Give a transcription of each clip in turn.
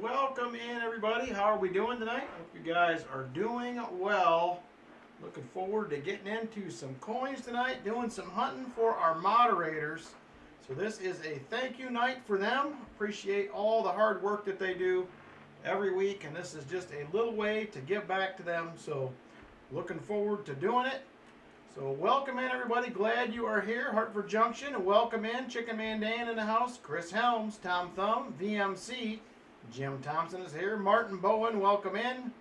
welcome in everybody. How are we doing tonight? Hope you guys are doing well. Looking forward to getting into some coins tonight, doing some hunting for our moderators. So this is a thank you night for them. Appreciate all the hard work that they do every week, and this is just a little way to give back to them. So looking forward to doing it. So welcome in everybody. Glad you are here. Hartford Junction, and welcome in Chicken Man Dan in the house. Chris Helms, Tom Thumb, VMC. Jim Thompson is here. Martin Bowen, welcome in.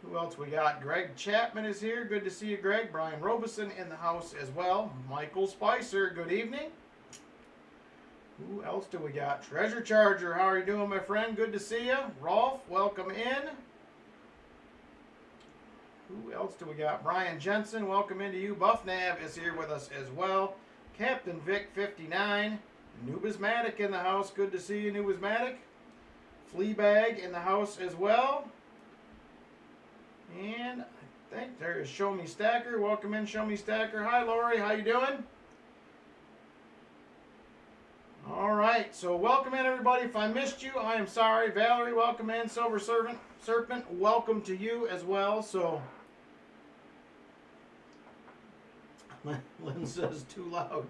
Who else we got? Greg Chapman is here. Good to see you, Greg. Brian Robeson in the house as well. Michael Spicer, good evening. Who else do we got? Treasure Charger, how are you doing, my friend? Good to see you. Rolf, welcome in. Who else do we got? Brian Jensen, welcome into you. Buff Nav is here with us as well. Captain Vic 59. Nubismatic in the house. Good to see you, Nubismatic. Fleabag in the house as well. And I think there is Show Me Stacker. Welcome in, Show Me Stacker. Hi, Lori. How you doing? All right. So welcome in, everybody. If I missed you, I am sorry. Valerie, welcome in. Silver Serpent, welcome to you as well. So Lynn says too loud.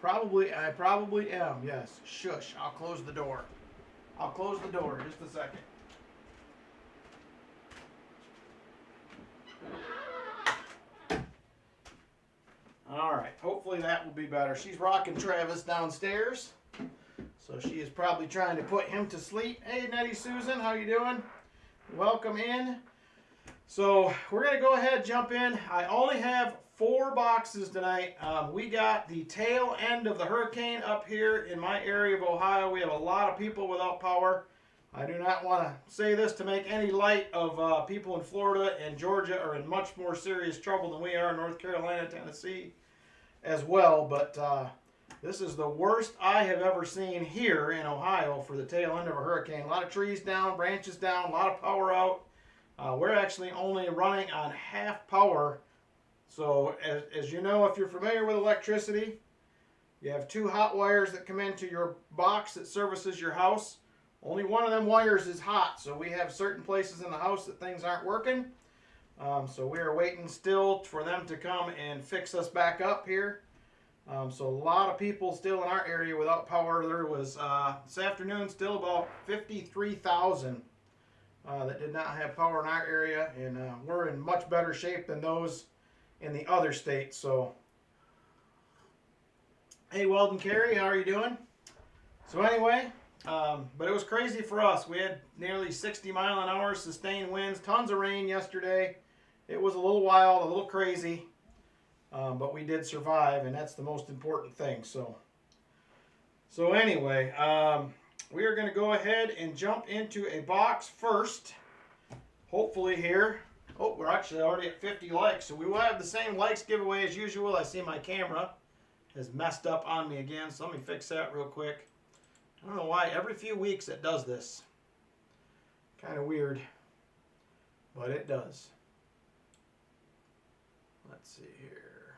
I probably am. Yes. Shush. I'll close the door. I'll close the door just a second. All right. Hopefully that will be better. She's rocking Travis downstairs. So she is probably trying to put him to sleep. Hey, Nettie Susan, how you doing? Welcome in. So we're going to go ahead and jump in. I only have 4 boxes tonight. We got the tail end of the hurricane up here in my area of Ohio. We have a lot of people without power. I do not want to say this to make any light of people in Florida and Georgia are in much more serious trouble than we are in North Carolina, Tennessee as well. But this is the worst I have ever seen here in Ohio for the tail end of a hurricane. A lot of trees down, branches down, a lot of power out. We're actually only running on half power. So as you know, if you're familiar with electricity, you have 2 hot wires that come into your box that services your house. Only one of them wires is hot, so we have certain places in the house that things aren't working. So we are waiting still for them to come and fix us back up here. So a lot of people still in our area without power. There was this afternoon still about 53,000 that did not have power in our area, and we're in much better shape than those in the other states. So hey, Weldon Carey, how are you doing? So anyway, but it was crazy for us. We had nearly 60 mile an hour sustained winds, tons of rain yesterday. It was a little wild, a little crazy, but we did survive, and that's the most important thing. So anyway, we are going to go ahead and jump into a box first, hopefully here. Oh, we're actually already at 50 likes, so we will have the same likes giveaway as usual. I see my camera has messed up on me again, so let me fix that real quick. I don't know why every few weeks it does this. Kind of weird, but it does. Let's see here.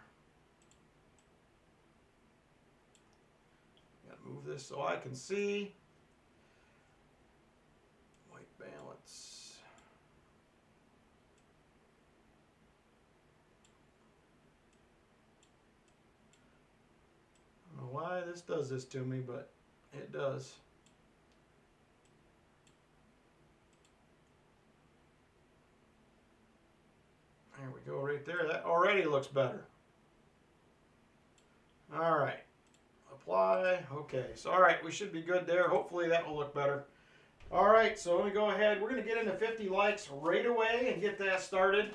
Gotta move this so I can see. White balance. I don't know why this does this to me, but it does. There we go right there. That already looks better. All right. Apply. Okay. So, all right. We should be good there. Hopefully that will look better. All right. So let me go ahead. We're going to get into 50 likes right away and get that started.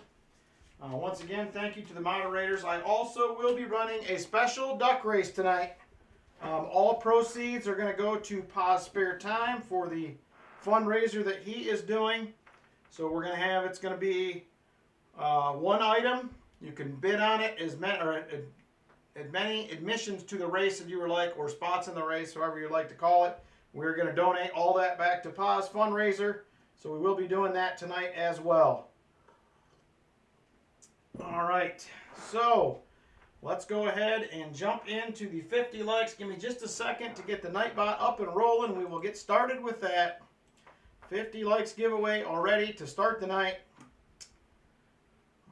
Once again, thank you to the moderators. I also will be running a special duck race tonight. All proceeds are going to go to Pa's Spare Time for the fundraiser that he is doing. So we're going to have, it's going to be one item. You can bid on it as many admissions to the race as you would like, or spots in the race, however you'd like to call it. We're going to donate all that back to Pa's fundraiser. So we will be doing that tonight as well. All right. So let's go ahead and jump into the 50 likes. Give me just a second to get the Nightbot up and rolling. We will get started with that. 50 likes giveaway already to start the night.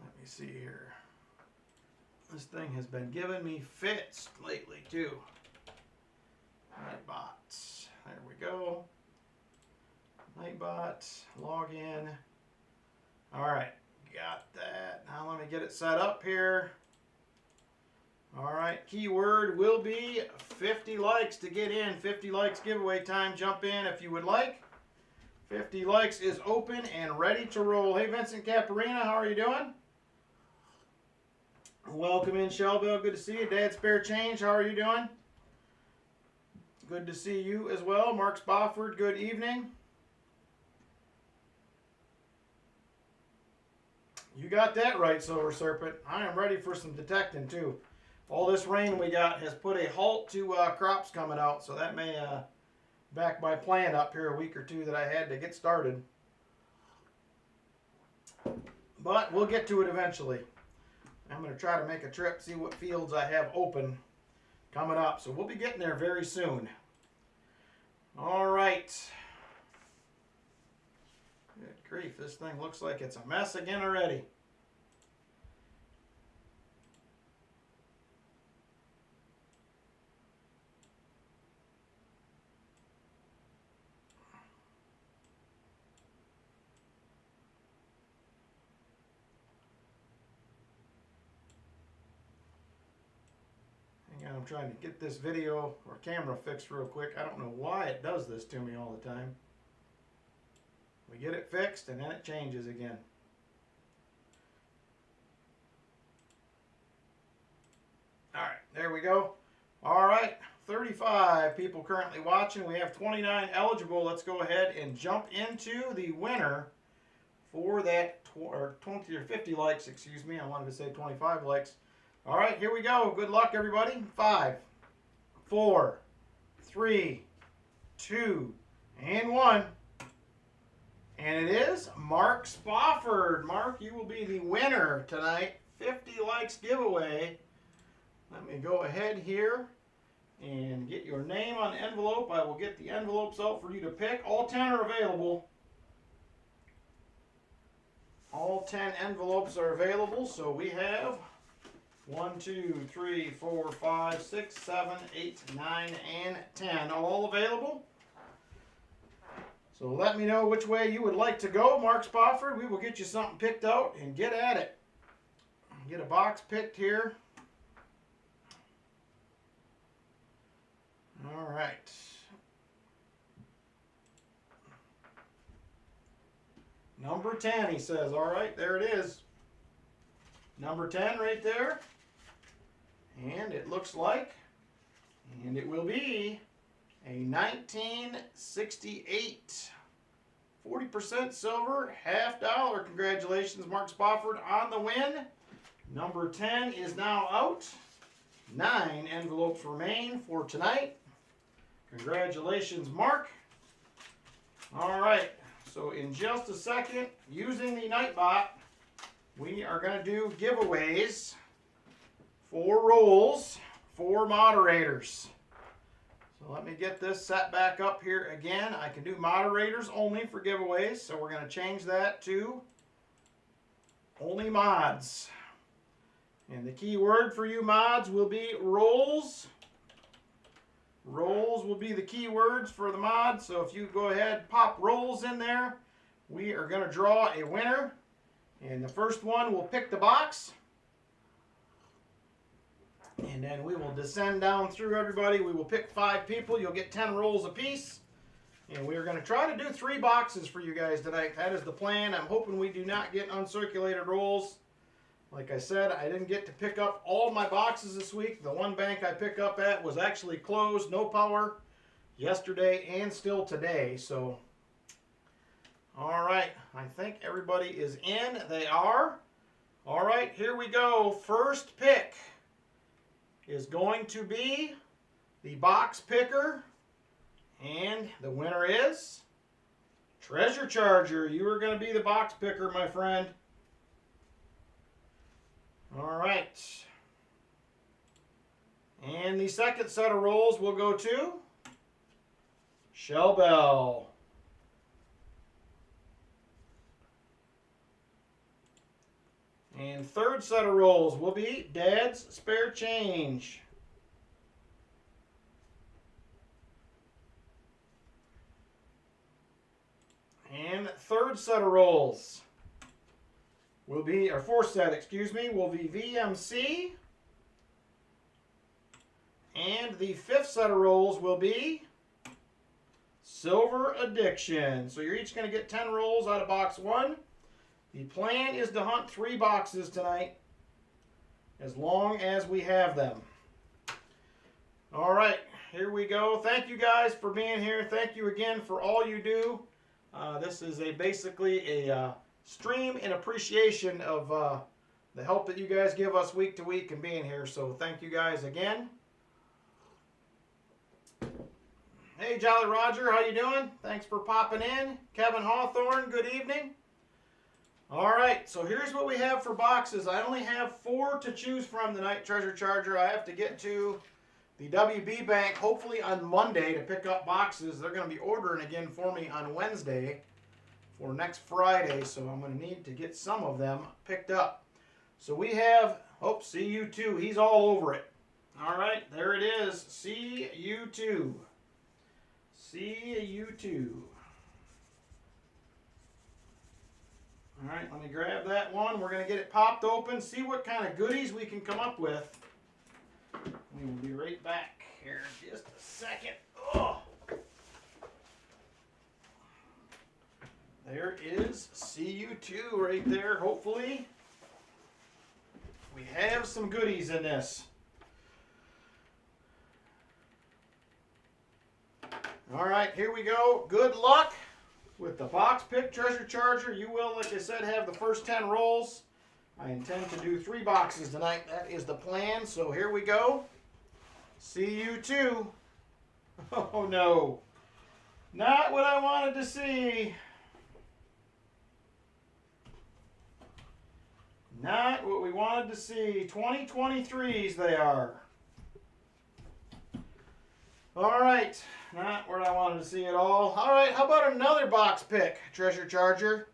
Let me see here. This thing has been giving me fits lately too. Nightbots. There we go. Nightbots. Log in. Alright. Got that. Now let me get it set up here. Alright. Keyword will be 50 likes to get in. 50 likes giveaway time. Jump in if you would like. 50 likes is open and ready to roll. Hey Vincent Caparina, how are you doing? Welcome in, Shelbell. Good to see you. Dad Spare Change, how are you doing? Good to see you as well. Mark Spofford, good evening. You got that right, Silver Serpent. I am ready for some detecting too. All this rain we got has put a halt to crops coming out, so that may back my plan up here a week or two that I had to get started. But we'll get to it eventually. I'm going to try to make a trip, see what fields I have open coming up. So we'll be getting there very soon. All right. Good grief, this thing looks like it's a mess again already. I'm trying to get this video or camera fixed real quick. I don't know why it does this to me all the time. We get it fixed and then it changes again. Alright, there we go. Alright, 35 people currently watching. We have 29 eligible. Let's go ahead and jump into the winner for that 20 or 50 likes, excuse me. I wanted to say 25 likes. All right, here we go. Good luck, everybody. 5, 4, 3, 2, and 1. And it is Mark Spofford. Mark, you will be the winner tonight. 50 likes giveaway. Let me go ahead here and get your name on the envelope. I will get the envelopes out for you to pick. All 10 are available. All 10 envelopes are available, so we have 1, 2, 3, 4, 5, 6, 7, 8, 9, and 10. All available. So let me know which way you would like to go, Mark Spofford. We will get you something picked out and get at it. Get a box picked here. All right. Number 10, he says. All right, there it is. Number 10 right there. And it looks like, and it will be a 1968 40% silver, $50. Congratulations, Mark Spofford, on the win. Number 10 is now out. 9 envelopes remain for tonight. Congratulations, Mark. All right, so in just a second, using the Nightbot, we are going to do giveaways for rolls for moderators. So let me get this set back up here again. I can do moderators only for giveaways, so we're going to change that to only mods. And the key word for you mods will be rolls. Rolls will be the key words for the mods, so if you go ahead, pop rolls in there, we are going to draw a winner. And the first one will pick the box. And then we will descend down through everybody. We will pick 5 people. You'll get 10 rolls apiece. And we are going to try to do 3 boxes for you guys tonight. That is the plan. I'm hoping we do not get uncirculated rolls. Like I said, I didn't get to pick up all my boxes this week. The one bank I picked up at was actually closed, no power, yesterday and still today. So, all right. I think everybody is in. They are. All right, here we go. First pick is going to be the box picker, and the winner is Treasure Charger. You are going to be the box picker, my friend. All right. And the second set of rolls will go to Shellbell. And third set of rolls will be Dad's Spare Change. And third set of rolls will be, or fourth set, excuse me, will be VMC. And the fifth set of rolls will be Silver Addiction. So you're each going to get 10 rolls out of box 1. The plan is to hunt 3 boxes tonight, as long as we have them. All right, here we go. Thank you guys for being here. Thank you again for all you do. This is basically a stream in appreciation of the help that you guys give us week to week and being here. So thank you guys again. Hey, Jolly Roger, how you doing? Thanks for popping in. Kevin Hawthorne, good evening. All right, so here's what we have for boxes. I only have 4 to choose from tonight, Treasure Charger. I have to get to the WB Bank hopefully on Monday to pick up boxes. They're going to be ordering again for me on Wednesday for next Friday, so I'm going to need to get some of them picked up. So we have, oh, CU2. He's all over it. All right, there it is, CU2. CU2. All right, let me grab that one. We're going to get it popped open, see what kind of goodies we can come up with. We will be right back here in just a second. Oh. There is CU2 right there, hopefully. We have some goodies in this. All right, here we go. Good luck with the box pick, Treasure Charger. You will, like I said, have the first 10 rolls. I intend to do 3 boxes tonight. That is the plan. So here we go. CU2. Oh no. Not what I wanted to see. Not what we wanted to see. 2023s they are. All right. Not what I wanted to see at all. All right, how about another box pick, Treasure Charger?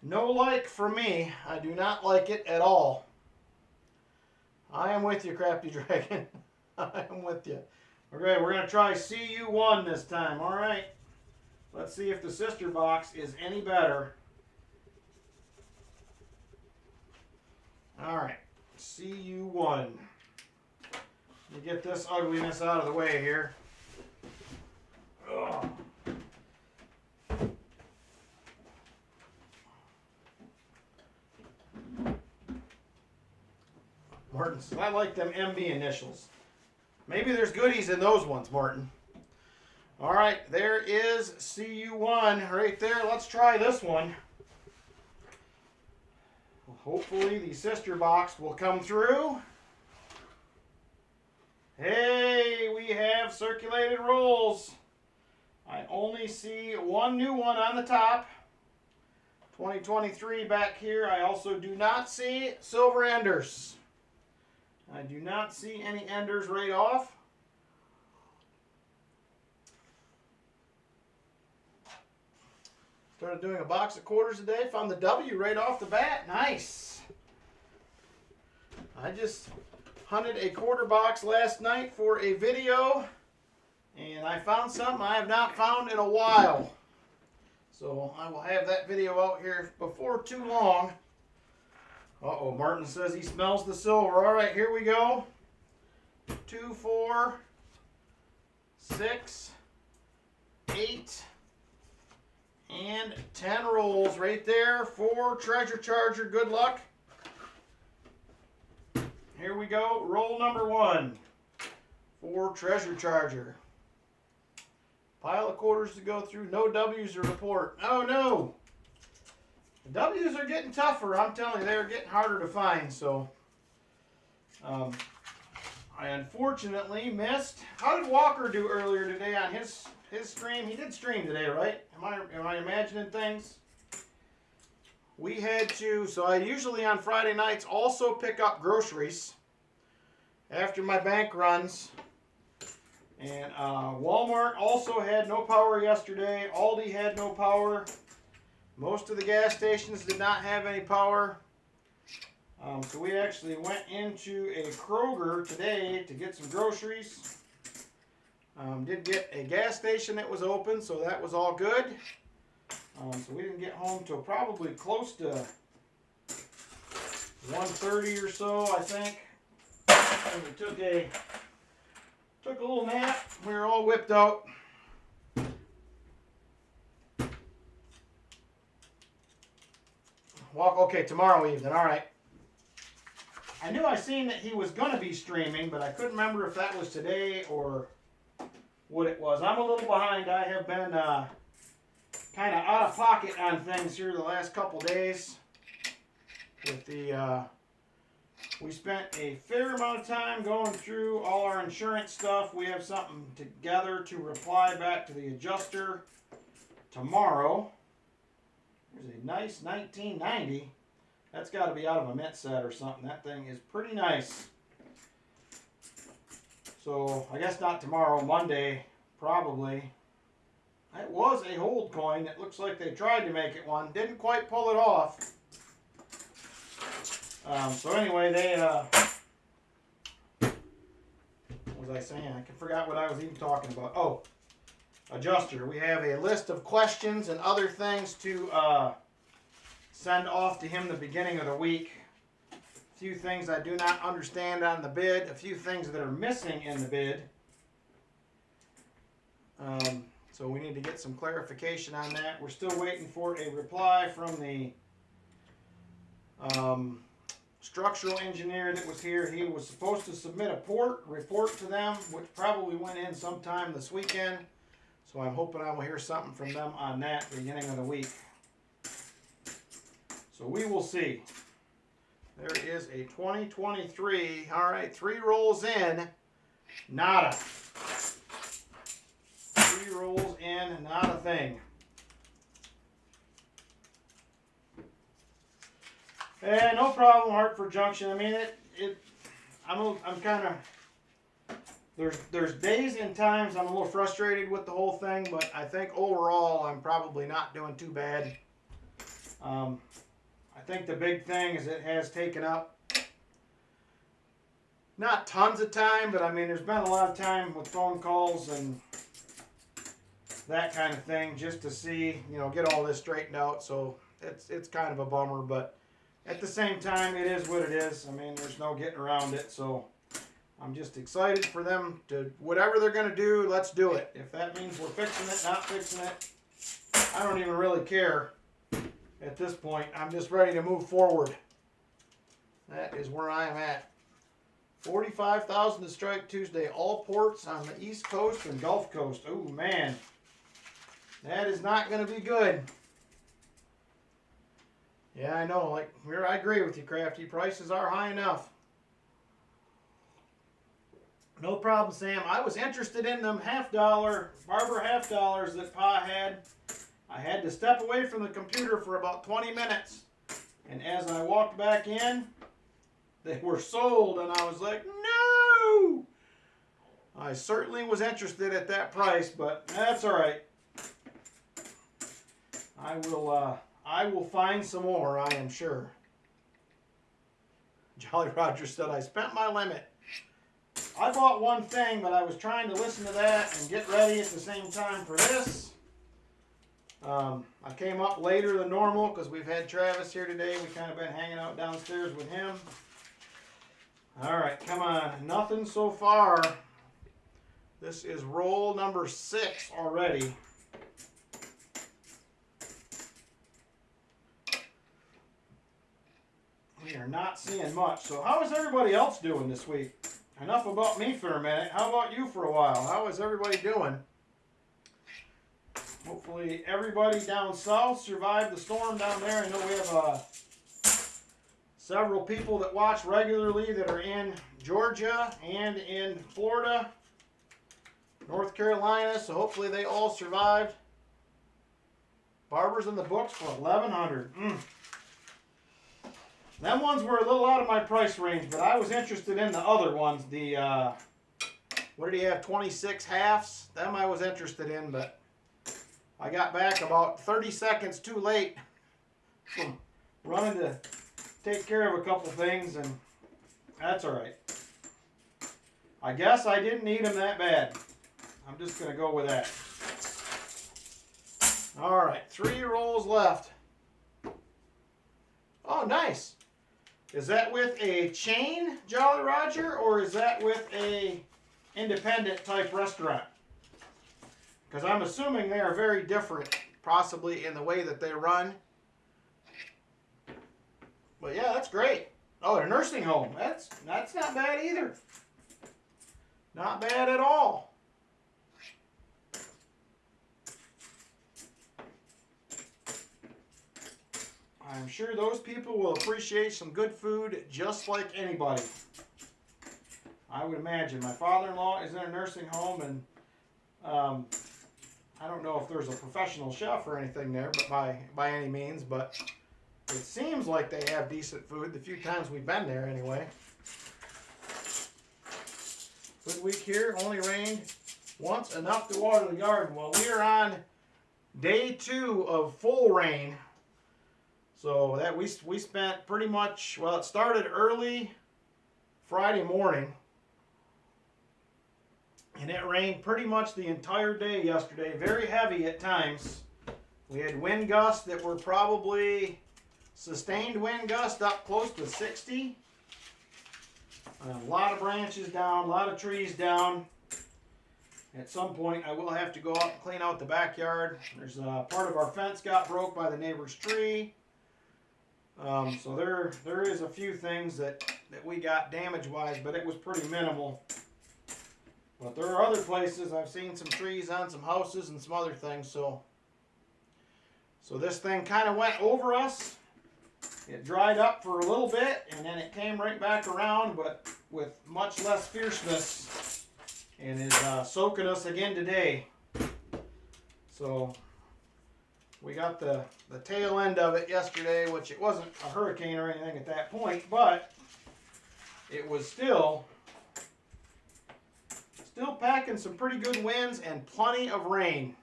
No like for me. I do not like it at all. I am with you, Crafty Dragon. I am with you. Okay, we're going to try CU1 this time. All right. Let's see if the sister box is any better. All right, CU1. Let me get this ugliness out of the way here. Ugh. Martin says, I like them MB initials. Maybe there's goodies in those ones, Martin. All right, there is CU1 right there. Let's try this one. Hopefully the sister box will come through. Hey, we have circulated rolls. I only see one new one on the top. 2023 back here. I also do not see silver enders. I do not see any enders right off. Started doing a box of quarters a day. Found the W right off the bat. Nice. I just hunted a quarter box last night for a video, and I found something I have not found in a while. So I will have that video out here before too long. Uh-oh, Martin says he smells the silver. All right, here we go. 2, 4, 6, 8, and 10 rolls right there for Treasure Charger. Good luck. Here we go. Roll number 1 for Treasure Charger. Pile of quarters to go through. No W's to report. Oh no. The W's are getting tougher. I'm telling you, they're getting harder to find. So I unfortunately missed. How did Walker do earlier today on his stream? He did stream today, right? Am I imagining things? We had to, so I usually on Friday nights also pick up groceries after my bank runs. And Walmart also had no power yesterday. Aldi had no power. Most of the gas stations did not have any power. So we actually went into a Kroger today to get some groceries. Did get a gas station that was open, so that was all good. So we didn't get home till probably close to 1:30 or so, I think. And we took a little nap. We were all whipped out. Okay, tomorrow evening. All right. I knew I seen that he was going to be streaming, but I couldn't remember if that was today or what it was. I'm a little behind. I have been kind of out of pocket on things here the last couple days. With the, we spent a fair amount of time going through all our insurance stuff. We have something together to reply back to the adjuster tomorrow. There's a nice 1990. That's got to be out of a mint set or something. That thing is pretty nice. So I guess not tomorrow, Monday, probably. It was a hold coin. It looks like they tried to make it one. Didn't quite pull it off. So anyway, they, what was I saying? I forgot what I was even talking about. Oh, adjuster. We have a list of questions and other things to send off to him the beginning of the week. A few things I do not understand on the bid. A few things that are missing in the bid. So we need to get some clarification on that. We're still waiting for a reply from the structural engineer that was here. He was supposed to submit a report to them, which probably went in sometime this weekend. So I'm hoping I will hear something from them on that at the beginning of the week. So we will see. There is a 2023. All right, 3 rolls in. Nada. 3 rolls in, not a thing. No problem, Hartford Junction. I mean, I'm kind of, there's days and times I'm a little frustrated with the whole thing, but I think overall I'm probably not doing too bad. I think the big thing is it has taken up not tons of time, but I mean there's been a lot of time with phone calls and that kind of thing just to see, get all this straightened out. So it's kind of a bummer, but at the same time, it is what it is. I mean, there's no getting around it. So I'm just excited for them to, whatever they're going to do, let's do it. If that means we're fixing it, not fixing it, I don't even really care at this point. I'm just ready to move forward. That is where I am at. 45,000 to strike Tuesday. All ports on the East Coast and Gulf Coast. Oh, man. That is not going to be good. Yeah, I know. I agree with you, Crafty. Prices are high enough. No problem, Sam. I was interested in them Barber $half that Pa had. I had to step away from the computer for about 20 minutes. And as I walked back in, they were sold, and I was like, no! I certainly was interested at that price, but that's all right. I will find some more, I am sure. Jolly Roger said, I spent my limit. I bought one thing, but I was trying to listen to that and get ready at the same time for this. I came up later than normal because we've had Travis here today. We've kind of been hanging out downstairs with him. All right, come on. Nothing so far. This is roll number 6 already. We are not seeing much. So how is everybody else doing this week? Enough about me for a minute. How about you for a while? How is everybody doing? Hopefully everybody down south survived the storm down there. I know we have several people that watch regularly that are in Georgia and in Florida, North Carolina, so hopefully they all survived. Barbers in the books for $1,100. Them ones were a little out of my price range, but I was interested in the other ones. The, what did he have, 26 halves? Them I was interested in, but I got back about 30 seconds too late from running to take care of a couple things, and that's all right. I guess I didn't need them that bad. I'm just going to go with that. All right, 3 rolls left. Oh, nice. Is that with a chain, Jolly Roger, or is that with a independent type restaurant? Because I'm assuming they are very different, possibly in the way that they run. But yeah, that's great. Oh, a nursing home. That's not bad either. Not bad at all. I'm sure those people will appreciate some good food just like anybody. I would imagine. My father-in-law is in a nursing home, and I don't know if there's a professional chef or anything there, but by any means, but it seems like they have decent food the few times we've been there anyway. Good week here. Only rained once, enough to water the garden. Well, we are on day 2 of full rain. So that we spent pretty much, well, it started early Friday morning, and it rained pretty much the entire day yesterday, very heavy at times. We had wind gusts that were probably sustained wind gusts up close to 60. A lot of branches down, a lot of trees down. At some point I will have to go out and clean out the backyard. There's part of our fence got broke by the neighbor's tree. So there is a few things that we got damage-wise, but it was pretty minimal. But there are other places I've seen some trees on some houses and some other things. So this thing kind of went over us. It dried up for a little bit, and then it came right back around, but with much less fierceness, and is soaking us again today. So we got the tail end of it yesterday, which it wasn't a hurricane or anything at that point, but it was still packing some pretty good winds and plenty of rain.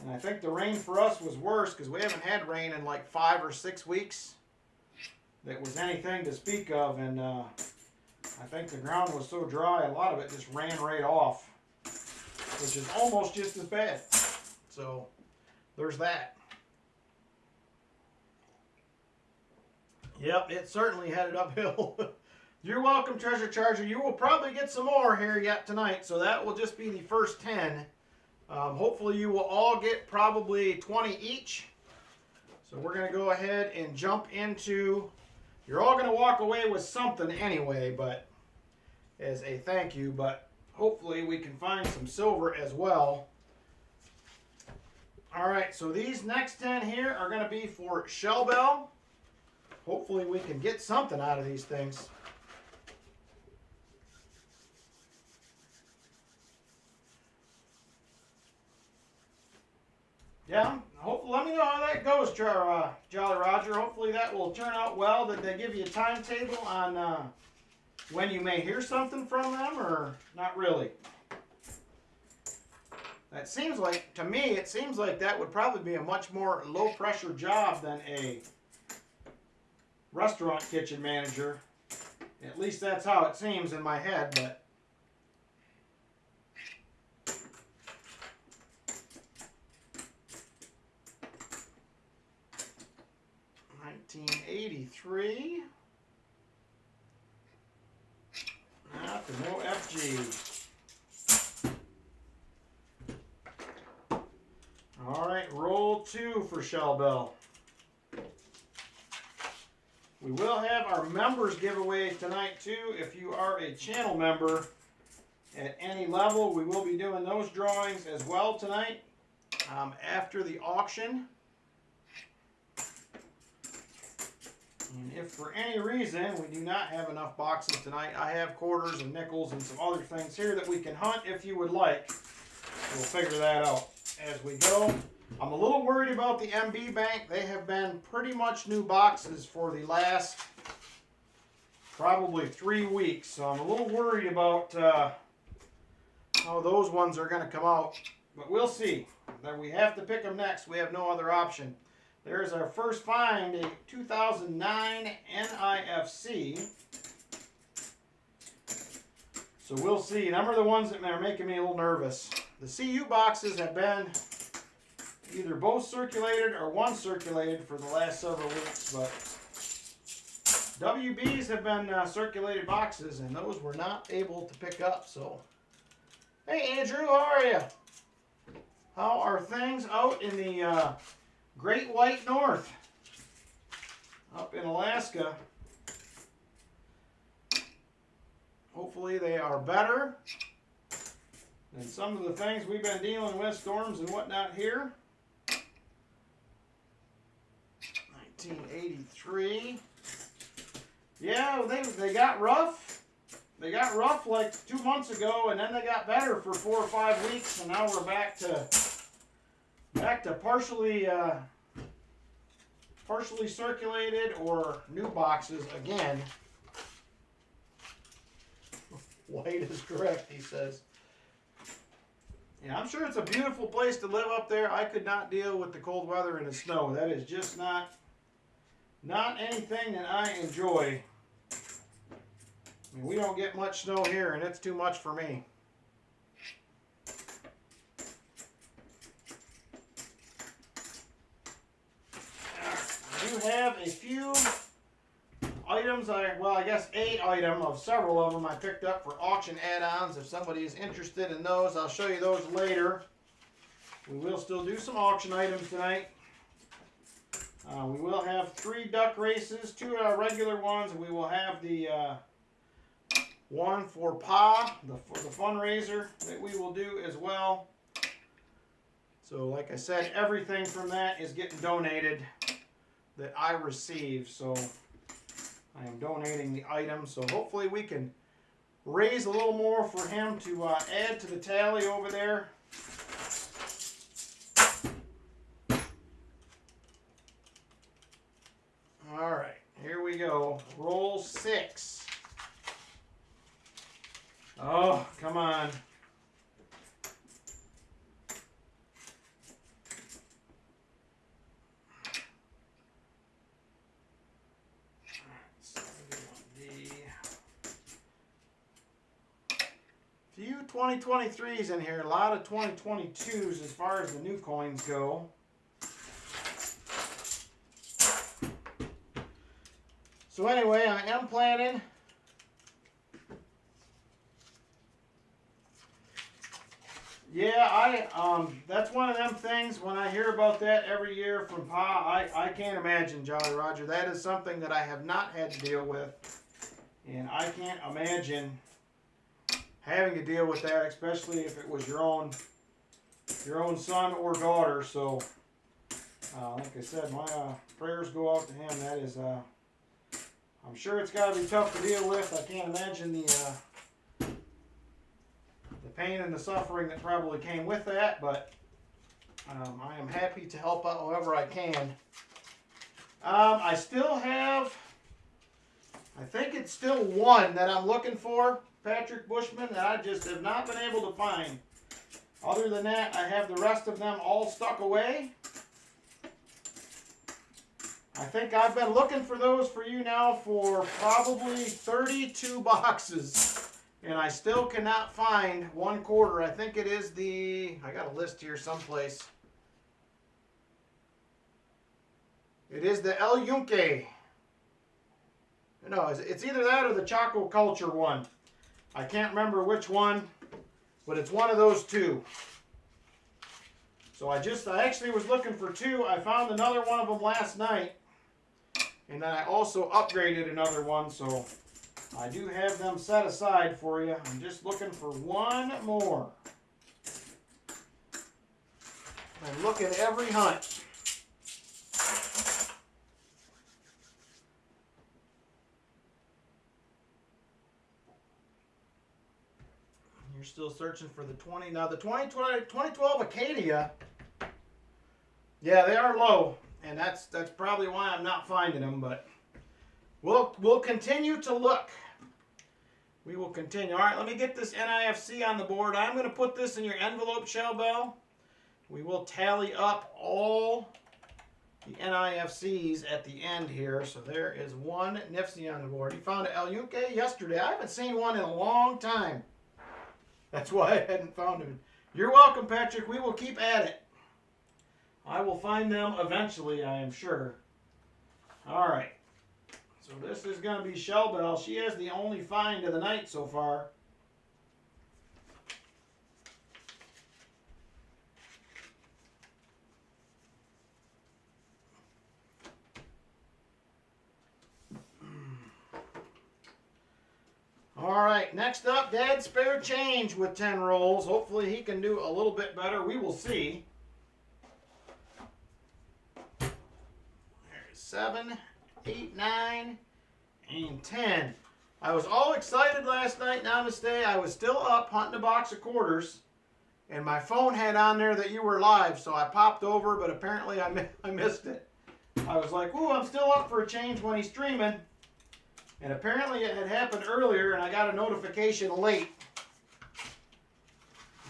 And I think the rain for us was worse because we haven't had rain in like 5 or 6 weeks that was anything to speak of, and I think the ground was so dry, a lot of it just ran right off, which is almost just as bad. So there's that. Yep, it certainly headed uphill. You're welcome, Treasure Charger. You will probably get some more here yet tonight, so that will just be the first 10. Hopefully you will all get probably 20 each. So we're going to go ahead and jump into, you're all going to walk away with something anyway, but as a thank you, but hopefully we can find some silver as well. All right, so these next 10 here are going to be for Shell Bell. Hopefully we can get something out of these things. Yeah, hopefully, let me know how that goes, Jolly Roger. Hopefully that will turn out well. Did they give you a timetable on when you may hear something from them, or not really? That seems like, to me, it seems like that would probably be a much more low-pressure job than a restaurant kitchen manager. At least that's how it seems in my head, but 1983. Nothing, no FG. All right, roll 2 for Shell Bell. We will have our members giveaway tonight too. If you are a channel member at any level, we will be doing those drawings as well tonight after the auction. And if for any reason we do not have enough boxes tonight, I have quarters and nickels and some other things here that we can hunt if you would like. We'll figure that out as we go. I'm a little worried about the MB Bank. They have been pretty much new boxes for the last probably 3 weeks. So I'm a little worried about how those ones are going to come out. But we'll see. That we have to pick them next. We have no other option. There's our first find, a 2009 NIFC. So we'll see. Them are the ones that are making me a little nervous. The CU boxes have been either both circulated or one circulated for the last several weeks, but WBs have been circulated boxes, and those were not able to pick up. So, hey Andrew, how are you? How are things out in the Great White North? Up in Alaska. Hopefully they are better than some of the things we've been dealing with, storms and whatnot here. 1983. Yeah, they got rough. They got rough like 2 months ago, and then they got better for 4 or 5 weeks, and now we're back to partially circulated or new boxes again. White is correct, he says. Yeah, I'm sure it's a beautiful place to live up there. I could not deal with the cold weather and the snow. That is just not anything that I enjoy. I mean, we don't get much snow here, and it's too much for me. I do have a few items, I guess 8 items of several of them I picked up for auction add-ons. If somebody is interested in those, I'll show you those later. We will still do some auction items tonight. We will have 3 duck races, 2 regular ones, and we will have the one for PA, the fundraiser that we will do as well. So like I said, everything from that is getting donated that I receive. So I am donating the items. So hopefully we can raise a little more for him to add to the tally over there. All right, here we go. Roll 6. Oh, come on. Few 2023s in here, a lot of 2022s as far as the new coins go. So anyway, I am planning that's one of them things when I hear about that every year from Pa, I can't imagine, Jolly Roger. That is something that I have not had to deal with, and I can't imagine having to deal with that, especially if it was your own son or daughter. So, like I said, my prayers go out to him. That is, I'm sure it's got to be tough to deal with. I can't imagine the pain and the suffering that probably came with that, but I am happy to help out however I can. I still have, I think it's still one that I'm looking for, Patrick Bushman, that I just have not been able to find. Other than that, I have the rest of them all stuck away. I think I've been looking for those for you now for probably 32 boxes. And I still cannot find 1/4. I think it is the, I got a list here someplace. It is the El Yunque. No, it's either that or the Chaco Culture one. I can't remember which one, but it's one of those 2. So I actually was looking for 2. I found another one of them last night. And then I also upgraded another one, so I do have them set aside for you. I'm just looking for one more. I look at every hunt. You're still searching for the 20. Now the 2012 Acadia, yeah, they are low, and that's probably why I'm not finding them, but we'll continue to look. We will continue. All right, let me get this NIFC on the board. I'm going to put this in your envelope, Shell Bell. We will tally up all the NIFCs at the end here. So there is one Nifty on the board. He found an El Yunque yesterday. I haven't seen one in a long time. That's why I hadn't found him. You're welcome, Patrick. We will keep at it. I will find them eventually, I am sure. All right. So this is going to be Shell Bell. She has the only find of the night so far. All right, next up, Dad's Spare Change with 10 rolls. Hopefully he can do a little bit better. We will see. There's 7, 8, 9, and 10. I was all excited last night, Namaste. I was still up hunting a box of quarters, and my phone had on there that you were live, so I popped over, but apparently I missed it. I was like, ooh, I'm still up for a change when he's streaming. And apparently it had happened earlier, and I got a notification late.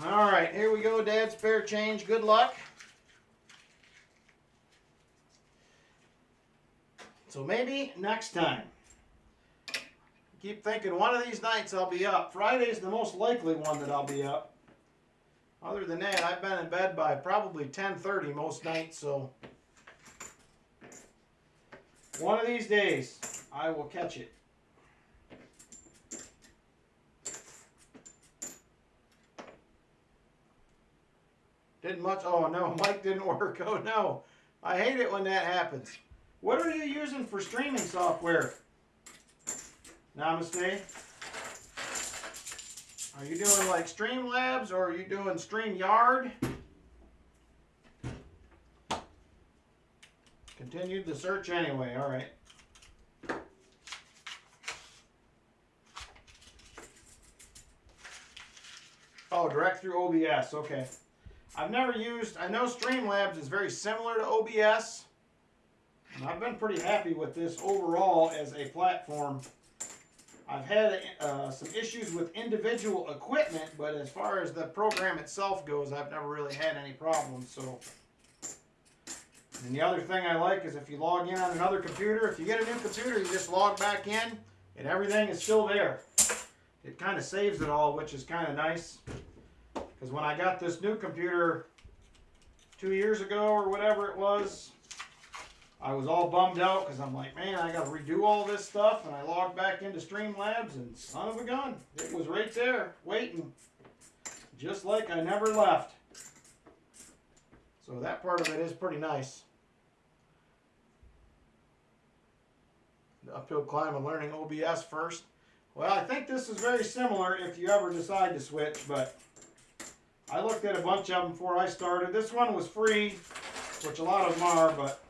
All right, here we go, Dad's Spare Change. Good luck. So maybe next time. Keep thinking one of these nights I'll be up. Friday's the most likely one that I'll be up. Other than that, I've been in bed by probably 10:30 most nights, so one of these days I will catch it. Didn't much. Oh no, mic didn't work. Oh no. I hate it when that happens. What are you using for streaming software? Namaste. Are you doing like Streamlabs or are you doing StreamYard? Continued the search anyway. All right. Oh, direct through OBS. Okay. I've never used, I know Streamlabs is very similar to OBS, and I've been pretty happy with this overall as a platform. I've had some issues with individual equipment, but as far as the program itself goes, I've never really had any problems. So, and the other thing I like is if you log in on another computer, if you get a new computer, you just log back in, and everything is still there. It kind of saves it all, which is kind of nice. Because when I got this new computer 2 years ago or whatever it was, I was all bummed out because I'm like, man, I got to redo all this stuff. And I logged back into Streamlabs and son of a gun, it was right there waiting, just like I never left. So that part of it is pretty nice. The uphill climb and learning OBS first. Well, I think this is very similar if you ever decide to switch, but I looked at a bunch of them before I started. This one was free, which a lot of them are, but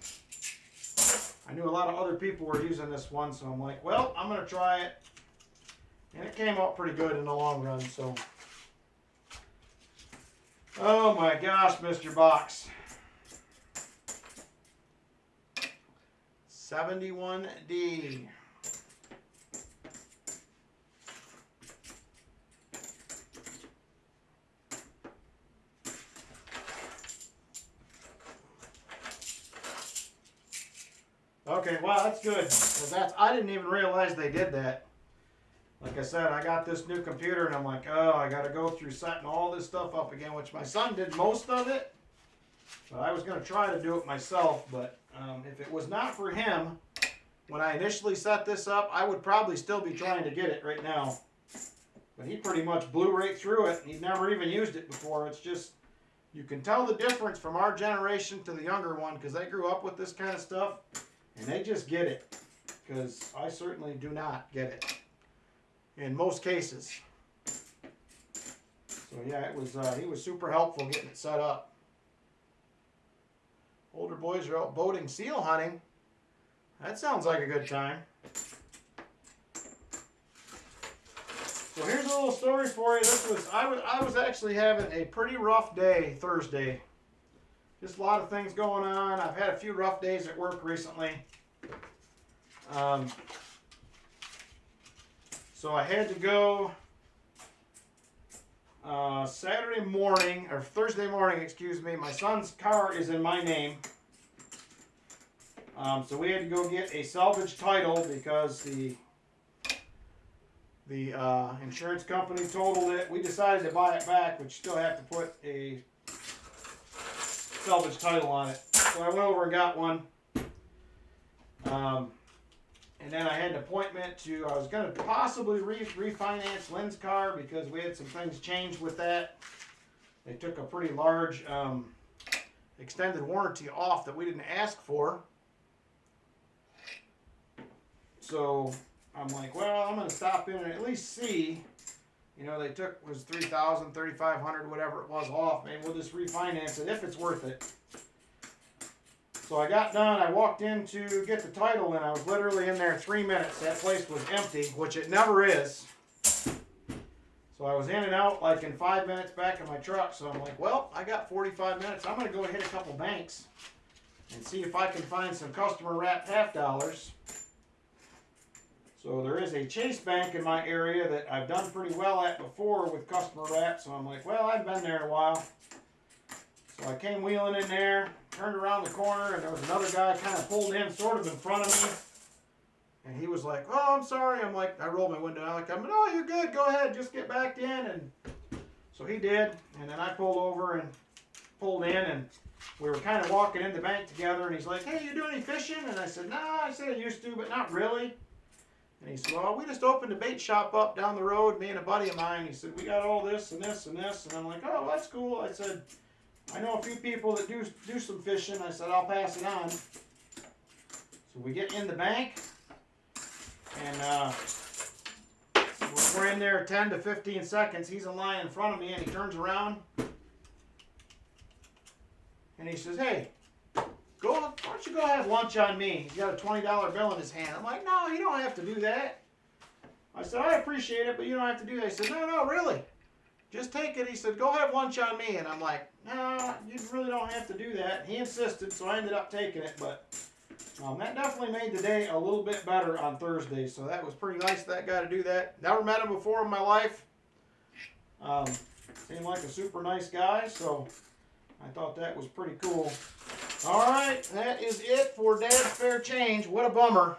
I knew a lot of other people were using this one, so I'm like, well, I'm going to try it. And it came out pretty good in the long run, so. Oh my gosh, Mr. Box. 71D. Okay, wow, that's good. Well, I didn't even realize they did that. Like I said, I got this new computer and I'm like, oh, I got to go through setting all this stuff up again, which my son did most of it. But I was going to try to do it myself, but if it was not for him, when I initially set this up, I would probably still be trying to get it right now. But he pretty much blew right through it. He'd never even used it before. It's just, you can tell the difference from our generation to the younger one because they grew up with this kind of stuff. And they just get it, because I certainly do not get it, in most cases. So yeah, it was. He was super helpful getting it set up. Older boys are out boating, seal hunting. That sounds like a good time. So here's a little story for you. I was actually having a pretty rough day Thursday. Just a lot of things going on. I've had a few rough days at work recently. So I had to go. Saturday morning, or Thursday morning, excuse me, my son's car is in my name. So we had to go get a salvage title because the insurance company totaled it. We decided to buy it back, but you still have to put a salvage title on it. So I went over and got one. And then I had an appointment to, I was going to possibly refinance Lynn's car because we had some things changed with that. They took a pretty large extended warranty off that we didn't ask for. So I'm like, well, I'm going to stop in and at least see. You know, they took, was $3,000, $3,500, whatever it was off. Maybe we'll just refinance it if it's worth it. So I got done, I walked in to get the title, and I was literally in there 3 minutes. That place was empty, which it never is. So I was in and out like in 5 minutes back in my truck. So I'm like, well, I got 45 minutes. I'm going to go hit a couple banks and see if I can find some customer wrapped $50. So there is a Chase Bank in my area that I've done pretty well at before with customer wrap. So I'm like, well, I've been there in a while. So I came wheeling in there, turned around the corner, and there was another guy kind of pulled in sort of in front of me. And he was like, oh, I'm sorry. I'm like, I rolled my window down. Like, no, you're good. Go ahead. Just get back in. And so he did. And then I pulled over and pulled in, and we were kind of walking in the bank together. And he's like, hey, you do any fishing? And I said, nah, I said I used to, but not really. And he said, well, we just opened a bait shop up down the road, me and a buddy of mine. He said, we got all this and this and this. And I'm like, oh, that's cool. I said, I know a few people that do some fishing. I said, I'll pass it on. So we get in the bank, and we're in there 10 to 15 seconds. He's in line in front of me, and he turns around, and he says, hey, why don't you go have lunch on me? He's got a $20 bill in his hand. I'm like, no, you don't have to do that. I said, I appreciate it, but you don't have to do that. He said, no, really. Just take it. He said, go have lunch on me. And I'm like, no, you really don't have to do that. He insisted, so I ended up taking it. But that definitely made the day a little bit better on Thursday. So that was pretty nice of that guy to do that. Never met him before in my life. Seemed like a super nice guy, so I thought that was pretty cool. All right, that is it for Dad's Spare Change. What a bummer.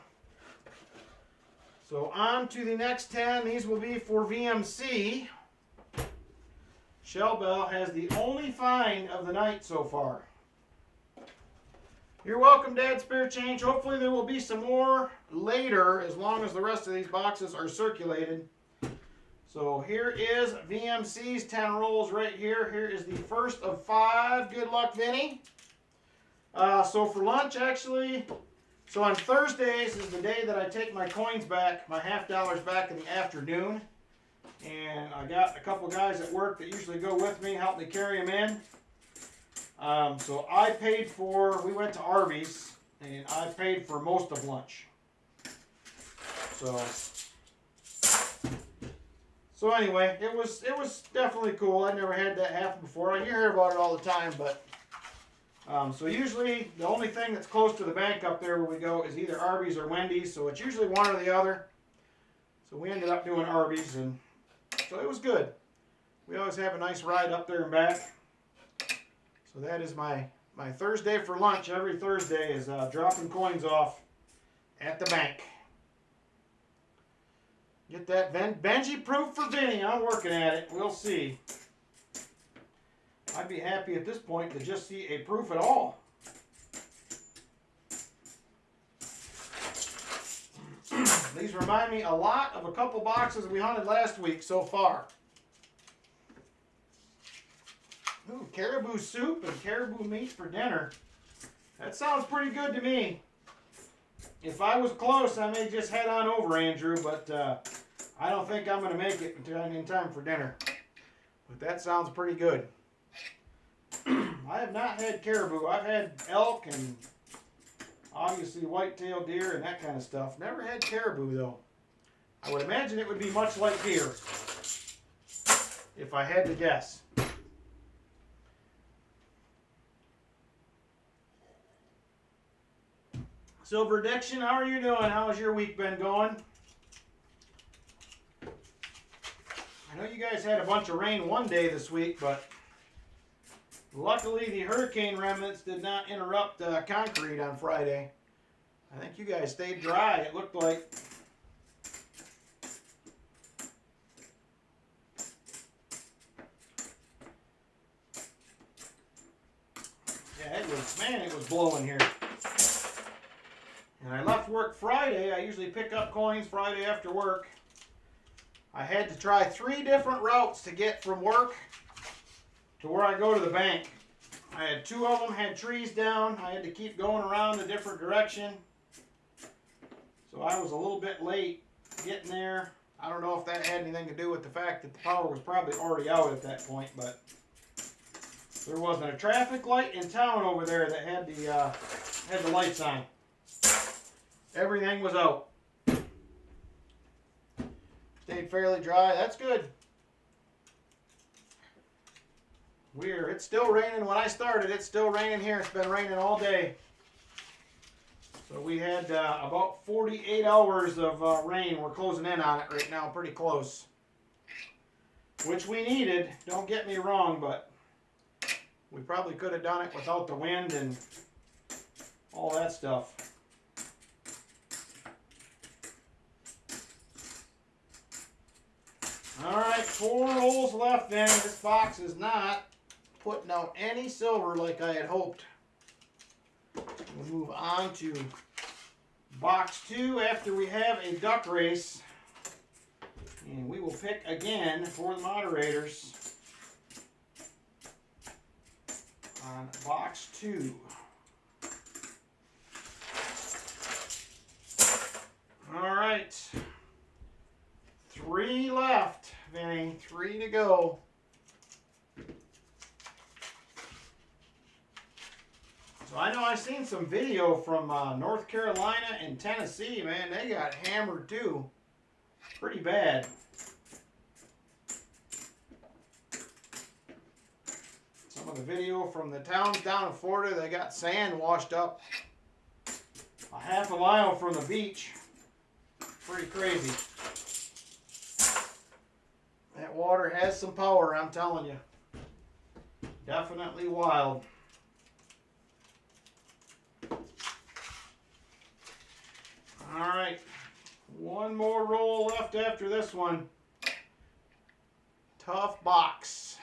So on to the next 10. These will be for VMC. Shell Bell has the only find of the night so far. You're welcome, Dad's Spare Change. Hopefully there will be some more later as long as the rest of these boxes are circulated. So here is VMC's 10 rolls right here. Here is the first of 5. Good luck, Vinny. So for lunch, actually, so on Thursdays is the day that I take my coins back, my $50 back in the afternoon. And I got a couple guys at work that usually go with me, help me carry them in. So I paid for, we went to Arby's, and I paid for most of lunch. So anyway, it was definitely cool. I never had that happen before. I hear about it all the time, but so usually the only thing that's close to the bank up there where we go is either Arby's or Wendy's. So it's usually one or the other. So we ended up doing Arby's, and so it was good. We always have a nice ride up there and back. So that is my Thursday for lunch. Every Thursday is dropping coins off at the bank. Get that Benji proof for Vinny. I'm working at it. We'll see. I'd be happy at this point to just see a proof at all. These remind me a lot of a couple boxes we hunted last week so far. Ooh, caribou soup and caribou meat for dinner. That sounds pretty good to me. If I was close, I may just head on over, Andrew, but I don't think I'm going to make it in time for dinner. But that sounds pretty good. I have not had caribou. I've had elk and obviously white-tailed deer and that kind of stuff. Never had caribou, though. I would imagine it would be much like deer, if I had to guess. Silver Addiction, how are you doing? How has your week been going? I I know you guys had a bunch of rain one day this week, but luckily the hurricane remnants did not interrupt concrete on Friday. I think you guys stayed dry, it looked like. Yeah, it was blowing here. And I left work Friday. I usually pick up coins Friday after work. I had to try 3 different routes to get from work to where I go to the bank. I had 2 of them had trees down. I had to keep going around a different direction. So I was a little bit late getting there. I don't know if that had anything to do with the fact that the power was probably already out at that point, but there wasn't a traffic light in town over there that had the lights on. Everything was out. Stayed fairly dry. That's good. It's still raining. When I started, it's still raining here. It's been raining all day. So we had about 48 hours of rain. We're closing in on it right now, pretty close. Which we needed, don't get me wrong, but we probably could have done it without the wind and all that stuff. Alright, 4 rolls left then. This box is not putting out any silver like I had hoped. We'll move on to box 2 after we have a duck race. And we will pick again for the moderators on box 2. Alright. 3 left, Vinny. 3 to go. So I know I've seen some video from North Carolina and Tennessee, man. They got hammered too. Pretty bad. Some of the video from the towns down in Florida, they got sand washed up a half a mile from the beach. Pretty crazy. That water has some power, I'm telling you. Definitely wild. Alright, 1 more roll left after this one. Tough box.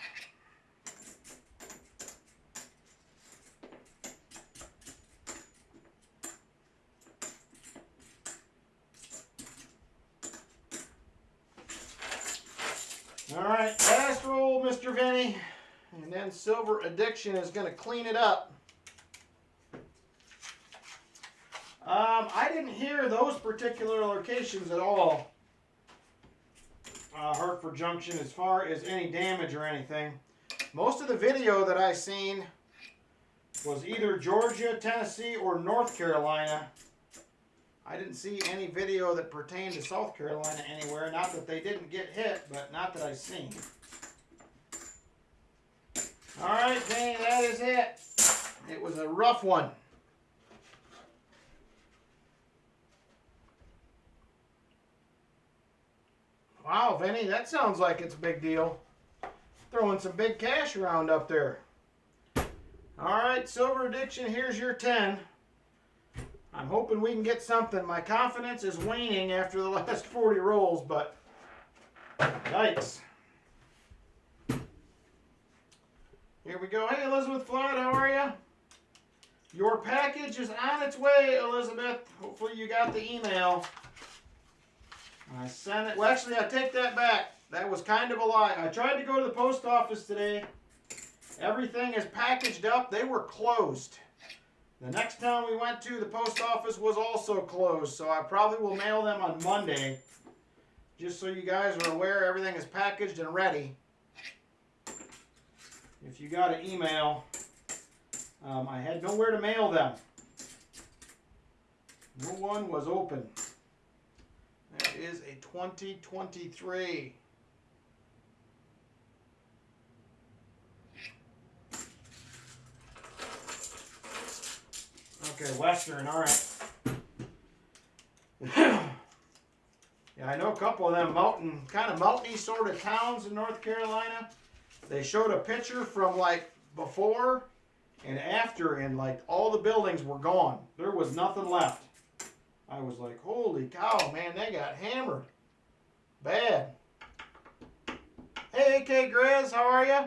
Alright, last roll, Mr. Vinny. And then Silver Addiction is going to clean it up. I didn't hear those particular locations at all. Hartford Junction, as far as any damage or anything. Most of the video that I seen was either Georgia, Tennessee, or North Carolina. I didn't see any video that pertained to South Carolina anywhere. Not that they didn't get hit, but not that I've seen. Alright, Vinny, that is it. It was a rough one. Wow, Vinny, that sounds like it's a big deal. Throwing some big cash around up there. Alright, Silver Addiction, here's your 10. I'm hoping we can get something. My confidence is waning after the last 40 rolls, but yikes. Here we go. Hey, Elizabeth Flood, how are you? Your package is on its way, Elizabeth. Hopefully you got the email. I sent it. Well, actually, I take that back. That was kind of a lie. I tried to go to the post office today. Everything is packaged up. They were closed. The next town we went to, the post office was also closed. So I probably will mail them on Monday. Just so you guys are aware, everything is packaged and ready. If you got an email, I had nowhere to mail them. No one was open. That is a 2023. Okay, Western, all right. Yeah, I know a couple of them kind of mountainy sort of towns in North Carolina. They showed a picture from like before and after, and like all the buildings were gone. There was nothing left. I was like, holy cow, man, they got hammered. Bad. Hey, AK Grizz, how are you?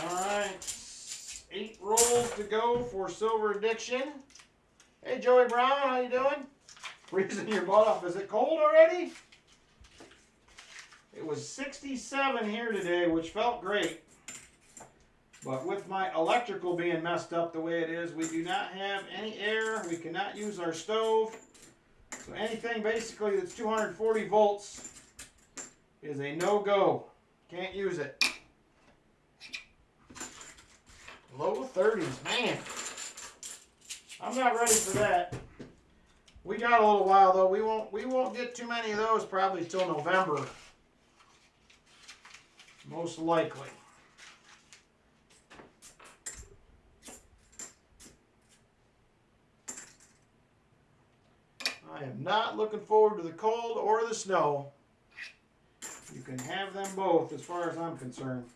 Alright, 8 rolls to go for Silver Addiction. Hey Joey Brown, how you doing? Freezing your butt off. Is it cold already? It was 67 here today, which felt great. But with my electrical being messed up the way it is, we do not have any air. We cannot use our stove. So anything basically that's 240 volts is a no-go. Can't use it. Low 30s, man. I'm not ready for that. We got a little while though. We won't get too many of those probably till November. Most likely. I am not looking forward to the cold or the snow. You can have them both as far as I'm concerned.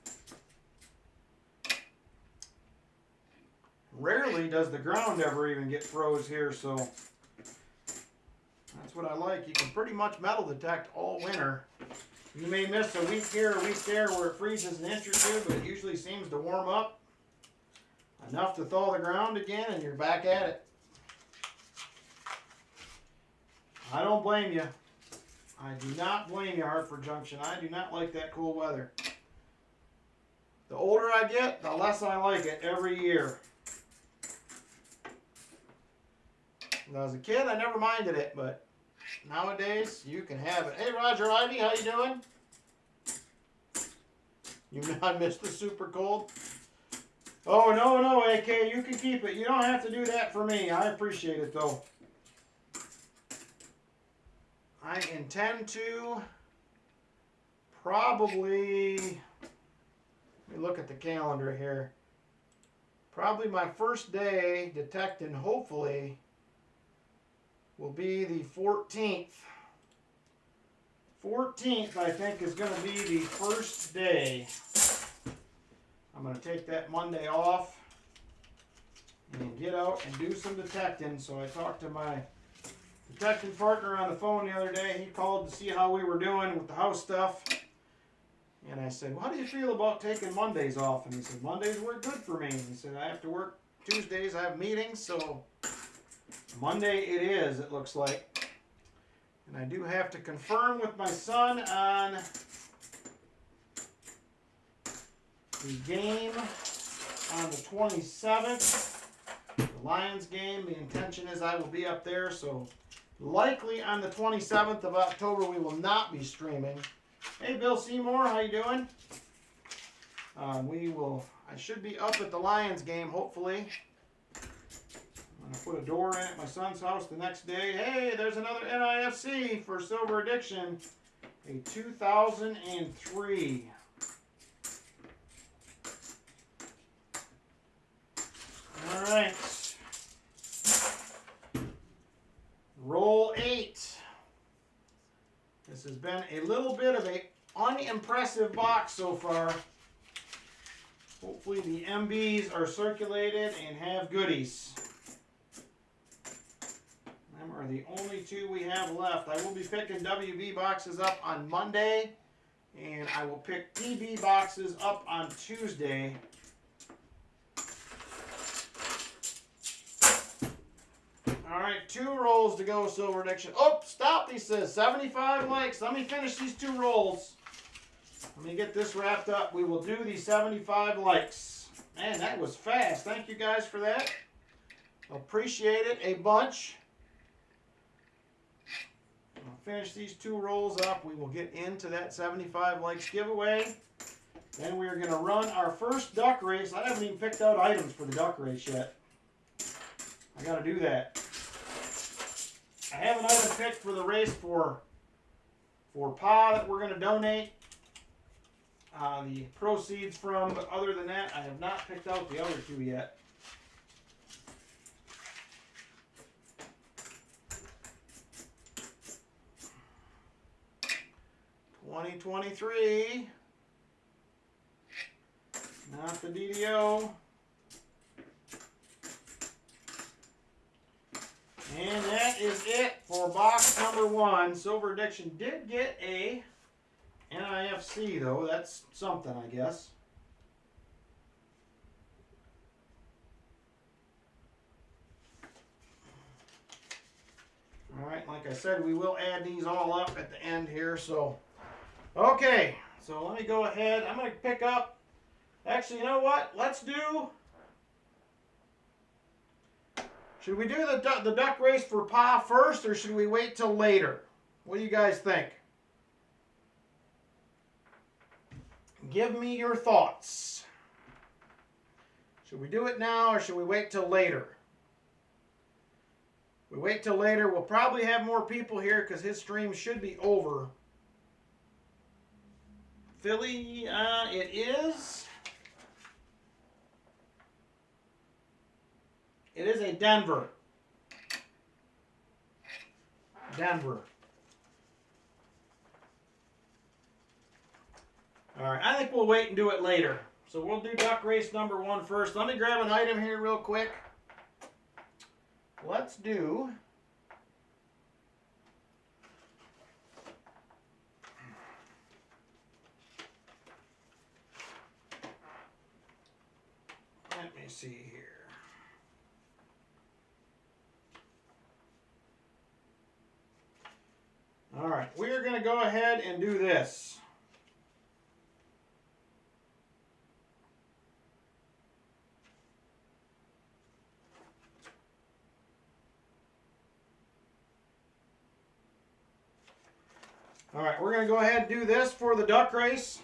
Rarely does the ground ever even get froze here, so that's what I like. You can pretty much metal detect all winter. You may miss a week here, a week there where it freezes an inch or two, but it usually seems to warm up enough to thaw the ground again, and you're back at it. I don't blame you. I do not blame you, Hartford Junction. I do not like that cool weather. The older I get, the less I like it every year. When I was a kid, I never minded it, but nowadays, you can have it. Hey, Roger Ivy, how you doing? You not missed the super cold? Oh, no, AK, you can keep it. You don't have to do that for me. I appreciate it, though. I intend to probably, let me look at the calendar here. Probably my first day detecting, hopefully, will be the 14th. 14th, I think, is going to be the first day. I'm going to take that Monday off and get out and do some detecting. So I talked to my detecting partner on the phone the other day. He called to see how we were doing with the house stuff. And I said, well, how do you feel about taking Mondays off? And he said, Mondays work good for me. And he said, I have to work Tuesdays, I have meetings, so Monday it is, it looks like. And I do have to confirm with my son on the game on the 27th. The Lions game, the intention is I will be up there, so likely on the 27th of October we will not be streaming. Hey Bill Seymour, how you doing? I should be up at the Lions game, hopefully. I'm going to put a door in at my son's house the next day. Hey, there's another NIFC for Silver Addiction. A 2003. All right. Roll 8. This has been a little bit of a unimpressive box so far. Hopefully the MBs are circulated and have goodies. Them are the only two we have left. I will be picking WB boxes up on Monday, and I will pick PB boxes up on Tuesday. All right, 2 rolls to go, Silver Addiction. Oh, stop, he says. 75 likes. Let me finish these 2 rolls. Let me get this wrapped up. We will do the 75 likes. Man, that was fast. Thank you guys for that. Appreciate it a bunch. I'll finish these 2 rolls up. We will get into that 75 likes giveaway. Then we are going to run our first duck race. I haven't even picked out items for the duck race yet. I got to do that. I have an item picked for the race for for Pa that we're going to donate. The proceeds from, but other than that, I have not picked out the other two yet. $20.23. Not the DDO. And that is it for box number 1. Silver Addiction did get a NIFC though. That's something, I guess. Alright, like I said, we will add these all up at the end here. So, okay. So let me go ahead. I'm going to pick up. Actually, you know what? Let's do... Should we do the duck race for Pa first, or should we wait till later? What do you guys think? Give me your thoughts. Should we do it now, or should we wait till later? If we wait till later, we'll probably have more people here because his stream should be over. Philly, it is... It is a Denver. Denver. Alright, I think we'll wait and do it later. So we'll do duck race number 1 first. Let me grab an item here real quick. Let's do... Let me see here. All right, we're going to go ahead and do this. All right, we're going to go ahead and do this for the duck race.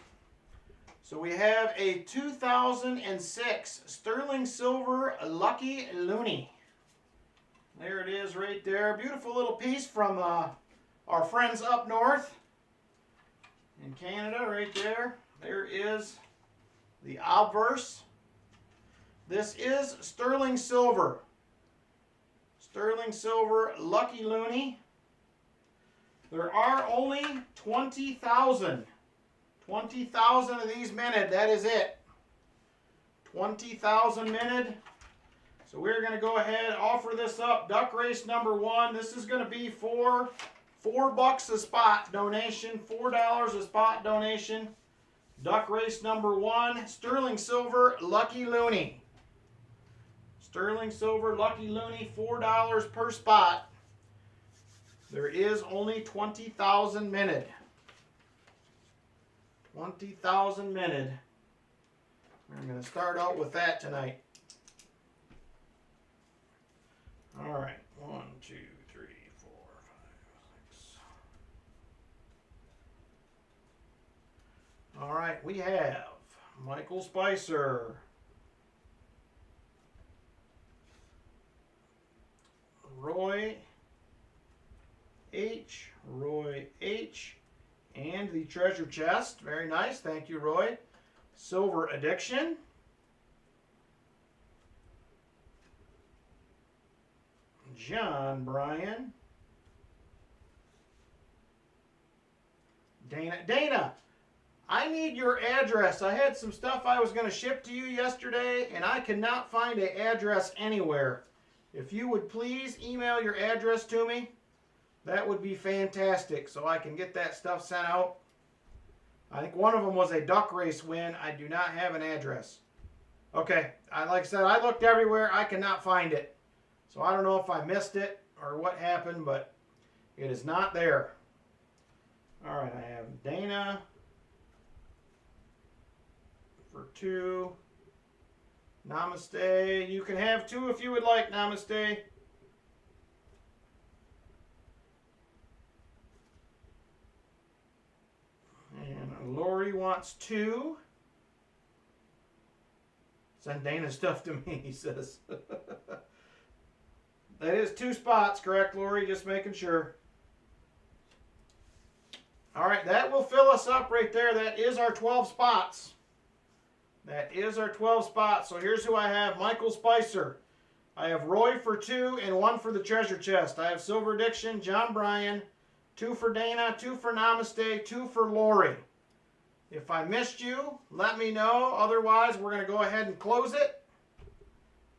So we have a 2006 Sterling Silver Lucky Looney. There it is right there. Beautiful little piece from... our friends up north in Canada, right there. There is the obverse. This is sterling silver. Sterling silver Lucky Looney. There are only 20,000. 20,000 of these minted. That is it. 20,000 minted. So we're going to go ahead and offer this up. Duck race number 1. This is going to be for... $4 a spot donation, $4 a spot donation. Duck race number 1, Sterling Silver Lucky Looney. Sterling Silver Lucky Looney, $4 per spot. There is only 20,000 minted. 20,000 minted. I'm going to start out with that tonight. All right, 1, 2, 3, 4, 5, 6. All right, we have Michael Spicer, Roy H, and the treasure chest. Very nice. Thank you, Roy. Silver Addiction. John Bryan. Dana, I need your address. I had some stuff I was going to ship to you yesterday, and I cannot find an address anywhere. If you would please email your address to me, that would be fantastic, so I can get that stuff sent out. I think one of them was a duck race win. I do not have an address. Okay, like I said, I looked everywhere. I cannot find it. So I don't know if I missed it or what happened, but it is not there. All right, I have Dana for 2. Namaste. You can have 2 if you would like. Namaste. And Lori wants 2. Send Dana stuff to me, he says. That is 2 spots, correct, Lori? Just making sure. All right, that will fill us up right there. That is our 12 spots. That is our 12 spots. So here's who I have. Michael Spicer. I have Roy for 2 and 1 for the treasure chest. I have Silver Addiction, John Bryan, 2 for Dana, 2 for Namaste, 2 for Lori. If I missed you, let me know. Otherwise, we're going to go ahead and close it.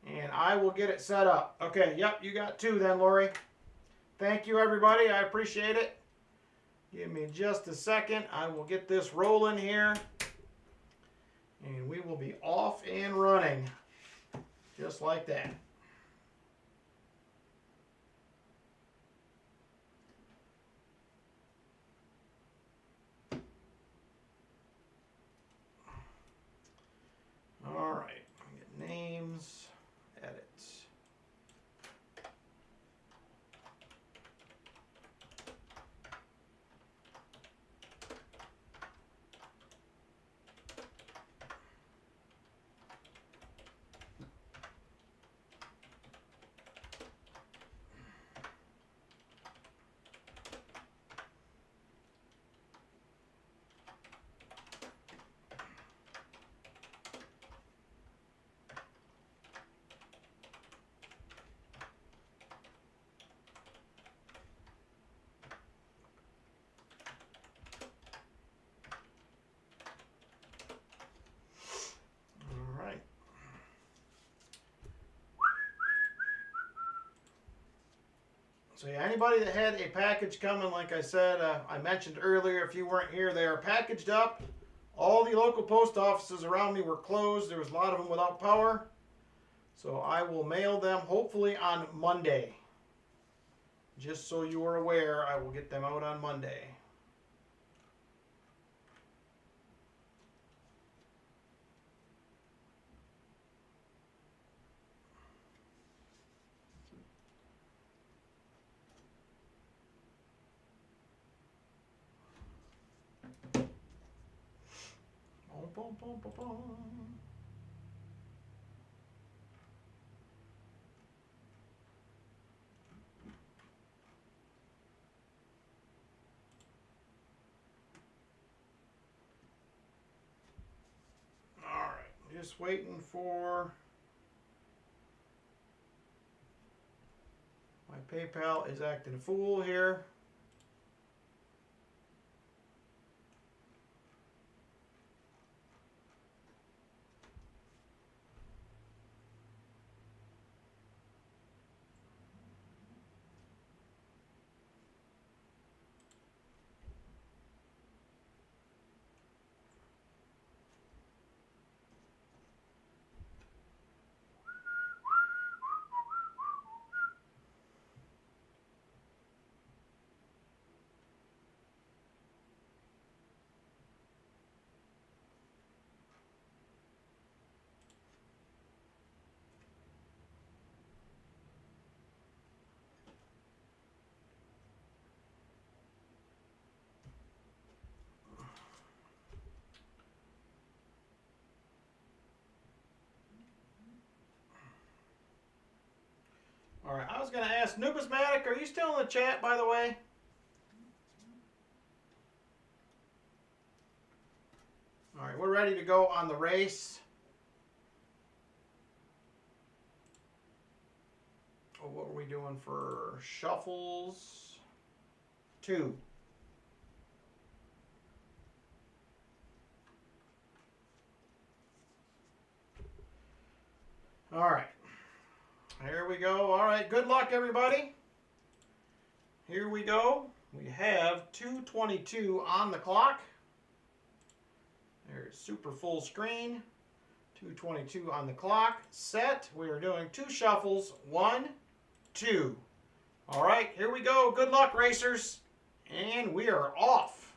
And I will get it set up. Okay, yep, you got 2 then, Lori. Thank you, everybody. I appreciate it. Give me just a second. I will get this rolling here. And we will be off and running. Just like that. All right. Get names. Edit. So yeah, anybody that had a package coming, like I said, I mentioned earlier, if you weren't here, they are packaged up. All the local post offices around me were closed. There was a lot of them without power. So I will mail them hopefully on Monday. Just so you are aware, I will get them out on Monday. Boom, boom, boom, boom. All right, just waiting for my PayPal is acting a fool here. All right, I was going to ask Nubismatic, are you still in the chat, by the way? All right, we're ready to go on the race. Oh, what were we doing for shuffles? 2. All right. Here we go. All right, good luck, everybody. Here we go. We have 2:22 on the clock. There's super full screen. 2:22 on the clock. Set. We are doing 2 shuffles. 1, 2. All right, here we go. Good luck, racers. And we are off.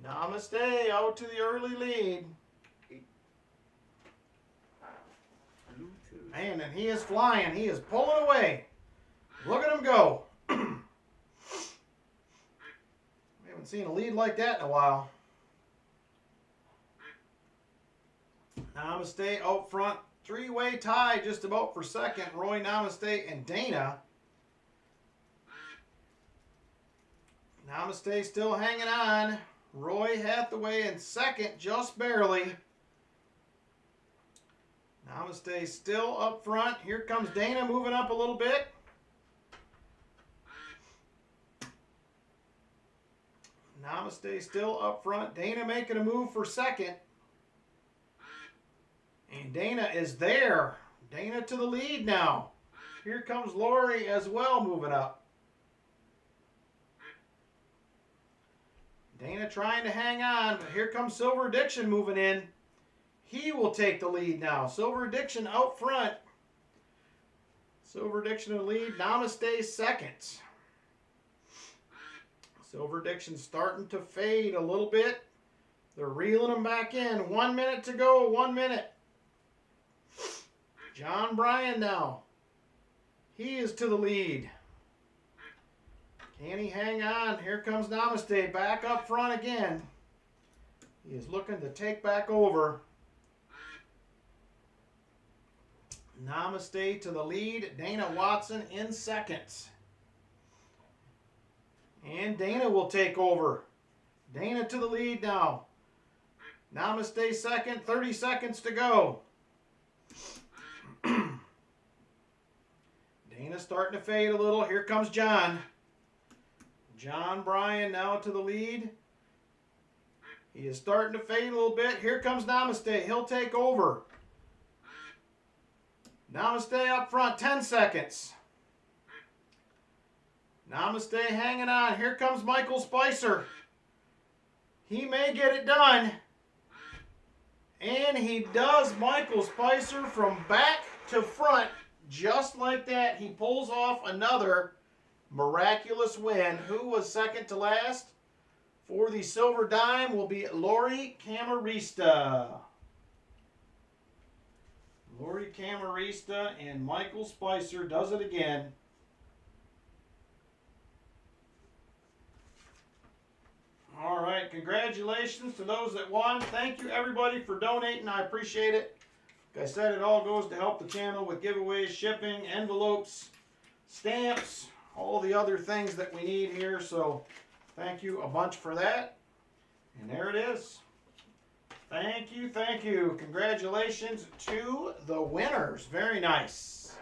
Namaste. Out to the early lead. Man, and he is flying. He is pulling away. Look at him go. We haven't seen a lead like that in a while. Namaste out front. 3-way tie just about for second. Roy, Namaste, and Dana. Namaste still hanging on. Roy Hathaway in second, just barely. Namaste still up front. Here comes Dana moving up a little bit. Namaste still up front. Dana making a move for second. And Dana is there. Dana to the lead now. Here comes Lori as well moving up. Dana trying to hang on, but here comes Silver Addiction moving in. He will take the lead now. Silver Addiction out front. Silver Addiction in the lead. Namaste second. Silver Addiction starting to fade a little bit. They're reeling them back in. 1 minute to go. 1 minute. John Bryan now. He is to the lead. Can he hang on? Here comes Namaste back up front again. He is looking to take back over. Namaste to the lead. Dana Watson in second. And Dana will take over. Dana to the lead now. Namaste second. 30 seconds to go. Dana starting to fade a little. Here comes John. John Bryan now to the lead. He is starting to fade a little bit. Here comes Namaste. He'll take over. Namaste up front. 10 seconds. Namaste hanging on. Here comes Michael Spicer. He may get it done. And he does. Michael Spicer from back to front. Just like that, he pulls off another miraculous win. Who was second to last? For the silver dime will be Lori Camarista. Lori Camarista and Michael Spicer does it again. All right, congratulations to those that won. Thank you everybody for donating. I appreciate it. Like I said, it all goes to help the channel with giveaways, shipping, envelopes, stamps, all the other things that we need here. So thank you a bunch for that. And there it is. Thank you, thank you. Congratulations to the winners. Very nice.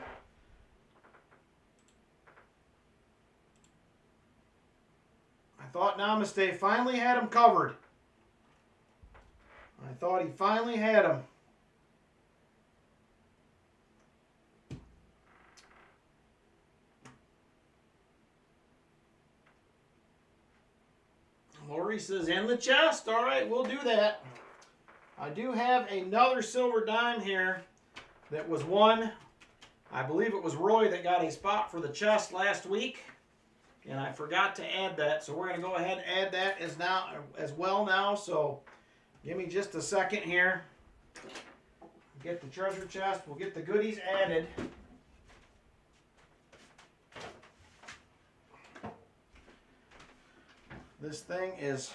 I thought Namaste finally had him covered. I thought he finally had him. Lori says, in the chest. All right, we'll do that. I do have another silver dime here that was won. I believe it was Roy that got a spot for the chest last week. And I forgot to add that. So we're going to go ahead and add that as well now. So give me just a second here. Get the treasure chest. We'll get the goodies added. This thing is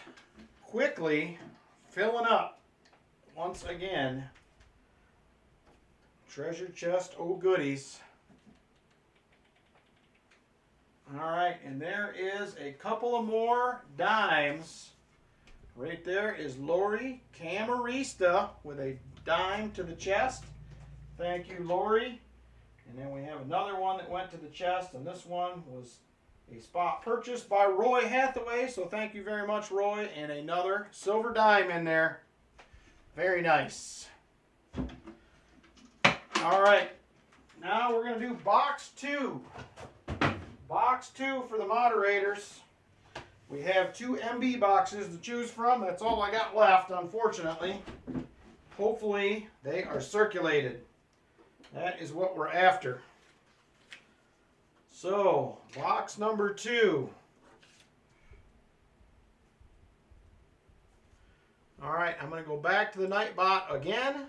quickly filling up once again. Treasure chest, oh goodies. All right, and there is a couple of more dimes. Right there is Lori Camarista with a dime to the chest. Thank you, Lori. And then we have another one that went to the chest, and this one was a spot purchased by Roy Hathaway, so thank you very much, Roy. And another silver dime in there. Very nice. All right, now we're going to do box 2. Box 2 for the moderators. We have 2 MB boxes to choose from. That's all I got left, unfortunately. Hopefully, they are circulated. That is what we're after. So, box number 2. All right, I'm going to go back to the Nightbot again.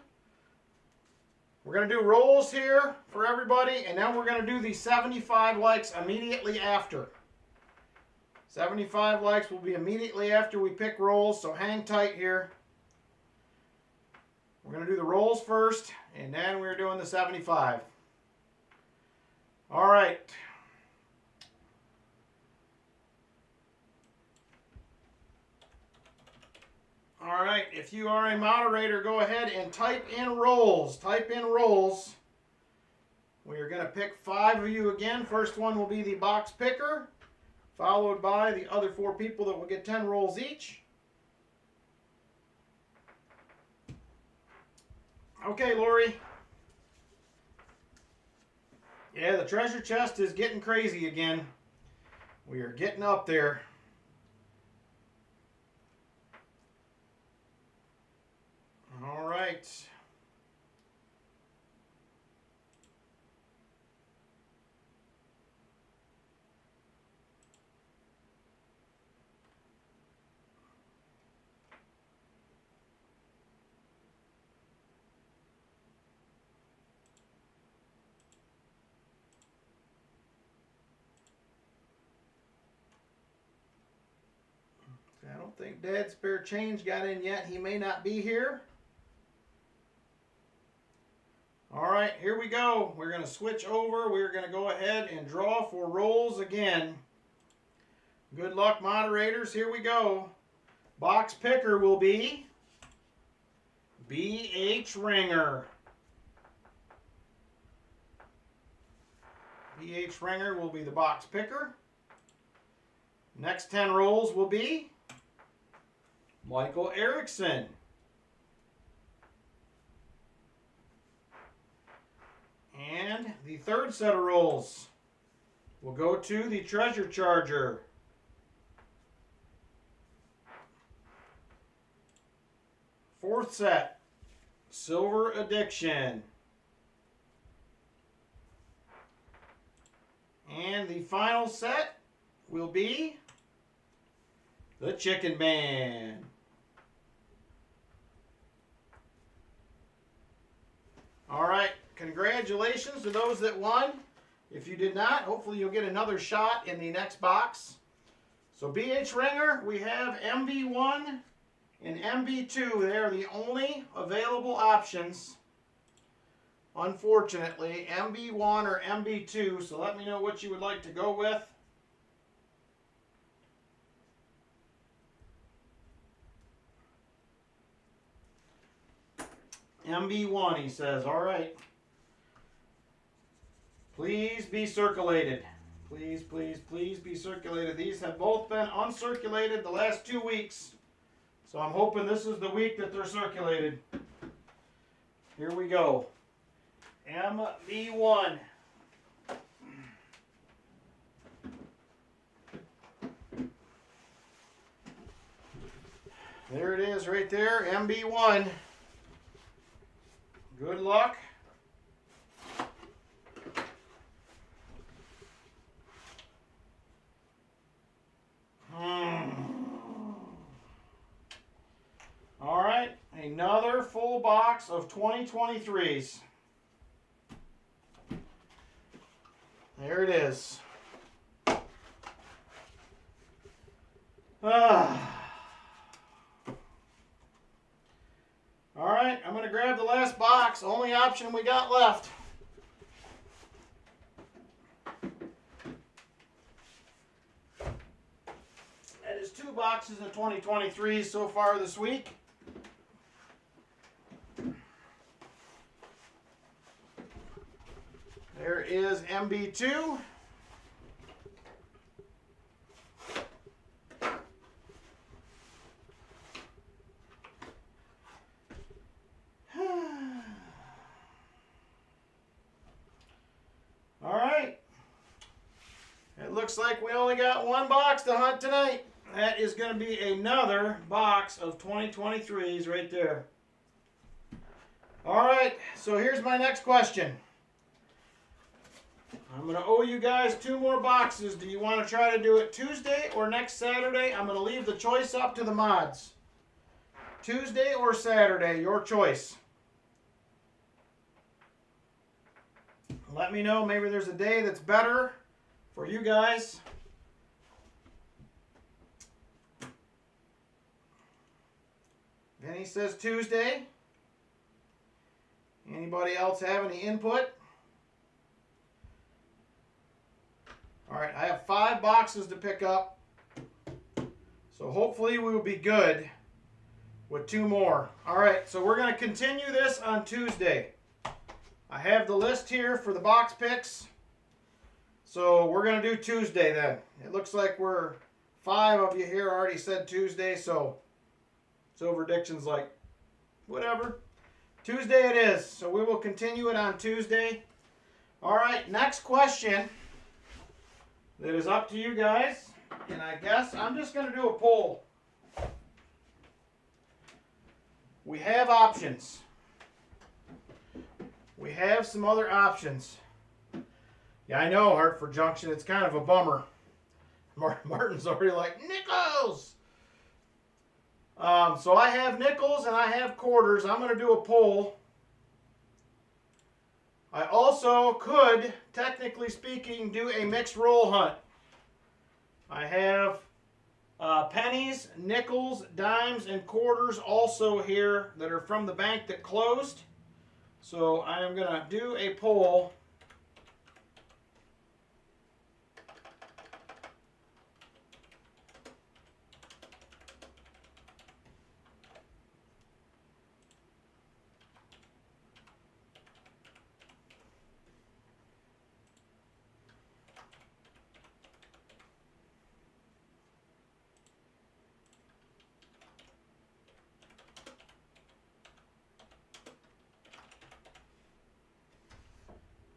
We're going to do rolls here for everybody, and then we're going to do the 75 likes immediately after. 75 likes will be immediately after we pick rolls, so hang tight here. We're going to do the rolls first, and then we're doing the 75. All right. All right, if you are a moderator, go ahead and type in rolls. Type in rolls. We are going to pick 5 of you again. First one will be the box picker, followed by the other 4 people that will get 10 rolls each. Okay, Lori. Yeah, the treasure chest is getting crazy again. We are getting up there. All right. I don't think Dad's Spare Change got in yet. He may not be here. All right, here we go. We're going to switch over. We're going to go ahead and draw for rolls again. Good luck, moderators. Here we go. Box picker will be B.H. Ringer. B.H. Ringer will be the box picker. Next 10 rolls will be Michael Erickson. And the third set of rolls will go to the Treasure Charger. Fourth set, Silver Addiction. And the final set will be the Chicken Man. All right, congratulations to those that won. If you did not, hopefully you'll get another shot in the next box. So BH Ringer, we have MB1 and MB2. They are the only available options. Unfortunately, MB1 or MB2. So let me know what you would like to go with. MB1, he says. All right. Please be circulated. Please, please, please be circulated. These have both been uncirculated the last 2 weeks. So I'm hoping this is the week that they're circulated. Here we go. MB1. There it is right there, MB1. Good luck. All right, another full box of 2023s. There it is. All right, I'm going to grab the last box. Only option we got left. That is 2 boxes of 2023s so far this week. There is MB2. All right. It looks like we only got 1 box to hunt tonight. That is going to be another box of 2023s right there. All right, so here's my next question. I'm going to owe you guys 2 more boxes. Do you want to try to do it Tuesday or next Saturday? I'm going to leave the choice up to the mods. Tuesday or Saturday, your choice. Let me know. Maybe there's a day that's better for you guys. Vinny says Tuesday. Anybody else have any input? All right, I have 5 boxes to pick up. So hopefully we will be good with 2 more. All right, so we're going to continue this on Tuesday. I have the list here for the box picks. So we're going to do Tuesday then. It looks like we're 5 of you here already said Tuesday, so Overdiction's like, whatever. Tuesday it is, so we will continue it on Tuesday. All right, next question that is up to you guys, and I guess I'm just going to do a poll. We have options. We have some other options. Yeah, I know, Hartford Junction, it's kind of a bummer. Martin's already like, nickels! So I have nickels and I have quarters. I'm going to do a poll. I also could, technically speaking, do a mixed roll hunt. I have pennies, nickels, dimes, and quarters also here that are from the bank that closed. So I am going to do a poll.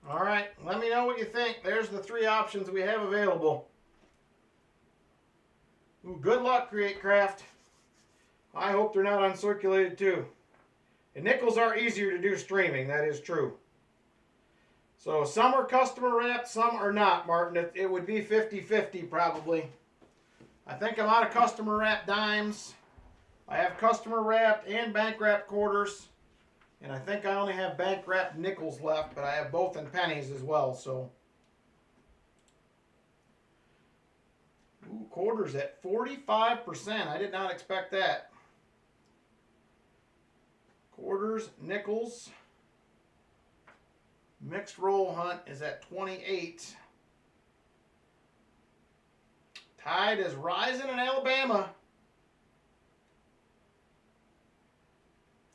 All right, let me know what you think. There's the 3 options we have available. Ooh, good luck, Create Craft. I hope they're not uncirculated too. And nickels are easier to do streaming, that is true. So some are customer wrapped, some are not, Martin. It would be 50-50 probably. I think I'm out of customer wrapped dimes. I have customer wrapped and bank wrapped quarters. And I think I only have bank wrapped nickels left, but I have both in pennies as well, so. Ooh, quarters at 45%. I did not expect that. Quarters, nickels. Mixed roll hunt is at 28. Tide is rising in Alabama.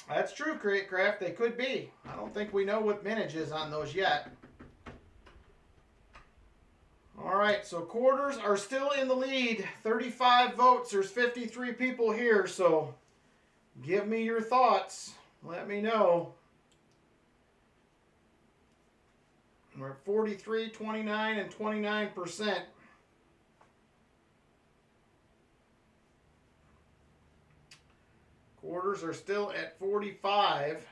That's true, Create Craft. They could be. I don't think we know what mintage is on those yet. All right, so quarters are still in the lead. 35 votes. There's 53 people here, so give me your thoughts. Let me know. We're at 43, 29, and 29%. Quarters are still at 45.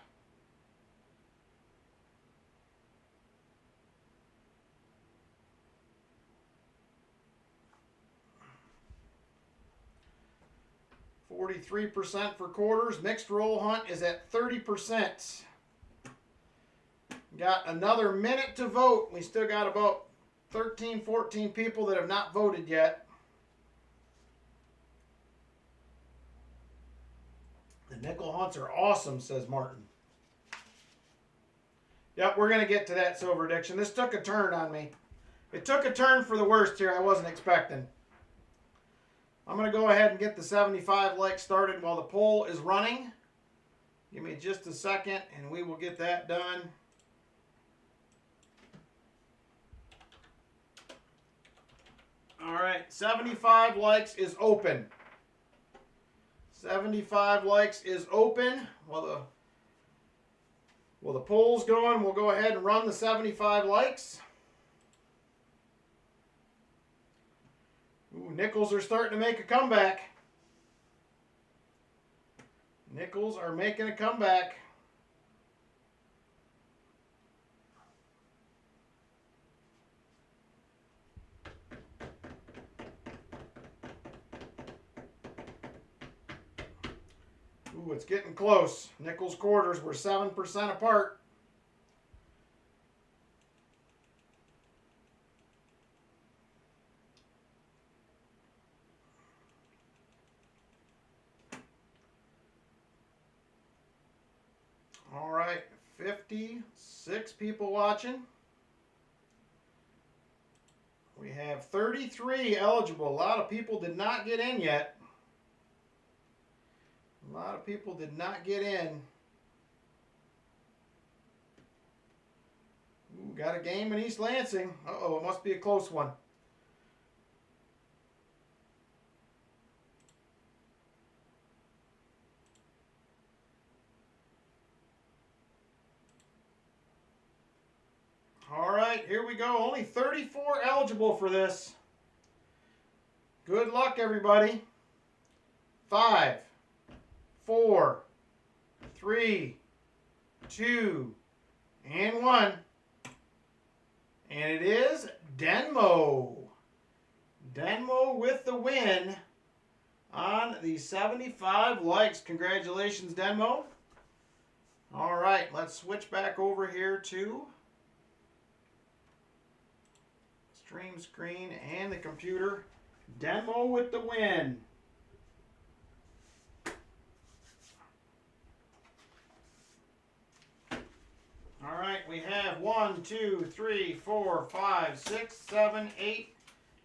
%, for quarters. Mixed roll hunt is at 30%. Got another minute to vote. We still got about 13, 14 people that have not voted yet. The nickel hunts are awesome, says Martin. Yep, we're going to get to that, Silver Addiction. This took a turn on me. It took a turn for the worst here I wasn't expecting. I'm going to go ahead and get the 75 likes started while the poll is running. Give me just a second and we will get that done. All right, 75 likes is open. 75 likes is open. While the poll's going, we'll go ahead and run the 75 likes. Ooh, nickels are starting to make a comeback. Nickels are making a comeback. Ooh, it's getting close. Nickels quarters were 7% apart. All right, 56 people watching. We have 33 eligible. A lot of people did not get in yet. A lot of people did not get in. Ooh, got a game in East Lansing. Uh-oh, it must be a close one. All right, here we go. Only 34 eligible for this. Good luck, everybody. 5, 4, 3, 2, and 1. And it is Denmo. Denmo with the win on the 75 likes. Congratulations, Denmo. All right, let's switch back over here to stream screen and the computer. Denmo with the win. All right, we have 1, 2, 3, 4, 5, 6, 7, 8,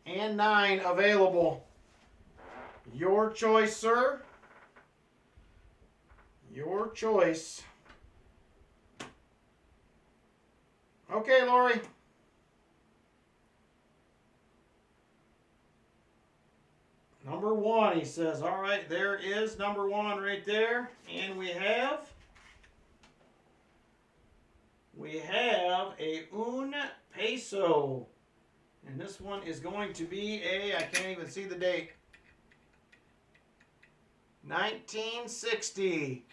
and 9 available. Your choice, sir. Your choice. Okay, Lori. Number 1, he says. All right, there is number 1 right there. And we have a un peso. And this one is going to be I can't even see the date. 1960.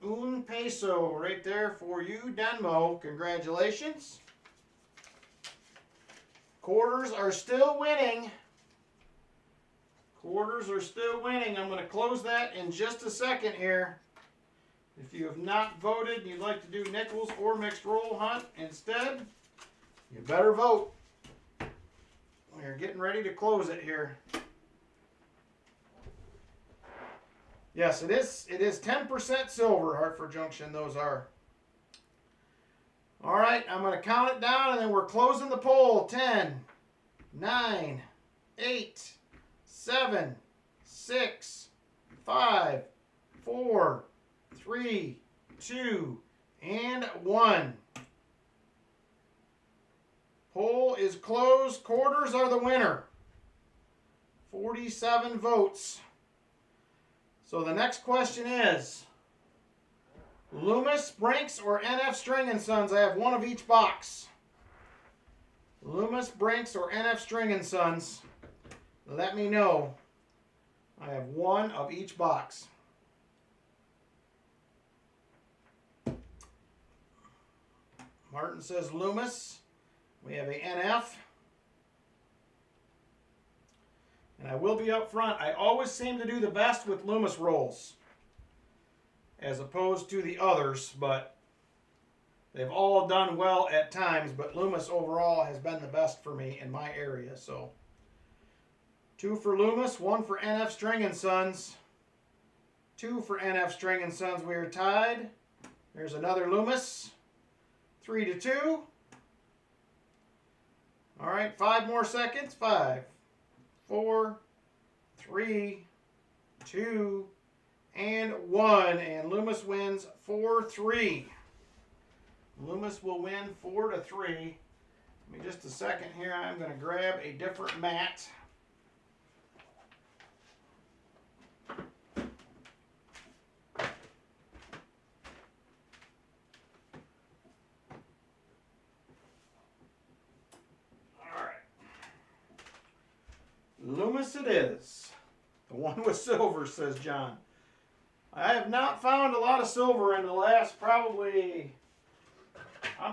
Un peso right there for you, Denmo. Congratulations. Quarters are still winning. Quarters are still winning. I'm going to close that in just a second here. If you have not voted and you'd like to do nickels or mixed roll hunt instead, you better vote. We're getting ready to close it here. Yes, it is 10% silver, Hartford Junction, those are. All right, I'm going to count it down and then we're closing the poll. 10, 9, 8, 7, 6, 5, 4, 3, 2, and 1. Poll is closed. Quarters are the winner. 47 votes. So the next question is, Loomis, Brinks, or NF String & Sons? I have one of each box. Loomis, Brinks, or NF String & Sons? Let me know. I have one of each box. Martin says Loomis. We have a NF. And I will be up front. I always seem to do the best with Loomis rolls as opposed to the others, but they've all done well at times, but Loomis overall has been the best for me in my area. So 2 for Loomis, 1 for NF String & Sons. 2 for NF String & Sons. We are tied. There's another Loomis. 3-2. All right, 5 more seconds. 5, 4, 3, 2, and 1. And Loomis wins 4-3. Loomis will win 4-3. Give me just a second here. I'm going to grab a different mat. Loomis it is. The one with silver, says John. I have not found a lot of silver in the last I'm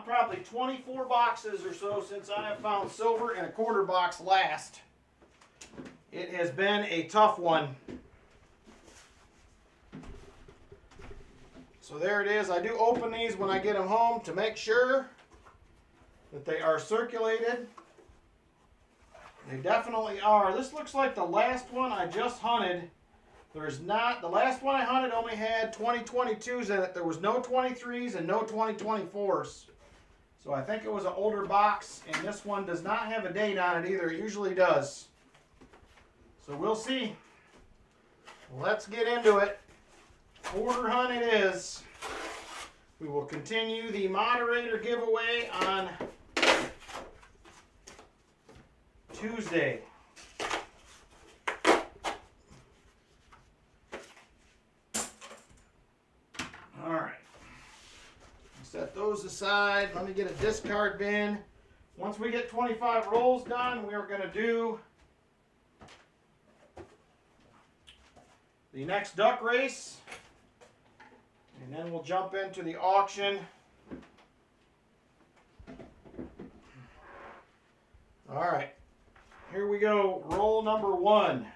probably 24 boxes or so since I have found silver in a quarter box last. It has been a tough one. So there it is. I do open these when I get them home to make sure that they are circulated. They definitely are. This looks like the last one I just hunted. There's not, the last one I hunted only had 2022s in it. There was no 23s and no 2024s. So I think it was an older box, and this one does not have a date on it either. It usually does. So we'll see. Let's get into it. Quarter hunt it is. We will continue the moderator giveaway on Tuesday. All right. Set those aside. Let me get a discard bin. Once we get 25 rolls done, we are going to do the next duck race. And then we'll jump into the auction. All right. Here we go. Roll number 1.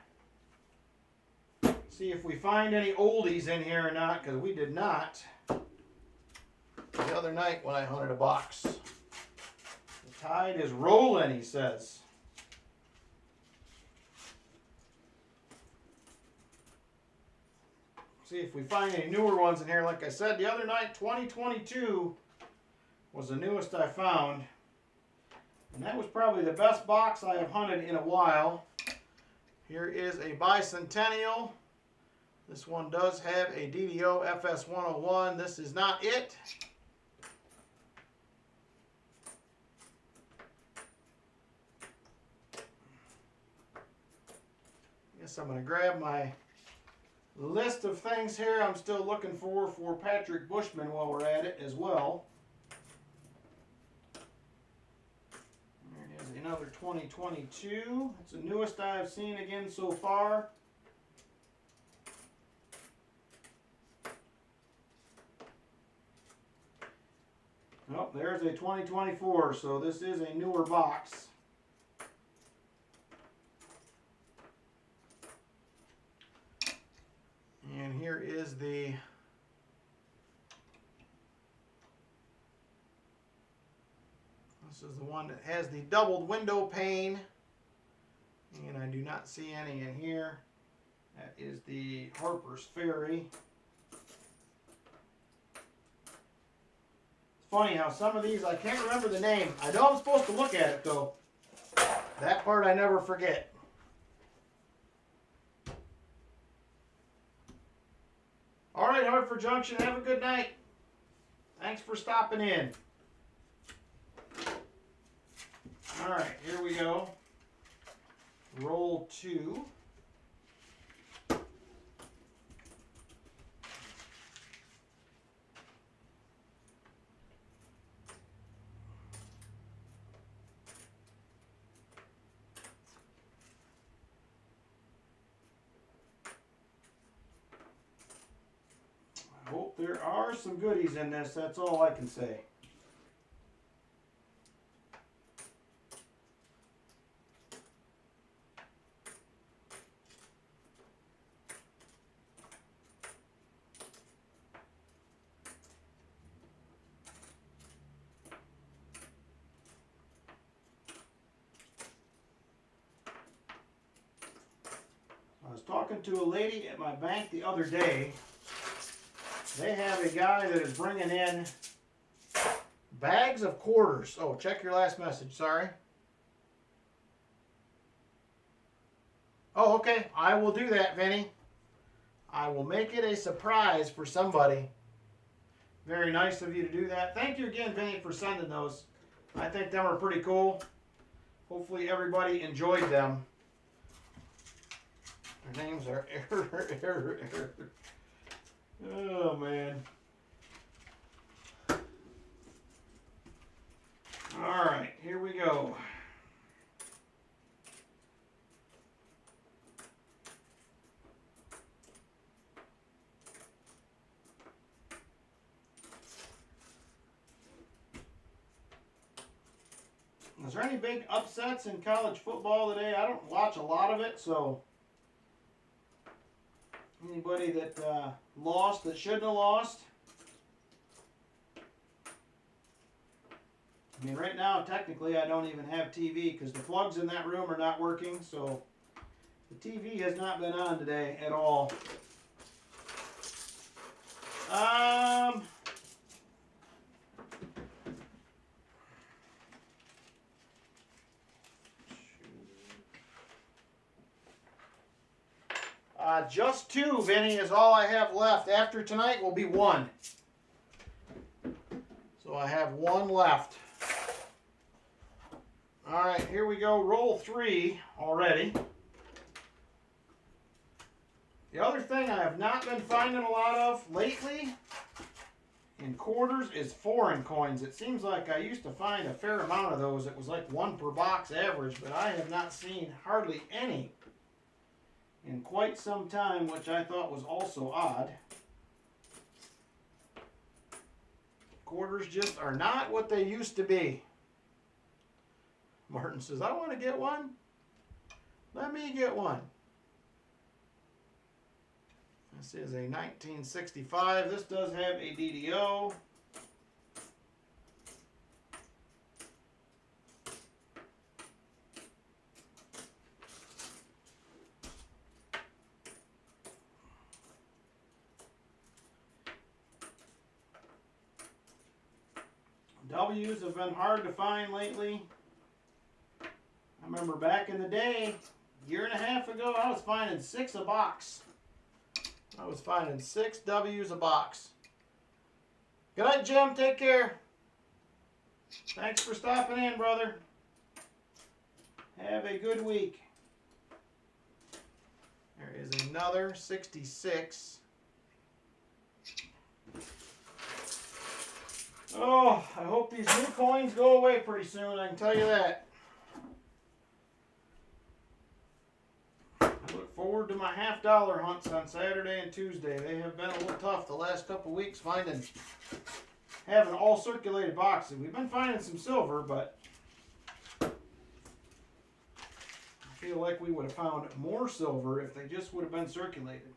See if we find any oldies in here or not, because we did not the other night when I hunted a box. The tide is rolling, he says. See if we find any newer ones in here. Like I said the other night, 2022 was the newest I found. And that was probably the best box I have hunted in a while. Here is a bicentennial. This one does have a DDO FS 101. This is not it. Guess I'm going to grab my list of things here I'm still looking for Patrick Bushman while we're at it as well. There is another 2022. It's the newest I've seen again so far. Oh, there's a 2024, so this is a newer box. And here is the this is the one that has the doubled window pane, and I do not see any in here. That is the Harper's Ferry. It's funny how some of these, I can't remember the name. I know I'm supposed to look at it though. That part I never forget. All right, Hartford Junction, have a good night. Thanks for stopping in. All right, here we go. Roll 2. I hope there are some goodies in this, that's all I can say. I was talking to a lady at my bank the other day. They have a guy that is bringing in bags of quarters. Oh, check your last message, sorry. Oh, okay. I will do that, Vinny. I will make it a surprise for somebody. Very nice of you to do that. Thank you again, Vinny, for sending those. I think them are pretty cool. Hopefully everybody enjoyed them. Their names are Oh, man. All right, here we go. Is there any big upsets in college football today? I don't watch a lot of it, so anybody that lost that shouldn't have lost? I mean, right now, technically, I don't even have TV because the plugs in that room are not working, so the TV has not been on today at all. Just 2, Vinny, is all I have left. After tonight will be 1. So I have 1 left. All right, here we go. Roll 3 already. The other thing I have not been finding a lot of lately in quarters is foreign coins. It seems like I used to find a fair amount of those. It was like 1 per box average, but I have not seen hardly any in quite some time, which I thought was also odd. Quarters just are not what they used to be. Martin says, I want to get one. Let me get one. This is a 1965. This does have a DDO. W's have been hard to find lately. I remember back in the day, a year and a half ago, I was finding 6 a box. I was finding 6 W's a box. Good night, Jim. Take care. Thanks for stopping in, brother. Have a good week. There is another 66. Oh, I hope these new coins go away pretty soon, I can tell you that. I look forward to my $50 hunts on Saturday and Tuesday. They have been a little tough the last couple weeks having all circulated boxes. We've been finding some silver, but I feel like we would have found more silver if they just would have been circulated.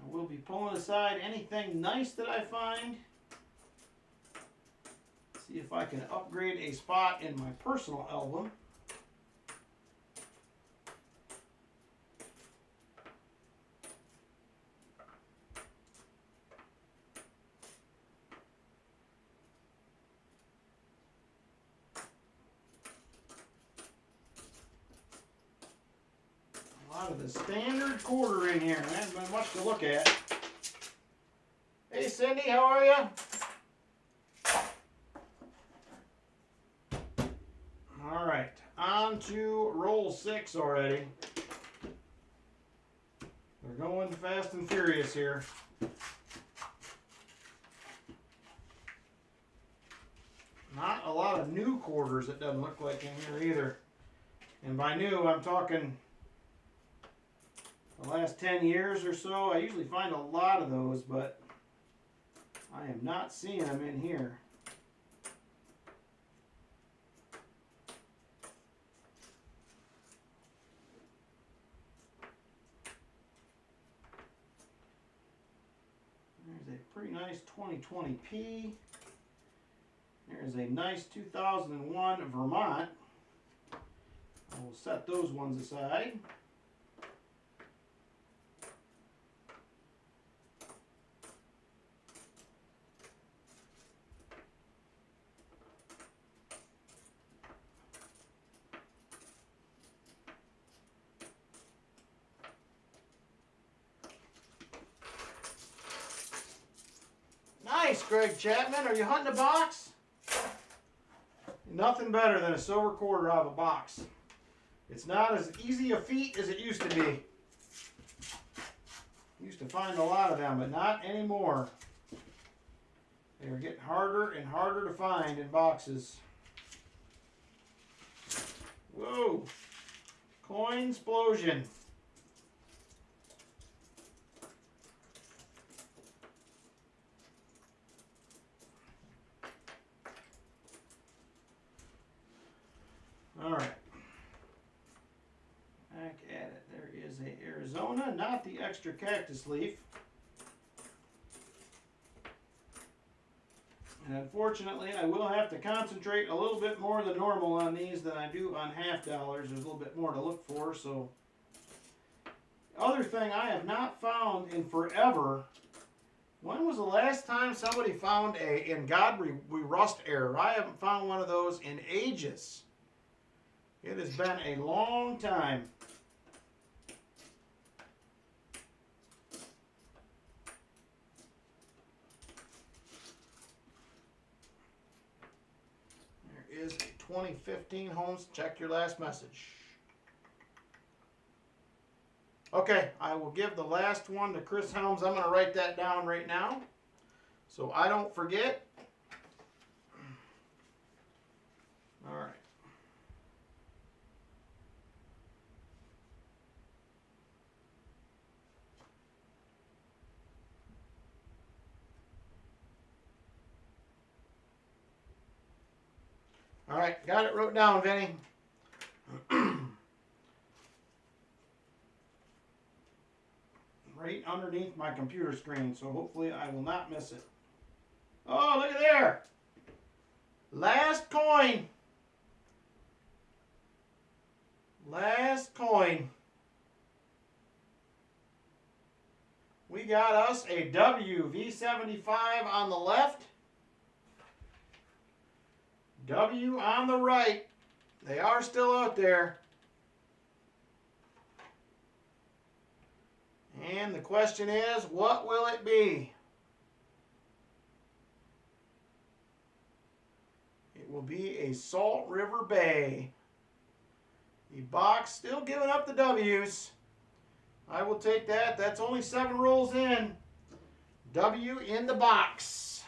We'll be pulling aside anything nice that I find. See if I can upgrade a spot in my personal album. A lot of the standard quarter in here. There hasn't been much to look at. Hey Cindy, how are you? All right, on to roll 6 already. We're going fast and furious here. Not a lot of new quarters, it doesn't look like in here either. And by new, I'm talking the last 10 years or so. I usually find a lot of those, but I am not seeing them in here. There's a pretty nice 2020p. There's a nice 2001 Vermont. I will set those ones aside. Nice, Greg Chapman. Are you hunting a box? Nothing better than a silver quarter out of a box. It's not as easy a feat as it used to be. Used to find a lot of them, but not anymore. They are getting harder and harder to find in boxes. Whoa! Coin explosion. All right. Back at it. There is a Arizona, not the extra cactus leaf. And unfortunately, I will have to concentrate a little bit more than normal on these than I do on $50. There's a little bit more to look for. So, other thing I have not found in forever. When was the last time somebody found a "In God We Rust" error? I haven't found one of those in ages. It has been a long time. There is a 2015 Holmes. Check your last message. Okay, I will give the last one to Chris Helms. I'm going to write that down right now so I don't forget. All right. All right, got it wrote down, Vinny. Right underneath my computer screen, so hopefully I will not miss it. Oh, look at there. Last coin. Last coin. We got us a W V75 on the left. W on the right. They are still out there. And the question is, what will it be? It will be a Salt River Bay. The box still giving up the W's. I will take that. That's only 7 rolls in. W in the box.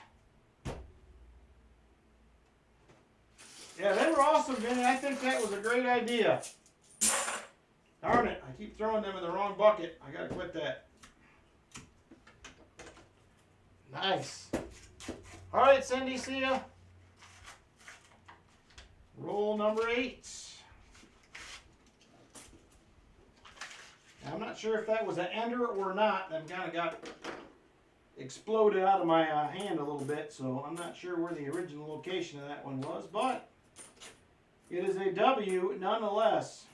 Yeah, they were awesome, Vinny. I think that was a great idea. Darn it, I keep throwing them in the wrong bucket. I gotta quit that. Nice. All right, Cindy, see ya. Roll number 8. Now, I'm not sure if that was an ender or not. That kind of got exploded out of my hand a little bit, so I'm not sure where the original location of that one was, but it is a W nonetheless.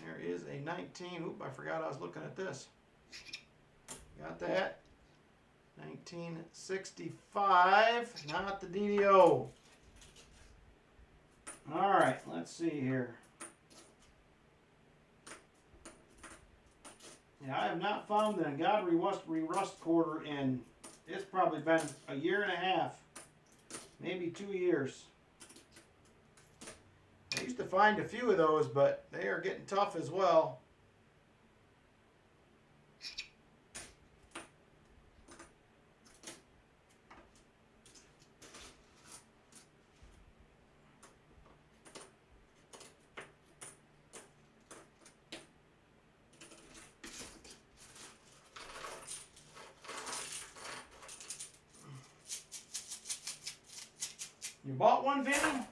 There is a 19. Oop, I forgot I was looking at this. Got that. 1965. Not the DDO. All right, let's see here. Yeah, I have not found the Godry Rust quarter in, it's probably been a year and a half, maybe 2 years. I used to find a few of those, but they are getting tough as well. You bought one, Vinny?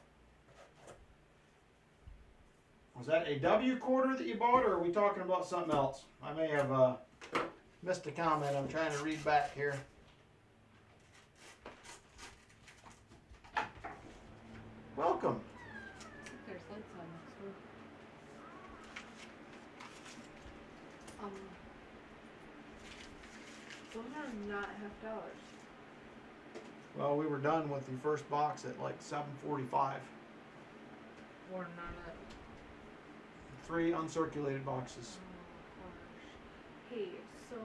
Was that a W quarter that you bought, or are we talking about something else? I may have missed a comment. I'm trying to read back here. Welcome. There's lights on next door. Those are not $50. Well, we were done with the first box at like 7:45. Or none of 3 uncirculated boxes. Oh gosh. Hey, so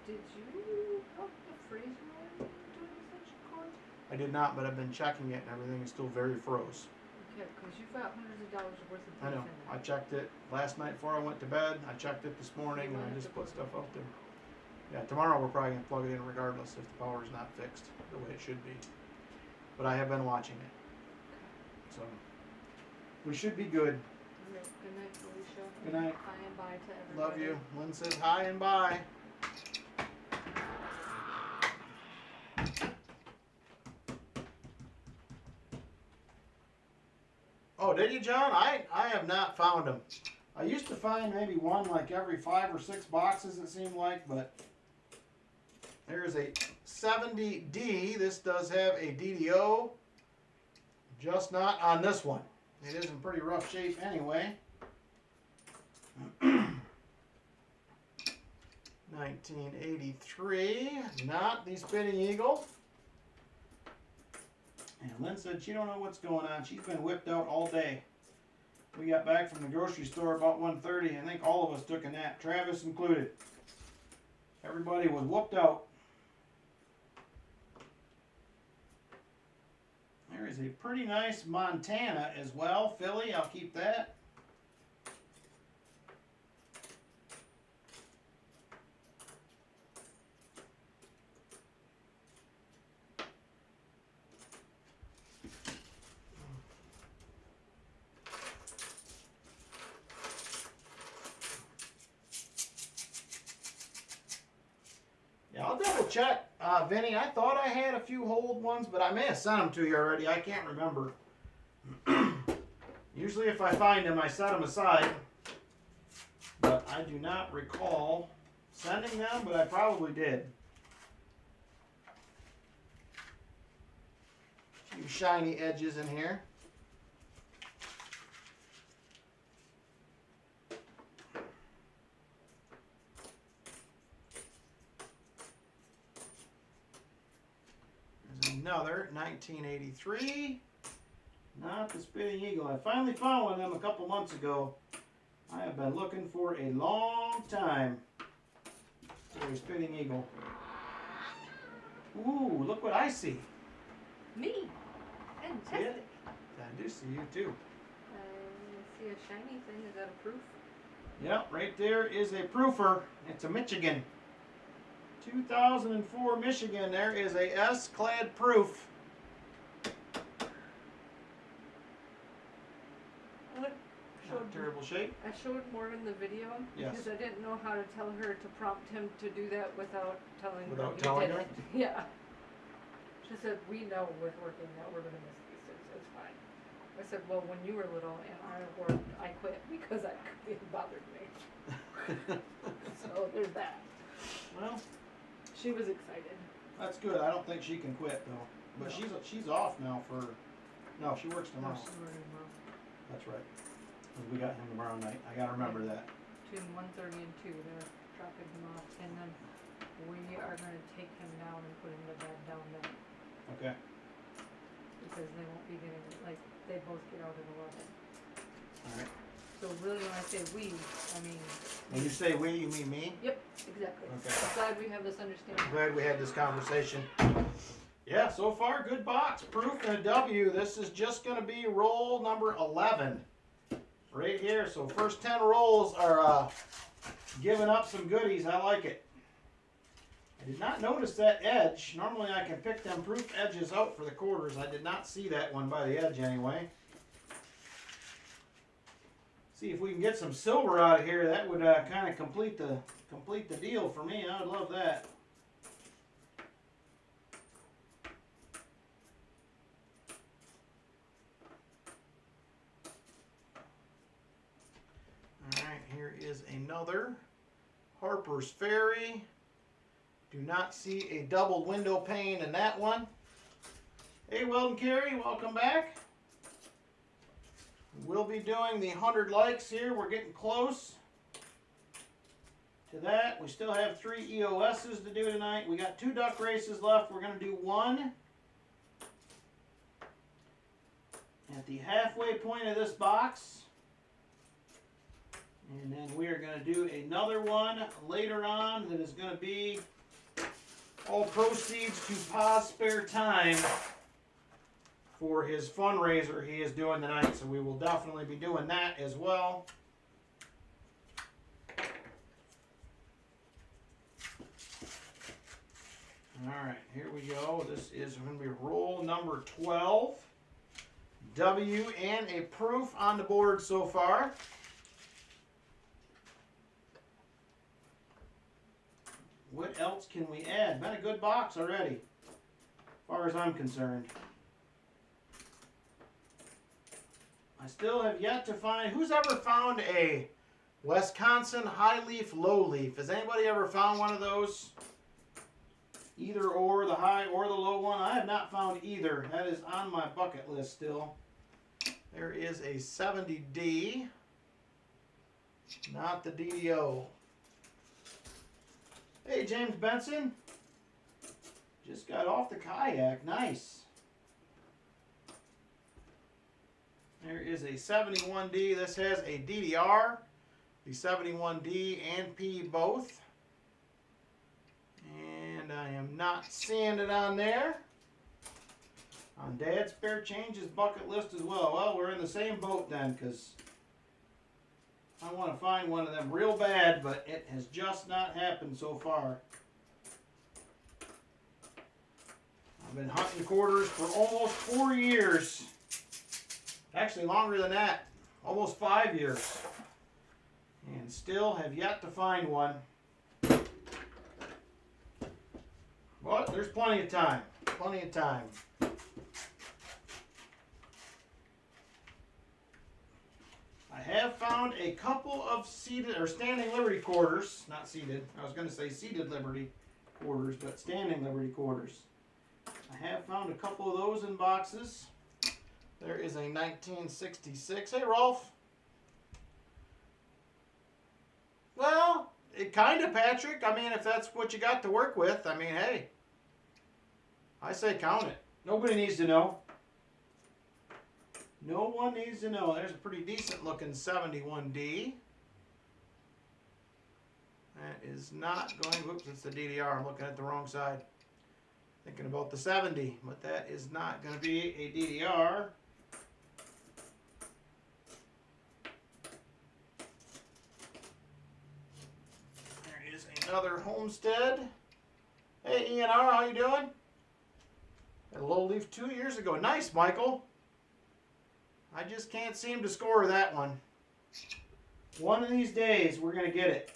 did you hook the freezer doing such cord? I did not, but I've been checking it and everything is still very froze. Okay, because you've got hundreds of dollars worth of I things know. in I there. checked it last night before I went to bed. I checked it this morning and I just put stuff out there. Yeah, tomorrow we're probably going to plug it in regardless if the power is not fixed the way it should be. But I have been watching it. So we should be good. Okay. Good night, Felicia. Good night. Hi and bye to everybody. Love you. Lynn says hi and bye. Oh, did you, John? I have not found them. I used to find maybe one like every 5 or 6 boxes, it seemed like, but there's a 70D. This does have a DDO, just not on this one. It is in pretty rough shape anyway. 1983, not the Spinning Eagle. And Lynn said she don't know what's going on. She's been whipped out all day. We got back from the grocery store about 1:30. I think all of us took a nap, Travis included. Everybody was whooped out. There is a pretty nice Montana as well. Philly, I'll keep that. Yeah, I'll double check, Vinny. I thought I had a few hold ones, but I may have sent them to you already. I can't remember. Usually if I find them, I set them aside. But I do not recall sending them, but I probably did. A few shiny edges in here. Another 1983, not the Spitting Eagle. I finally found one of them a couple months ago. I have been looking for a long time for a Spitting Eagle. Ooh, look what I see. Me? Fantastic. I do see you too. I see a shiny thing. Is that a proof? Yep, right there is a proofer. It's a Michigan. 2004 Michigan. There is a S-clad proof. Not terrible shape. I showed Morgan the video because I didn't know how to tell her to prompt him to do that without telling her he did it. Yeah. She said, we know with working that we're going to miss pieces. It's fine. I said, well, when you were little and I worked, I quit because it bothered me. So there's that. Well, she was excited. That's good. I don't think she can quit though. But no. She's off now for. No, she works tomorrow. No, she's working tomorrow. That's right. We got him tomorrow night. I gotta remember that. Between 1:30 and 2, they're dropping him off, and then we are gonna take him down and put him to bed down there. Okay. Because they won't be getting they both get out at 11. All right. So really, when I say we, I mean. When you say we, you mean me? Yep, exactly. Okay. I'm glad we have this understanding. I'm glad we had this conversation. Yeah, so far, good box. Proof and a W. This is just going to be roll number 11. Right here. So first 10 rolls are giving up some goodies. I like it. I did not notice that edge. Normally I can pick them proof edges out for the quarters. I did not see that one by the edge anyway. See if we can get some silver out of here. That would kind of complete the deal for me. I would love that. All right, here is another Harper's Ferry. Do not see a double window pane in that one. Hey, Weldon Carey, welcome back. We'll be doing the 100 likes here. We're getting close to that. We still have 3 EOSs to do tonight. We got 2 duck races left. We're going to do one at the halfway point of this box. And then we are going to do another one later on that is going to be all proceeds to Pa's Spare Time for his fundraiser he is doing tonight. So we will definitely be doing that as well. Alright, here we go. This is going to be roll number 12. W and a proof on the board so far. What else can we add? Been a good box already, as far as I'm concerned. I still have yet to find, who's ever found a Wisconsin high leaf, low leaf? Has anybody ever found one of those? Either or, the high or the low one? I have not found either. That is on my bucket list still. There is a 70D, not the DDO. Hey, James Benson. Just got off the kayak. Nice. There is a 71D. This has a DDR, the 71D and P both. And I am not seeing it on there. On Dad's spare changes bucket list as well. Well, we're in the same boat then, because I want to find one of them real bad, but it has just not happened so far. I've been hunting quarters for almost 4 years. Actually, longer than that. Almost 5 years. And still have yet to find one. But there's plenty of time. Plenty of time. I have found a couple of seated or standing Liberty quarters. Not seated. I was going to say seated Liberty quarters, but standing Liberty quarters. I have found a couple of those in boxes. There is a 1966. Hey, Rolf. Well, it kind of, Patrick. I mean, if that's what you got to work with, I mean, hey. I say count it. Nobody needs to know. No one needs to know. There's a pretty decent looking 71D. That is not going, whoops, it's the DDR. I'm looking at the wrong side. Thinking about the 70, but that is not going to be a DDR. There is another Homestead. Hey, ENR, how you doing? Had a low leaf 2 years ago. Nice, Michael. I just can't seem to score that one. One of these days, we're going to get it.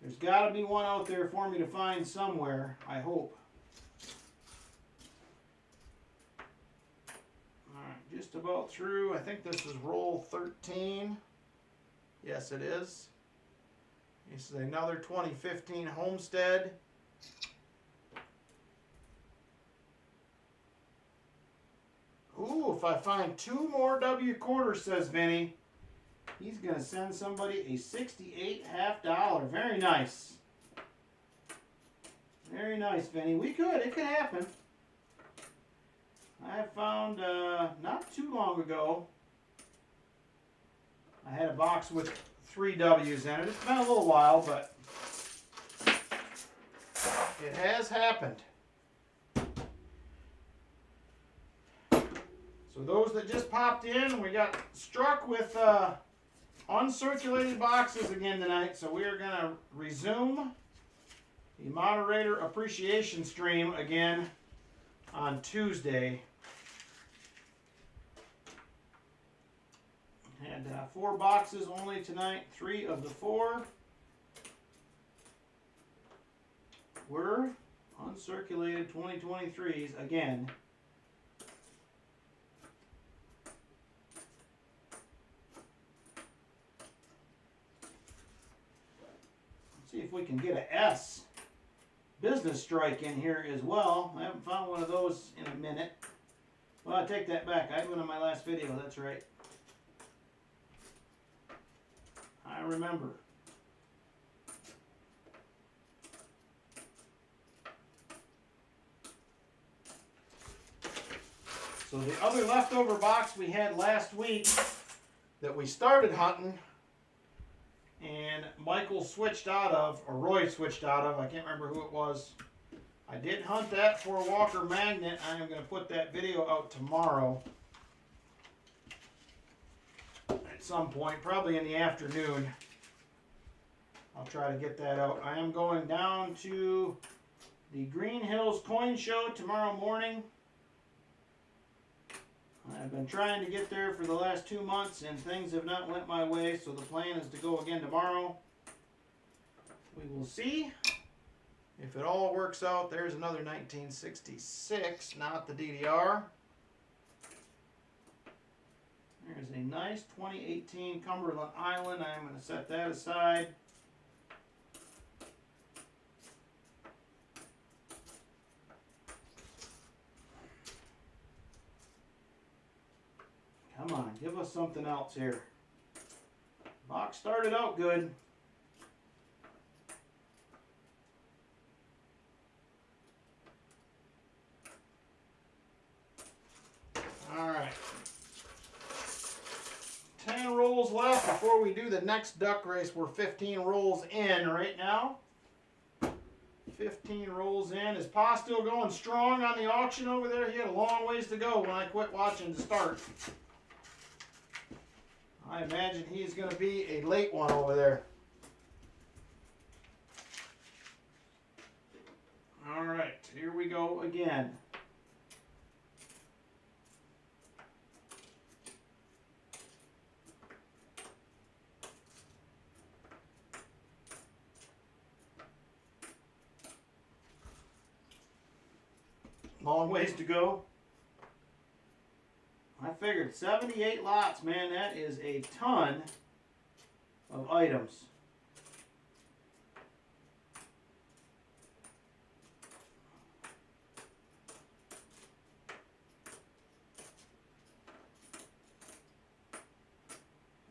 There's got to be one out there for me to find somewhere, I hope. Alright, just about through. I think this is roll 13. Yes, it is. This is another 2015 Homestead. Ooh, if I find 2 more W quarters, says Vinny, he's going to send somebody a $68 $half. Very nice. Very nice, Vinny. We could. It could happen. I found, not too long ago, I had a box with 3 W's in it. It's been a little while, but it has happened. So those that just popped in, we got struck with uncirculated boxes again tonight. So we are going to resume the moderator appreciation stream again on Tuesday. Had 4 boxes only tonight. 3 of the 4 were uncirculated 2023s again. See if we can get a S business strike in here as well. I haven't found one of those in a minute. Well, I take that back. I had one in my last video. That's right. I remember. So the other leftover box we had last week that we started hunting and Michael switched out of, or Roy switched out of, I can't remember who it was. I did hunt that for a Walker Magnet. I am going to put that video out tomorrow at some point, probably in the afternoon. I'll try to get that out. I am going down to the Green Hills Coin Show tomorrow morning. I've been trying to get there for the last 2 months and things have not went my way, so the plan is to go again tomorrow. We will see if it all works out. There's another 1966, not the DDR. There's a nice 2018 Cumberland Island. I'm going to set that aside. Come on, give us something else here. Box started out good. All right. do the next duck race. We're 15 rolls in right now. 15 rolls in. Is Pa still going strong on the auction over there? He had a long ways to go when I quit watching to start. I imagine he's going to be a late one over there. All right, here we go again. Long ways to go. I figured 78 lots, man, that is a ton of items.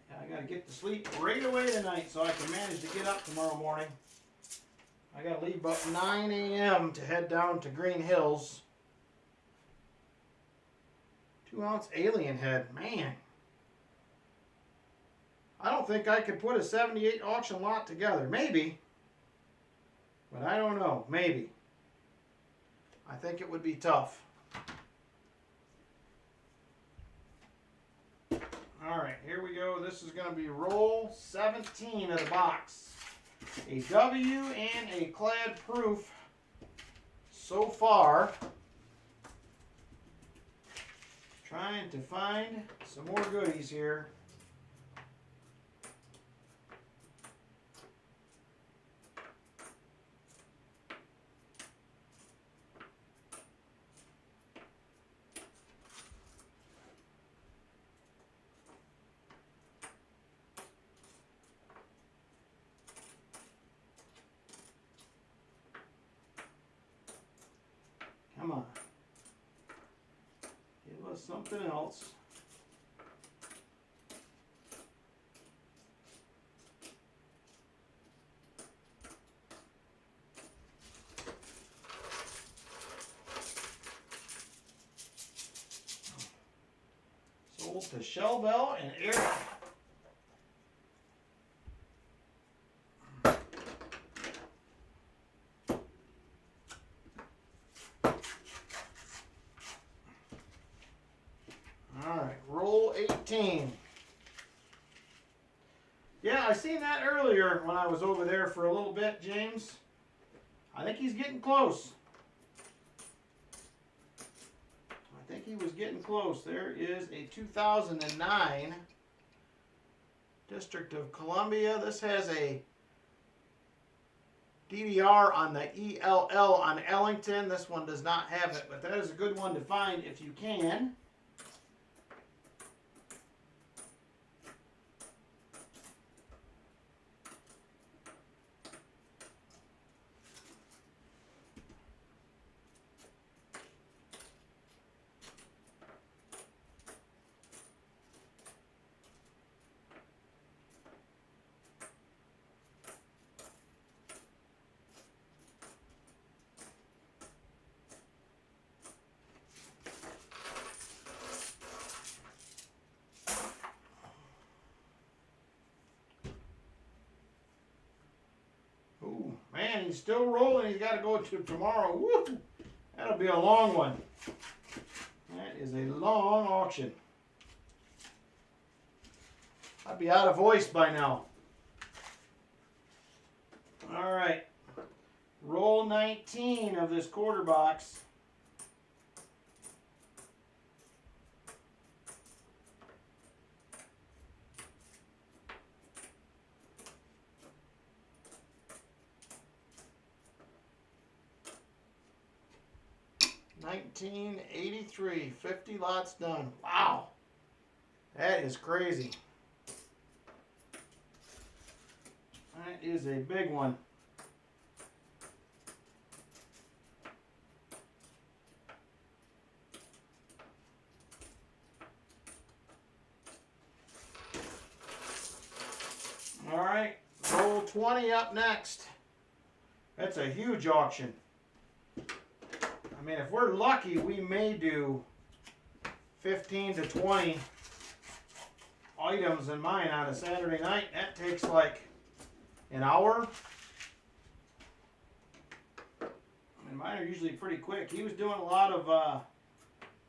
Yeah, I gotta get to sleep right away tonight so I can manage to get up tomorrow morning. I gotta leave about 9 a.m. to head down to Green Hills. 2-ounce alien head, man. I don't think I could put a 78 auction lot together. Maybe. But I don't know. Maybe. I think it would be tough. Alright, here we go. This is going to be roll 17 of the box. A W and a clad proof so far. Trying to find some more goodies here. Come on. Give us something else. Sold to Shell Bell and Eric. Alright, roll 18. Yeah, I seen that earlier when I was over there for a little bit, James. I think he's getting close. I think he was getting close. There is a 2009 District of Columbia. This has a DDR on the ELL on Ellington. This one does not have it, but that is a good one to find if you can. Man, he's still rolling. He's got to go to tomorrow. Woo! That'll be a long one. That is a long auction. I'd be out of voice by now. All right. Roll 19 of this quarter box. $19.83, 50 lots done. Wow, that is crazy. That is a big one. All right, roll 20 up next. That's a huge auction. I mean, if we're lucky, we may do 15 to 20 items in mine on a Saturday night. That takes like an hour. And mine are usually pretty quick. He was doing a lot of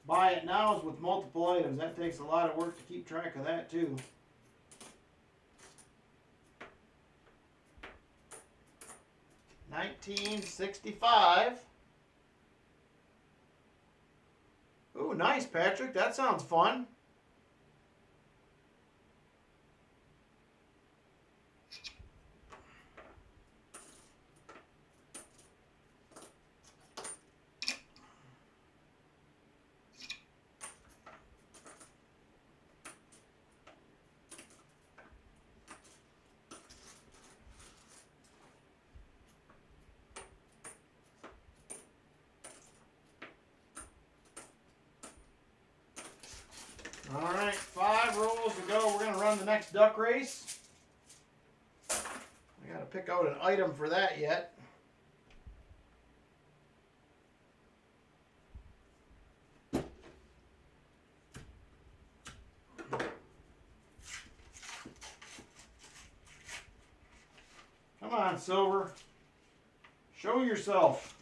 buy it nows with multiple items. That takes a lot of work to keep track of that too. $19.65. Ooh, nice, Patrick. That sounds fun. All right, 5 rolls to go. We're going to run the next duck race. I got to pick out an item for that yet. Come on, Silver. Show yourself.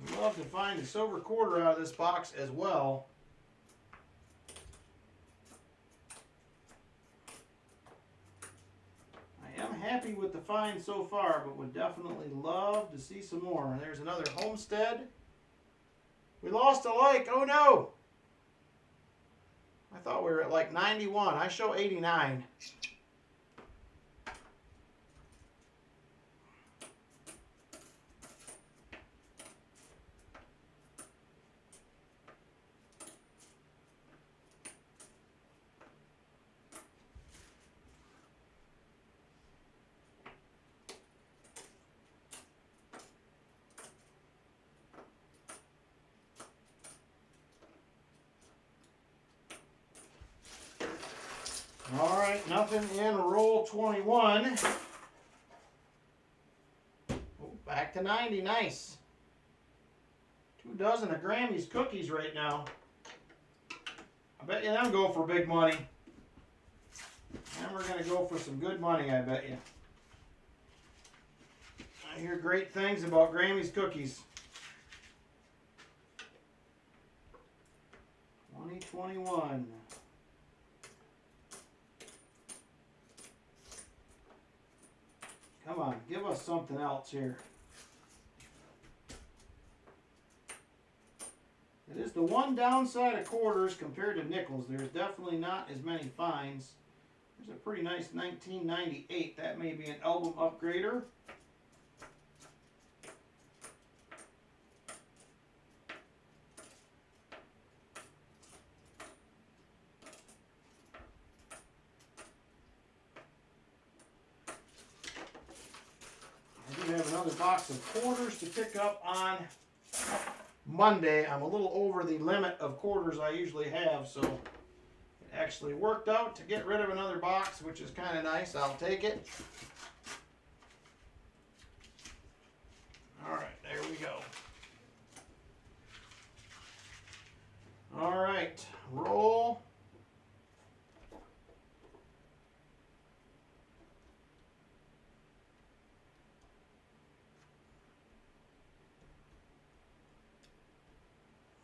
I'd love to find a silver quarter out of this box as well. Happy with the find so far, but would definitely love to see some more. There's another Homestead. We lost a like. Oh no! I thought we were at like 91. I show 89. All right, nothing in roll 21. Oh, back to 90, nice. 2 dozen of Grammy's cookies right now. I bet you them go for big money. And we're gonna go for some good money, I bet you. I hear great things about Grammy's cookies. 2021. Come on, give us something else here. It is the one downside of quarters compared to nickels. There's definitely not as many finds. There's a pretty nice 1998. That may be an album upgrader. We have another box of quarters to pick up on Monday. I'm a little over the limit of quarters I usually have, so it actually worked out to get rid of another box, which is kind of nice. I'll take it. All right, there we go. All right, roll.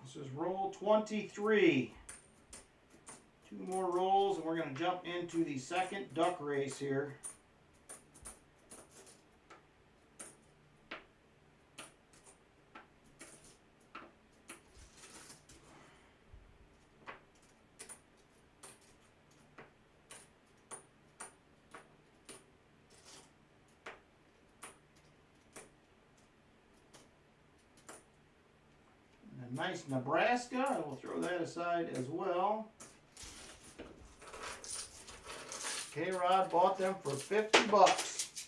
This is roll 23. 2 more rolls and we're going to jump into the second duck race here. Nice Nebraska. I will throw that aside as well. K-Rod bought them for 50 bucks.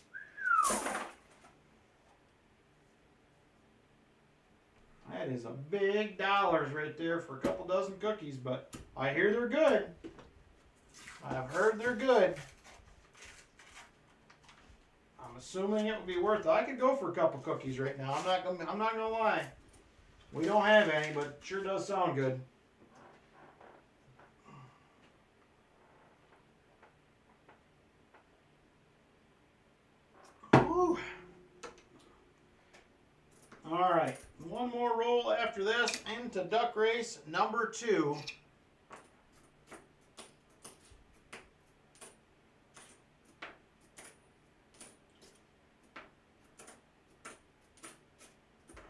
That is a big dollars right there for a couple dozen cookies, but I hear they're good. I've heard they're good. I'm assuming it would be worth it. I could go for a couple cookies right now. I'm not gonna lie. We don't have any, but it sure does sound good. after this into duck race number 2.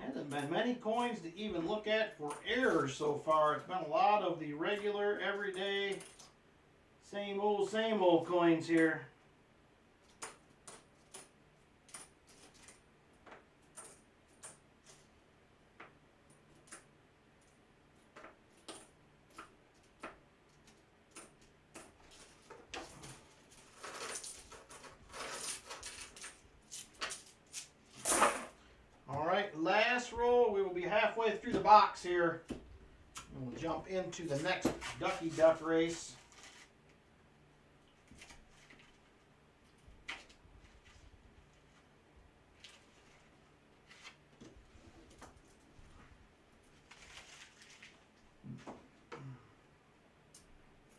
Hasn't been many coins to even look at for errors so far. It's been a lot of the regular, everyday, same old coins here. Last roll, we will be halfway through the box here, and we'll jump into the next Ducky Duck race.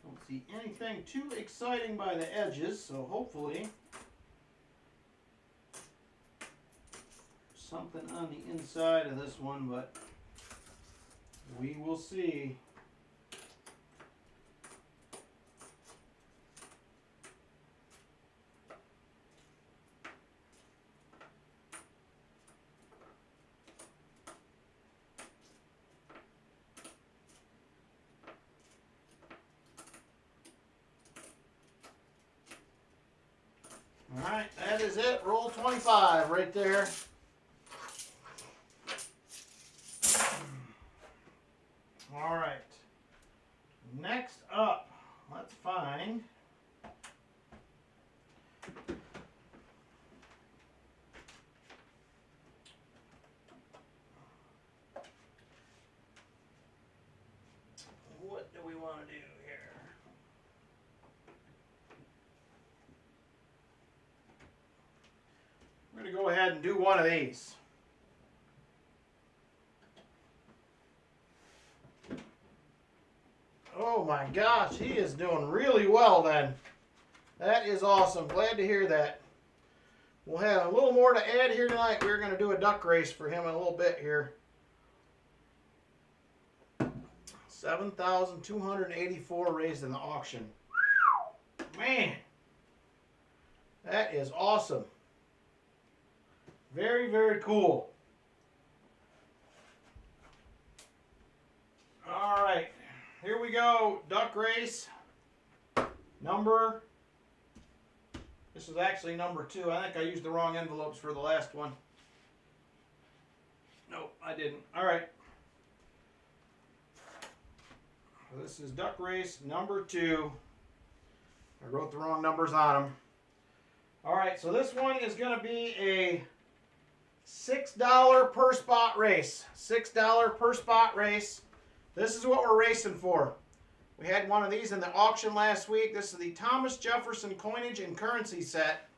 Don't see anything too exciting by the edges, so hopefully something on the inside of this one, but we will see. All right, that is it. Roll 25 right there. All right, next up, let's find what do we want to do here? We're going to go ahead and do one of these. Oh my gosh, he is doing really well then. That is awesome. Glad to hear that. We'll have a little more to add here tonight. We're going to do a duck race for him in a little bit here. 7,284 raised in the auction. Man, that is awesome. Very, very cool. All right. Here we go, duck race number, this is actually number 2. I think I used the wrong envelopes for the last one. Nope, I didn't. All right. So this is duck race number 2. I wrote the wrong numbers on them. All right, so this one is going to be a $6 per spot race. $6 per spot race. This is what we're racing for. We had one of these in the auction last week. This is the Thomas Jefferson coinage and currency set.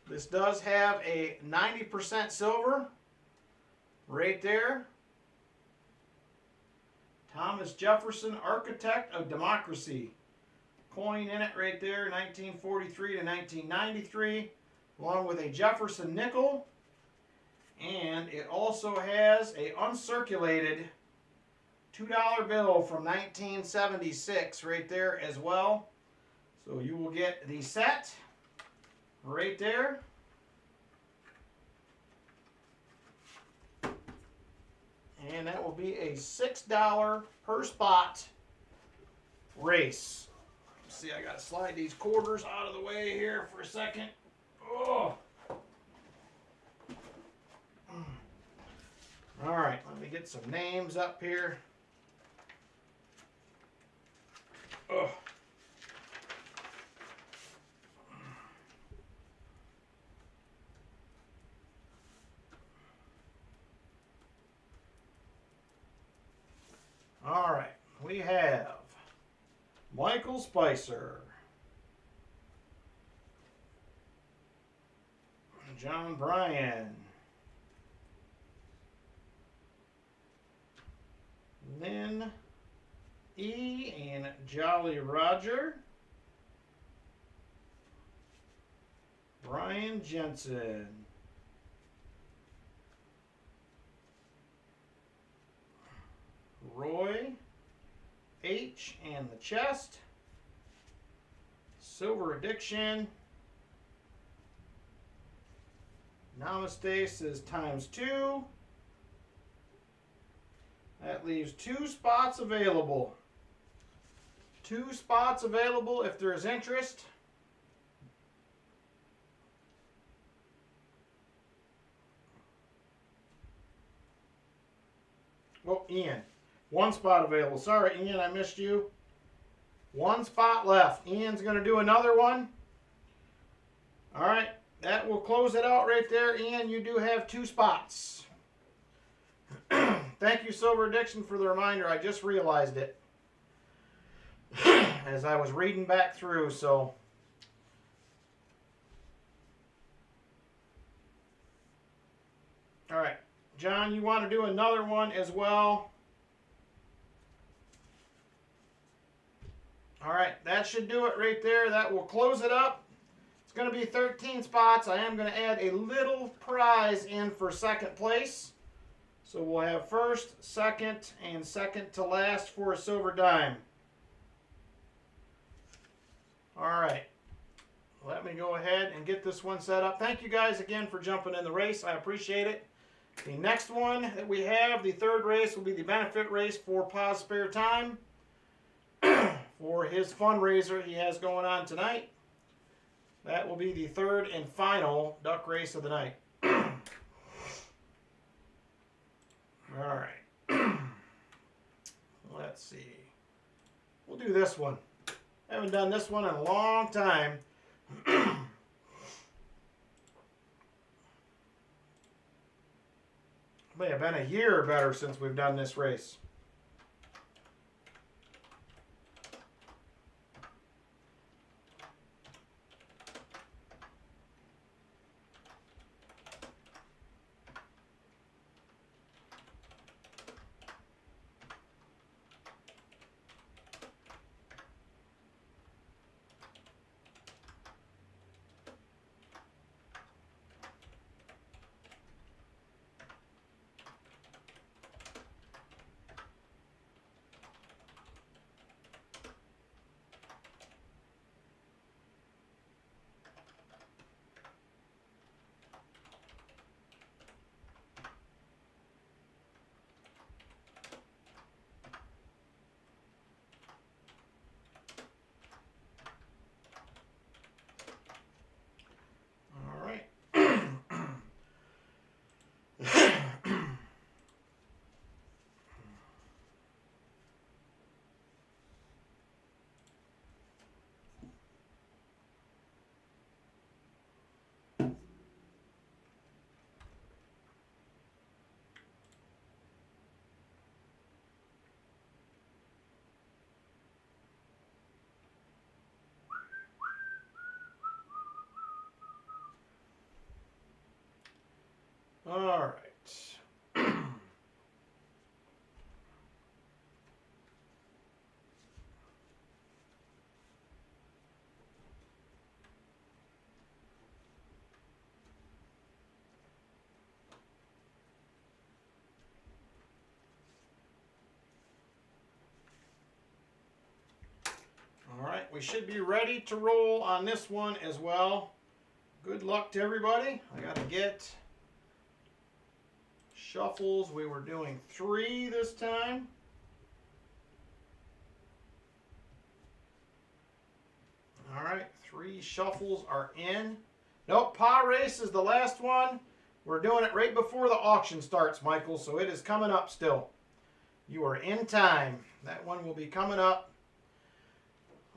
This does have a 90% silver right there. Thomas Jefferson, Architect of Democracy. Coin in it right there, 1943 to 1993, along with a Jefferson nickel. And it also has a uncirculated $2 bill from 1976 right there as well. So you will get the set right there. And that will be a $6 per spot race. Let's see, I got to slide these quarters out of the way here for a second. Oh. All right, let me get some names up here. Oh. All right, we have Michael Spicer, John Bryan, Lynn E. and Jolly Roger, Brian Jensen, Roy, H, and the chest. Silver Addiction. Namaste says ×2. That leaves 2 spots available. 2 spots available if there is interest. Oh, Ian. 1 spot available. Sorry, Ian, I missed you. 1 spot left. Ian's going to do another one. All right. That will close it out right there. Ian, you do have 2 spots. Thank you, Silver Addiction, for the reminder. I just realized it as I was reading back through. So, all right. John, you want to do another one as well? All right, that should do it right there. That will close it up. It's going to be 13 spots. I am going to add a little prize in for second place. So we'll have first, second, and second to last for a silver dime. All right. Let me go ahead and get this one set up. Thank you guys again for jumping in the race. I appreciate it. The next one that we have, the third race, will be the benefit race for Pa's Spare Time for his fundraiser he has going on tonight. That will be the third and final duck race of the night. All right. Let's see. We'll do this one. I haven't done this one in a long time. May have been a year or better since we've done this race. All right. All right, we should be ready to roll on this one as well. Good luck to everybody. I got to get shuffles. We were doing 3 this time. All right, 3 shuffles are in. Nope, Pa Race is the last one. We're doing it right before the auction starts, Michael, so it is coming up still. You are in time. That one will be coming up.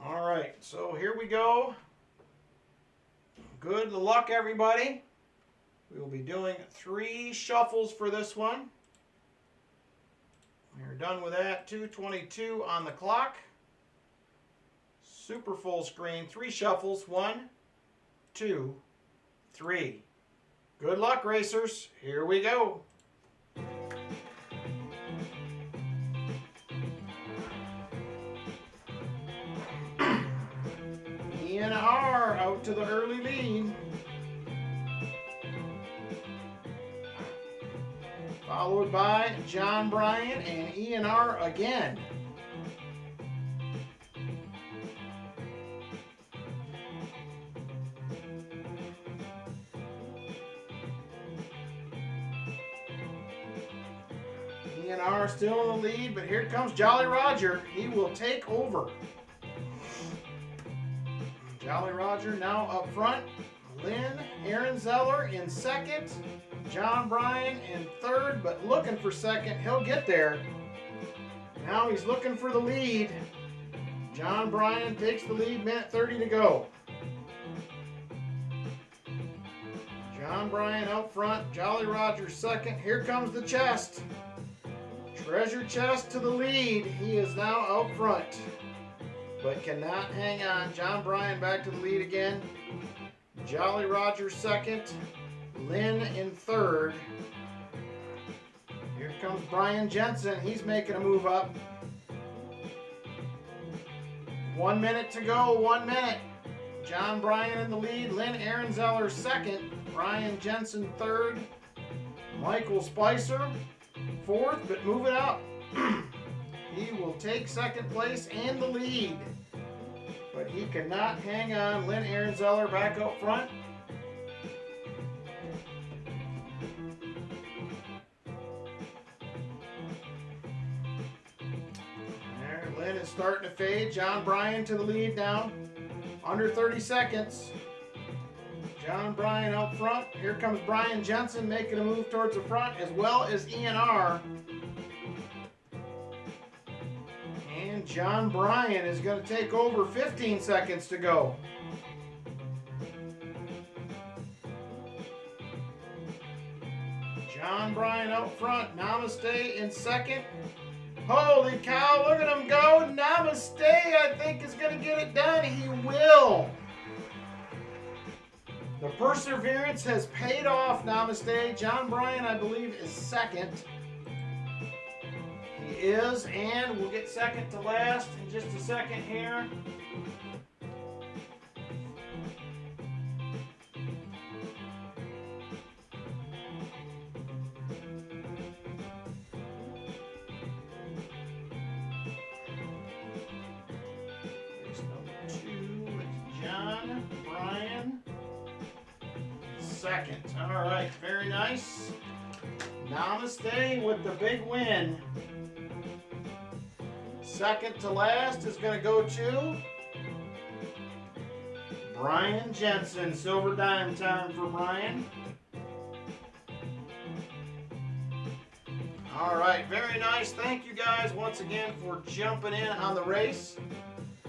All right, so here we go. Good luck, everybody. We will be doing 3 shuffles for this one. We're done with that. 2:22 on the clock. Super full screen. 3 shuffles. 1, 2, 3. Good luck, racers. Here we go. Ian R. out to the early lead. followed by John Bryan and E&R again. E&R still in the lead, but here comes Jolly Roger. He will take over. Jolly Roger now up front. Lynn Ehrenzeller in second. John Bryan in third, but looking for second. He'll get there. Now he's looking for the lead. John Bryan takes the lead, minute 30 to go. John Bryan out front. Jolly Roger second. Here comes the chest. Treasure Chest to the lead. He is now out front, but cannot hang on. John Bryan back to the lead again. Jolly Roger second. Lynn in third. Here comes Brian Jensen. He's making a move up. 1 minute to go. 1 minute. John Bryan in the lead. Lynn Ehrenzeller second. Brian Jensen third. Michael Spicer fourth, but moving up. He will take second place and the lead, but he cannot hang on. Lynn Ehrenzeller back up front. There, Lynn is starting to fade. John Bryan to the lead now. Under 30 seconds. John Bryan out front. Here comes Brian Jensen making a move towards the front, as well as E&R. And John Bryan is going to take over. 15 seconds to go. John Bryan out front. Namaste in second. Holy cow, look at him go. Namaste, I think, is going to get it done. He will. The perseverance has paid off. Namaste. John Bryan, I believe, is second. He is, and we'll get second to last in just a second here. Race number 2 is John Bryan. Second. All right, very nice. Namaste with the big win. Second to last is going to go to Brian Jensen. Silver dime time for Brian. All right, very nice. Thank you guys once again for jumping in on the race.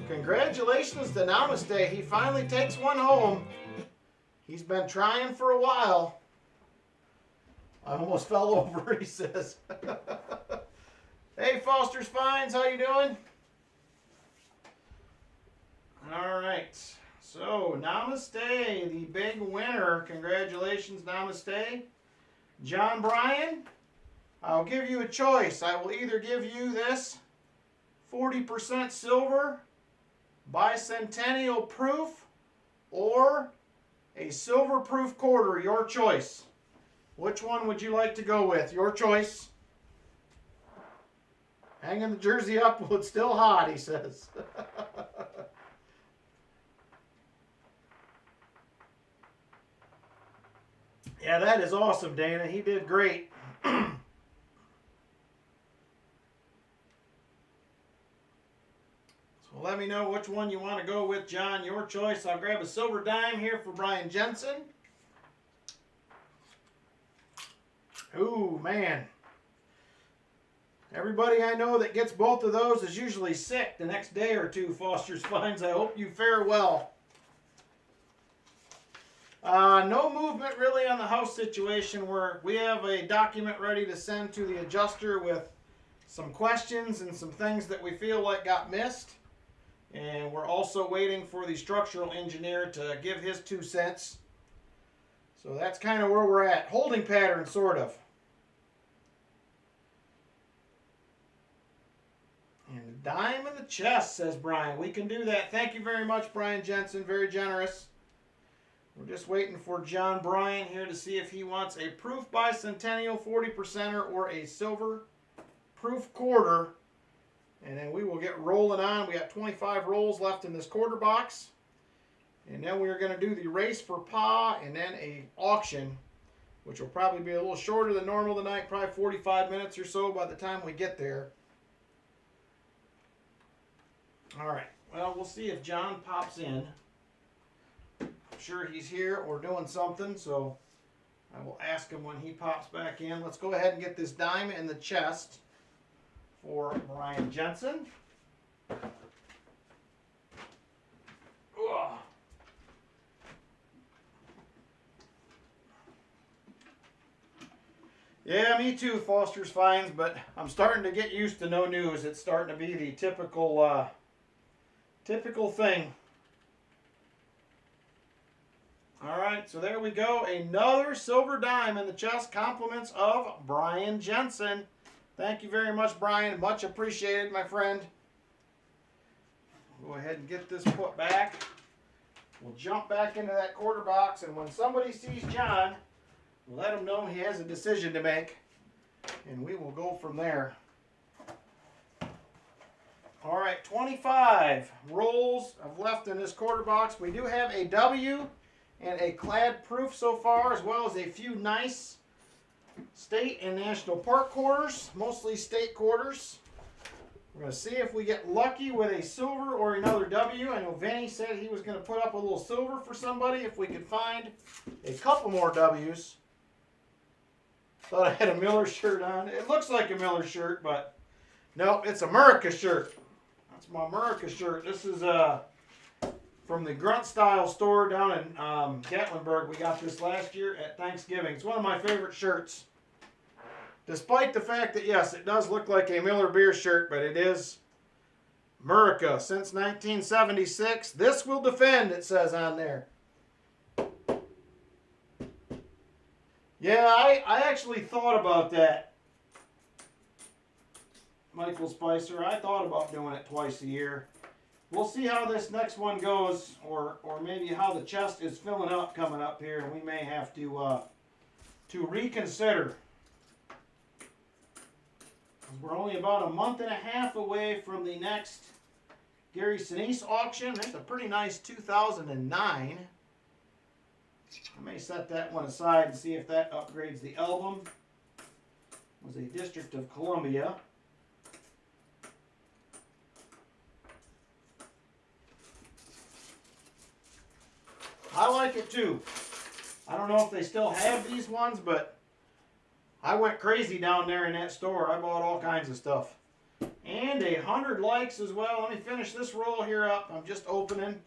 Congratulations to Namaste. He finally takes one home. He's been trying for a while. I almost fell over, he says. Hey, Foster's Finds, how you doing? All right. So, Namaste, the big winner. Congratulations, Namaste. John Bryan, I'll give you a choice. I will either give you this 40% silver bicentennial proof or a silver proof quarter, your choice. Which one would you like to go with? Your choice. Hanging the jersey up while it's still hot, he says. Yeah, that is awesome, Dana. He did great. So let me know which one you want to go with, John. Your choice. I'll grab a silver dime here for Brian Jensen. Ooh, man. Everybody I know that gets both of those is usually sick the next day or two, Foster's Finds. I hope you fare well. No movement really on the house situation, where we have a document ready to send to the adjuster with some questions and some things that we feel like got missed. And we're also waiting for the structural engineer to give his 2 cents. So that's kind of where we're at. Holding pattern, sort of. And a dime in the chest, says Brian. We can do that. Thank you very much, Brian Jensen. Very generous. We're just waiting for John Bryan here to see if he wants a proof bicentennial 40%er or a silver proof quarter. And then we will get rolling on. We got 25 rolls left in this quarter box. And then we're going to do the race for Pa and then a auction, which will probably be a little shorter than normal tonight, probably 45 minutes or so by the time we get there. All right. Well, we'll see if John pops in. I'm sure he's here or doing something, so I will ask him when he pops back in. Let's go ahead and get this dime in the chest for Brian Jensen. Ugh. Yeah, me too, Foster's Finds, but I'm starting to get used to no news. It's starting to be the typical thing. All right, so there we go. Another silver dime in the chest. Compliments of Brian Jensen. Thank you very much, Brian. Much appreciated, my friend. Go ahead and get this put back. We'll jump back into that quarter box, and when somebody sees John, we'll let him know he has a decision to make, and we will go from there. All right, 25 rolls of left in this quarter box. We do have a W and a clad proof so far, as well as a few nice state and national park quarters, mostly state quarters. We're going to see if we get lucky with a silver or another W. I know Vinny said he was going to put up a little silver for somebody if we could find a couple more W's. Thought I had a Miller shirt on. It looks like a Miller shirt, but no, it's America shirt. That's my America shirt. This is from the Grunt Style store down in Gatlinburg. We got this last year at Thanksgiving. It's one of my favorite shirts. Despite the fact that, yes, it does look like a Miller Beer shirt, but it is America since 1976. This will defend, it says on there. Yeah, I actually thought about that, Michael Spicer. I thought about doing it twice a year. We'll see how this next one goes, or maybe how the chest is filling up coming up here, and we may have to reconsider. We're only about a month and a half away from the next Gary Sinise auction. That's a pretty nice 2009. I may set that one aside and see if that upgrades the album. It was a District of Columbia. I like it too. I don't know if they still have these ones, but I went crazy down there in that store. I bought all kinds of stuff. And 100 likes as well. Let me finish this roll here up. I'm just opening.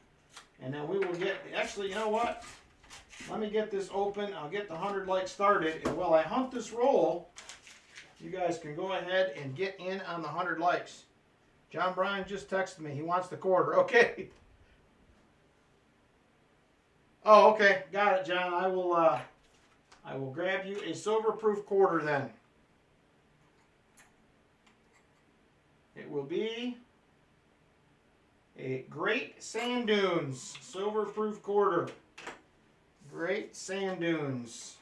And then we will get, actually, you know what? Let me get this open. I'll get the 100 likes started. And while I hunt this roll, you guys can go ahead and get in on the 100 likes. John Bryan just texted me. He wants the quarter. Okay. Oh, okay. Got it, John. I will grab you a silver proof quarter then. It will be a Great Sand Dunes silver proof quarter. Great Sand Dunes.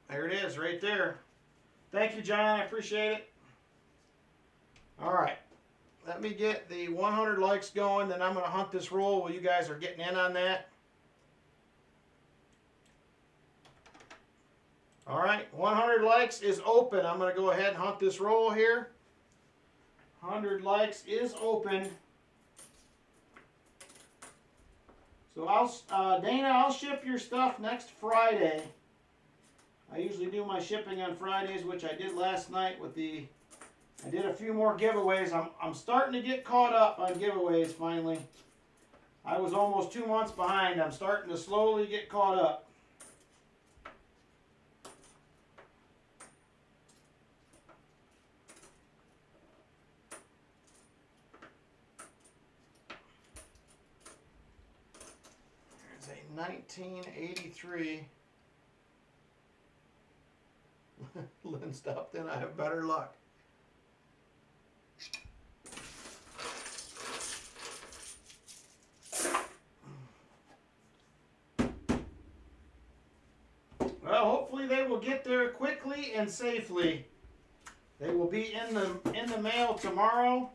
There it is, right there. Thank you, John. I appreciate it. All right. Let me get the 100 likes going, then I'm going to hunt this roll while you guys are getting in on that. All right, 100 likes is open. I'm going to go ahead and hunt this roll here. 100 likes is open. So Dana, I'll ship your stuff next Friday. I usually do my shipping on Fridays, which I did last night with I did a few more giveaways. I'm starting to get caught up on giveaways finally. I was almost 2 months behind. I'm starting to slowly get caught up. There's a 1983. Lynn stopped in. I have better luck. will get there quickly and safely. They will be in the mail tomorrow.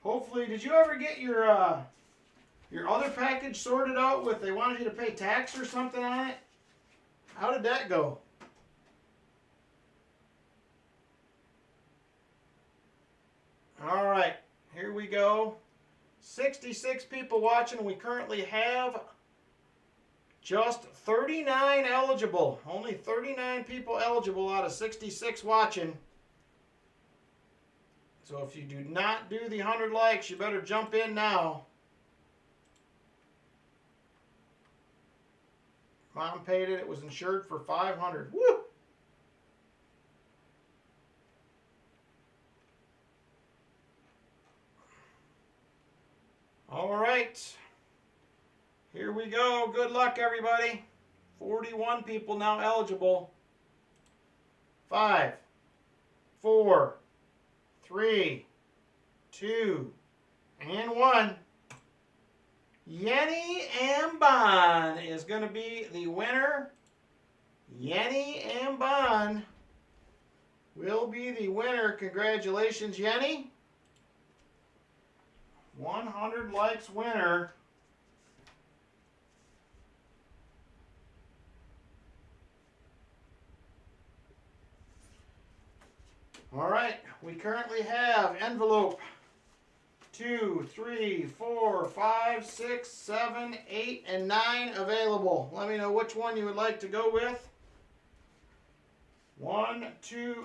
Hopefully, did you ever get your other package sorted out with they wanted you to pay tax or something on it? How did that go? All right, here we go. 66 people watching. We currently have just 39 eligible. Only 39 people eligible out of 66 watching. So if you do not do the 100 likes, you better jump in now. Mom paid it. It was insured for $500. Woo! All right. Here we go. Good luck, everybody. 41 people now eligible. 5, 4, 3, 2, and 1. Yenny Ambon is going to be the winner. Yenny Ambon will be the winner. Congratulations, Yenny. 100 likes winner. All right, we currently have envelope 2, 3, 4, 5, 6, 7, 8, and 9 available. Let me know which one you would like to go with. 2,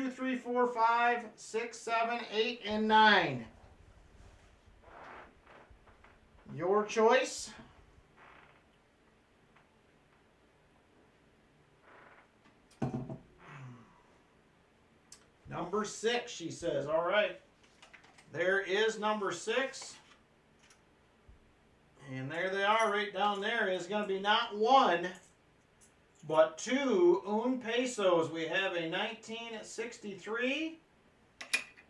3, 4, 5, 6, 7, 8, and 9. Your choice. Number 6, she says. All right. There is number 6. And there they are right down there. Is going to be not 1, but 2 pesos. We have a 1963.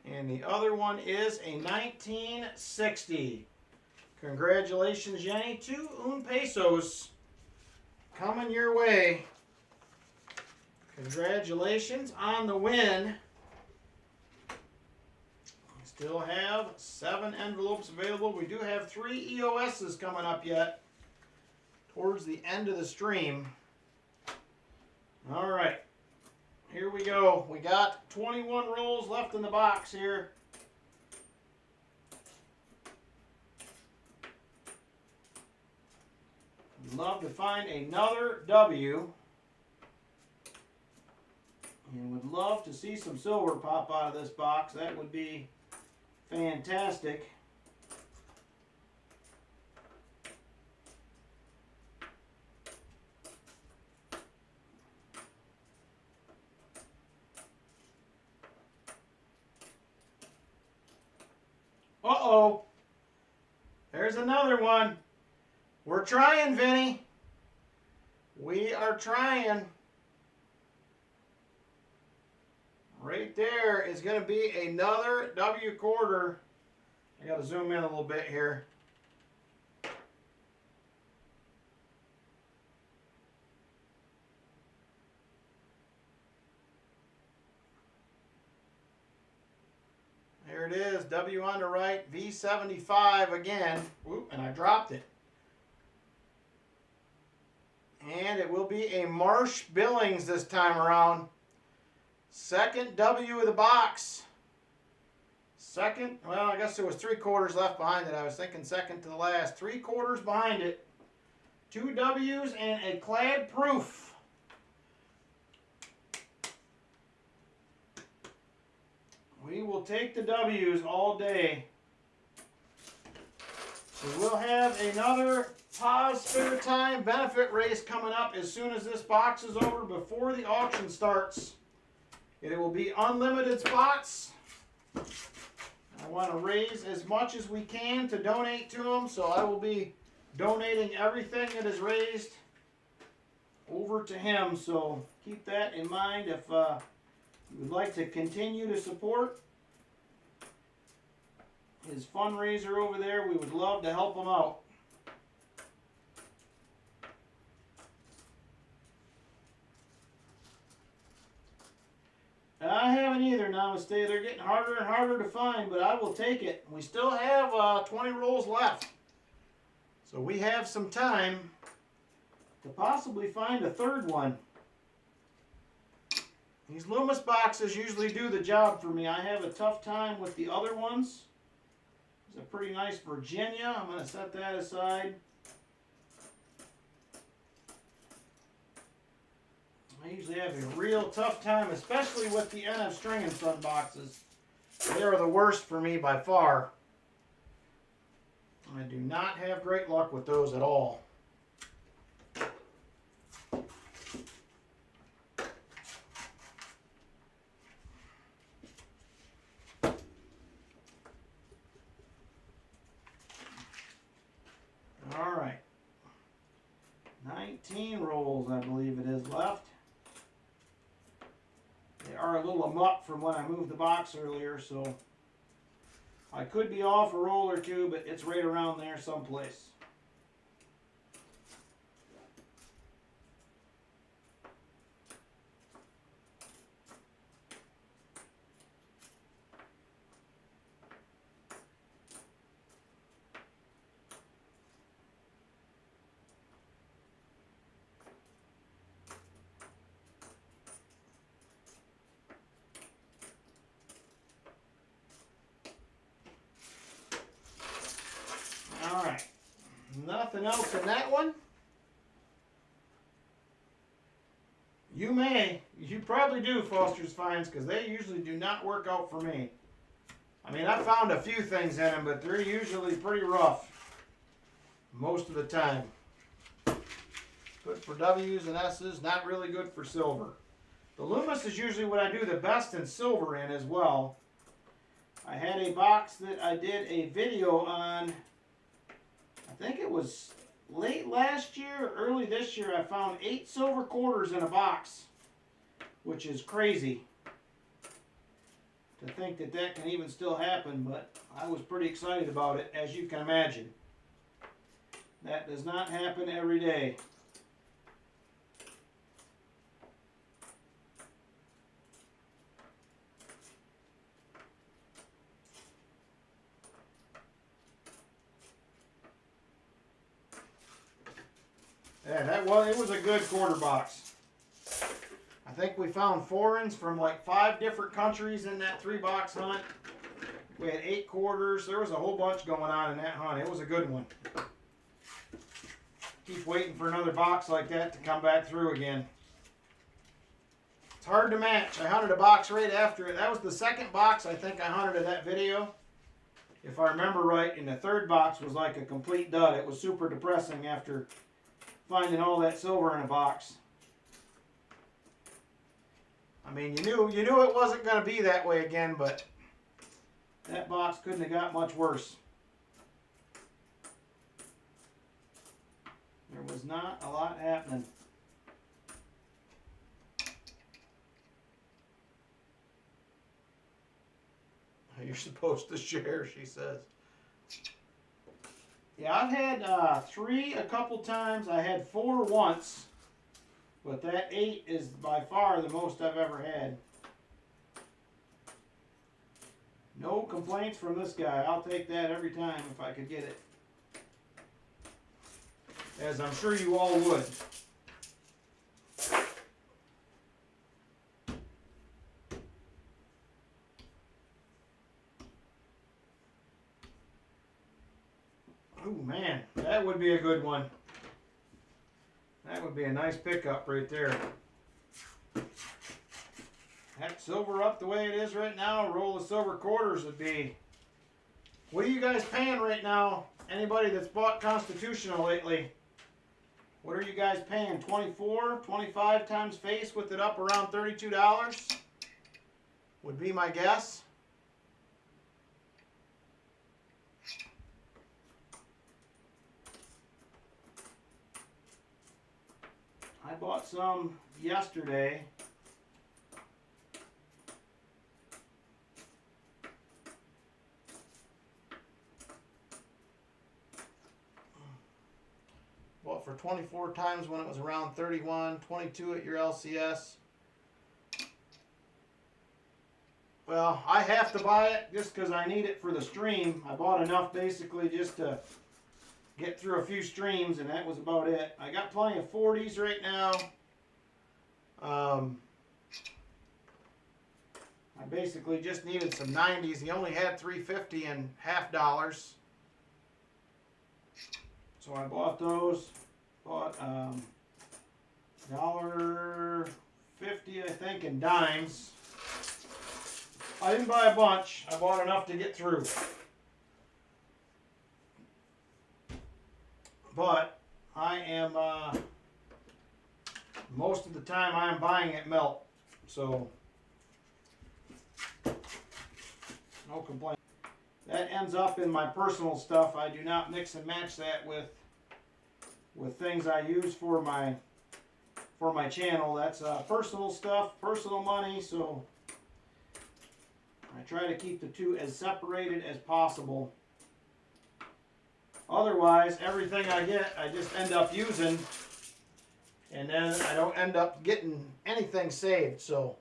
And the other one is a 1960. Congratulations, Jenny. 2 pesos coming your way. Congratulations on the win. We still have 7 envelopes available. We do have 3 EOSs coming up yet towards the end of the stream. All right. Here we go. We got 21 rolls left in the box here. Love to find another W. And would love to see some silver pop out of this box. That would be fantastic. Uh-oh. There's another one. We're trying, Vinny. We are trying. Right there is going to be another W quarter. I got to zoom in a little bit here. There it is, W on the right, V75 again. Whoop, and I dropped it. And it will be a Marsh Billings this time around. Second W of the box. Second, well, I guess there was 3 quarters left behind it. I was thinking second to the last. 3 quarters behind it. 2 W's and a clad proof. We will take the W's all day. So we'll have another Pause Spare Time benefit race coming up as soon as this box is over, before the auction starts. It will be unlimited spots. I want to raise as much as we can to donate to them, so I will be donating everything that is raised over to him. So keep that in mind if you would like to continue to support his fundraiser over there. We would love to help him out. either, Namaste. They're getting harder and harder to find, but I will take it. We still have 20 rolls left. So we have some time to possibly find a third one. These Loomis boxes usually do the job for me. I have a tough time with the other ones. It's a pretty nice Virginia. I'm going to set that aside. I usually have a real tough time, especially with the NF string and front boxes. They are the worst for me by far. I do not have great luck with those at all. All right. 19 rolls, I believe it is, left. They are a little amok from when I moved the box earlier, so I could be off a roll or two, but it's right around there someplace. All right, nothing else in that one. You probably do, Foster's Finds, because they usually do not work out for me. I mean, I found a few things in them, but they're usually pretty rough most of the time. Good for W's and S's, not really good for silver. The Loomis is usually what I do the best in silver in as well. I had a box that I did a video on, I think it was late last year or early this year. I found 8 silver quarters in a box, which is crazy to think that that can even still happen, but I was pretty excited about it, as you can imagine. That does not happen every day. Yeah, it was a good quarter box. I think we found foreigns from like 5 different countries in that 3-box hunt. We had 8 quarters. There was a whole bunch going on in that hunt. It was a good one. Keep waiting for another box like that to come back through again. It's hard to match. I hunted a box right after it. That was the second box I think I hunted in that video, if I remember right, and the third box was like a complete dud. It was super depressing after finding all that silver in a box. I mean, you knew it wasn't going to be that way again, but that box couldn't have got much worse. There was not a lot happening. You're supposed to share, she says. Yeah, I've had 3 a couple times. I had 4 once, but that 8 is by far the most I've ever had. No complaints from this guy. I'll take that every time if I could get it. As I'm sure you all would. Oh man, that would be a good one. That would be a nice pickup right there. Heck, silver up the way it is right now, a roll of silver quarters would be. What are you guys paying right now? Anybody that's bought Constitutional lately? What are you guys paying? 24, 25 times face with it up around $32? Would be my guess. I bought some yesterday. Bought for 24 times when it was around 31, 22 at your LCS. well, I have to buy it just because I need it for the stream. I bought enough basically just to get through a few streams, and that was about it. I got plenty of 40s right now. I basically just needed some 90s. He only had 350 and $half. So I bought those. Bought $1.50, I think, in dimes. I didn't buy a bunch. I bought enough to get through. But I am, most of the time I'm buying it melt. So, no complaint. That ends up in my personal stuff. I do not mix and match that with things I use for my channel. That's personal stuff, personal money, so I try to keep the two as separated as possible. Otherwise, everything I get, I just end up using, and then I don't end up getting anything saved, so.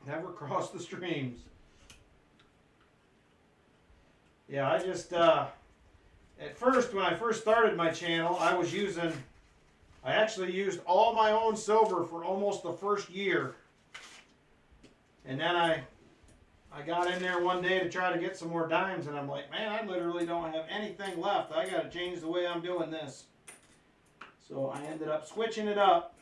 Never cross the streams. Yeah, I just, at first, when I first started my channel, I actually used all my own silver for almost the first year. And then I got in there one day to try to get some more dimes, and I'm like, man, I literally don't have anything left. I got to change the way I'm doing this. So I ended up switching it up.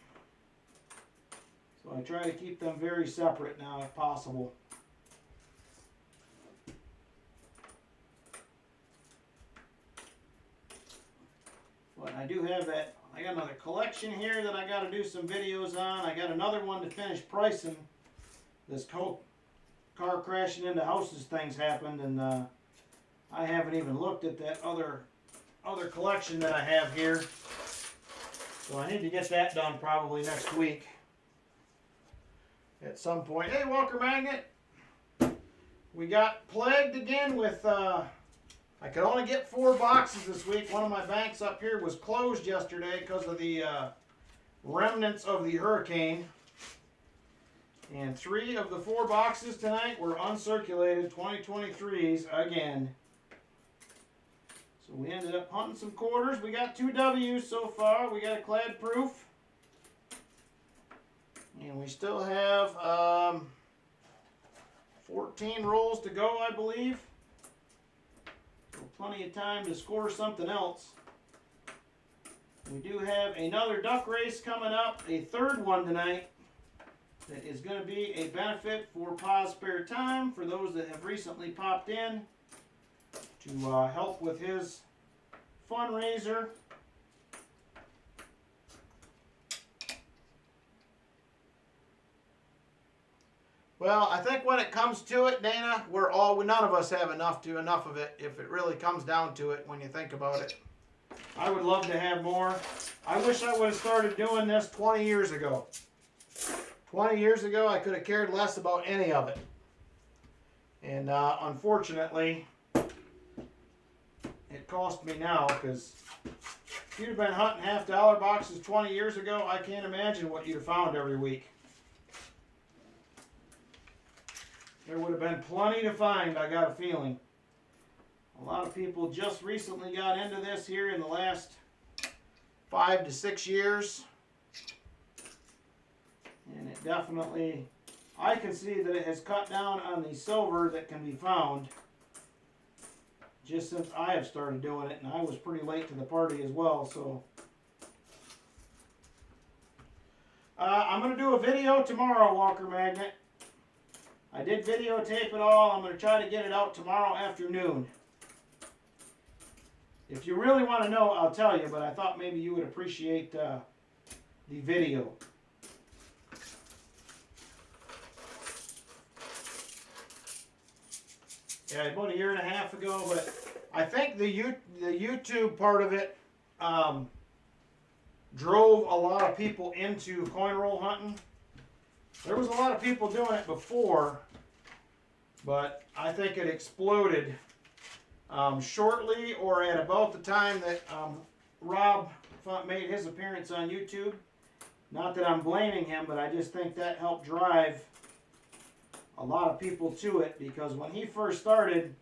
So I try to keep them very separate now if possible. But I do have that. I got another collection here that I got to do some videos on. I got another one to finish pricing. This car crashing into houses things happened, and I haven't even looked at that other collection that I have here. So I need to get that done probably next week at some point. Hey, Walker Magnet. We got plagued again with, I could only get 4 boxes this week. One of my banks up here was closed yesterday because of the remnants of the hurricane. And 3 of the 4 boxes tonight were uncirculated 2023s again. So we ended up hunting some quarters. We got 2 W's so far. We got a clad proof. And we still have 14 rolls to go, I believe. So plenty of time to score something else. We do have another duck race coming up, a 3rd one tonight. That is going to be a benefit for Pa's Spare Time for those that have recently popped in to help with his fundraiser. Well, I think when it comes to it, Dana, none of us have enough of it if it really comes down to it when you think about it. I would love to have more. I wish I would have started doing this 20 years ago. 20 years ago, I could have cared less about any of it. And unfortunately, it cost me now, because if you'd have been hunting $half boxes 20 years ago, I can't imagine what you'd have found every week. There would have been plenty to find, I got a feeling. A lot of people just recently got into this here in the last 5 to 6 years. And it definitely, I can see that it has cut down on the silver that can be found just since I have started doing it, and I was pretty late to the party as well, so. I'm going to do a video tomorrow, Walker Magnet. I did videotape it all. I'm going to try to get it out tomorrow afternoon. If you really want to know, I'll tell you, but I thought maybe you would appreciate the video. Yeah, about 1.5 years ago, but I think the YouTube part of it drove a lot of people into coin roll hunting. There was a lot of people doing it before, but I think it exploded shortly or at about the time that Rob made his appearance on YouTube. Not that I'm blaming him, but I just think that helped drive a lot of people to it, because when he first started,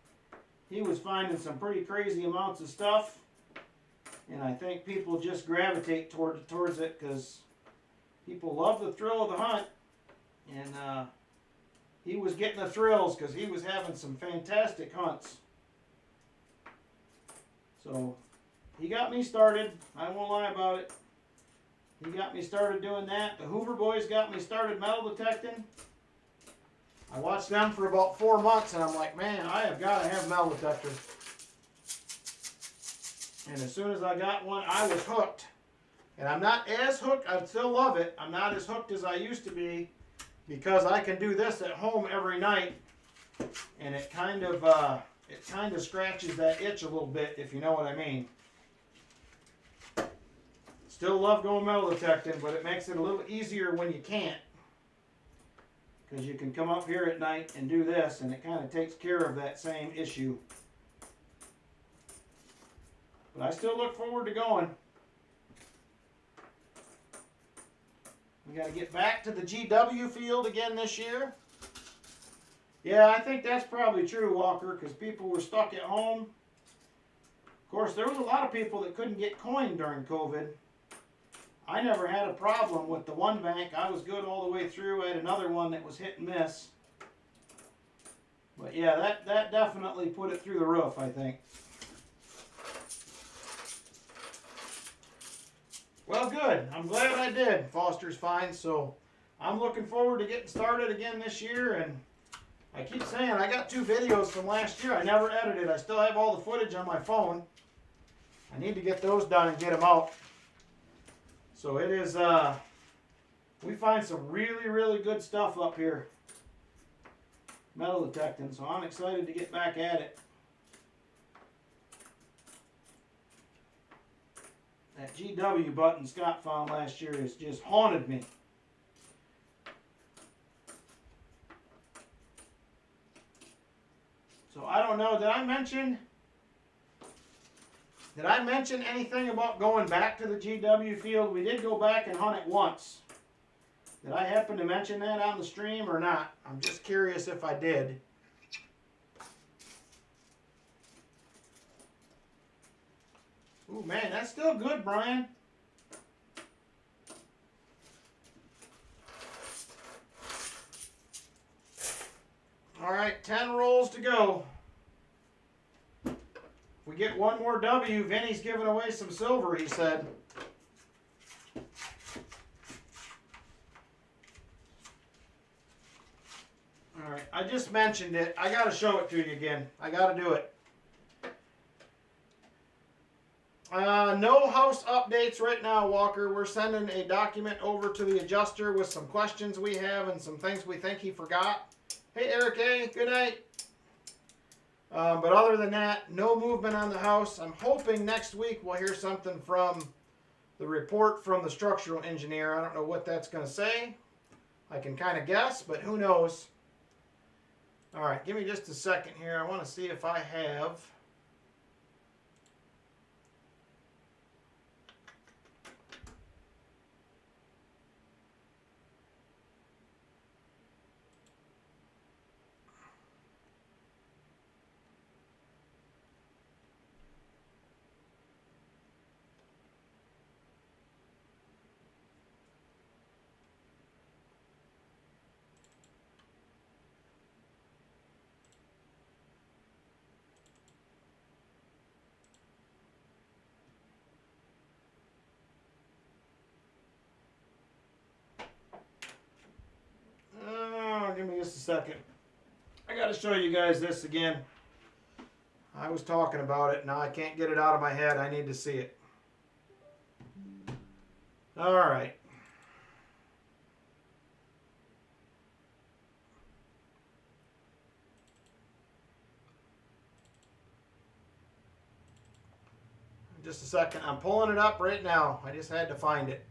he was finding some pretty crazy amounts of stuff, and I think people just gravitate towards it because people love the thrill of the hunt, and he was getting the thrills because he was having some fantastic hunts. So he got me started. I won't lie about it. He got me started doing that. The Hoover boys got me started metal detecting. I watched them for about 4 months, and I'm like, man, I have got to have metal detectors. And as soon as I got one, I was hooked. And I'm not as hooked. I still love it. I'm not as hooked as I used to be, because I can do this at home every night, and it kind of scratches that itch a little bit, if you know what I mean. Still love going metal detecting, but it makes it a little easier when you can't, because you can come up here at night and do this, and it kind of takes care of that same issue. But I still look forward to going. We got to get back to the GW field again this year. Yeah, I think that's probably true, Walker, because people were stuck at home. Of course, there was a lot of people that couldn't get coin during COVID. I never had a problem with the one bank. I was good all the way through. I had another one that was hit and miss. But yeah, that definitely put it through the roof, I think. Well, good. I'm glad I did. Foster's fine, so I'm looking forward to getting started again this year. And I keep saying I got 2 videos from last year. I never edited. I still have all the footage on my phone. I need to get those done and get them out. So it is, we find some really, really good stuff up here, metal detecting, so I'm excited to get back at it. That GW button Scott found last year has just haunted me. So I don't know, did I mention anything about going back to the GW field? We did go back and hunt it once. Did I happen to mention that on the stream or not? I'm just curious if I did. Ooh, man, that's still good, Brian. All right, 10 rolls to go. If we get one more W, Vinny's giving away some silver, he said. All right, I just mentioned it. I got to show it to you again. I got to do it. No house updates right now, Walker. We're sending a document over to the adjuster with some questions we have and some things we think he forgot. Hey, Eric A., good night. But other than that, no movement on the house. I'm hoping next week we'll hear something from the report from the structural engineer. I don't know what that's going to say. I can kind of guess, but who knows. All right, give me just a second here. I want to see if I have... give me just a second. I got to show you guys this again. I was talking about it. Now I can't get it out of my head. I need to see it. All right. Just a second. I'm pulling it up right now. I just had to find it.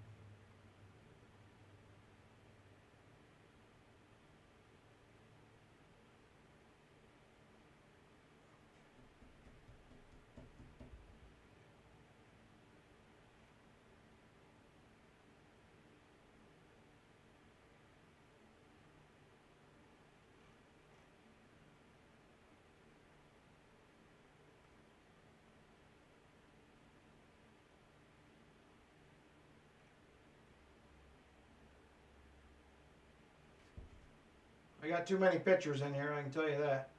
I got too many pictures in here, I can tell you that.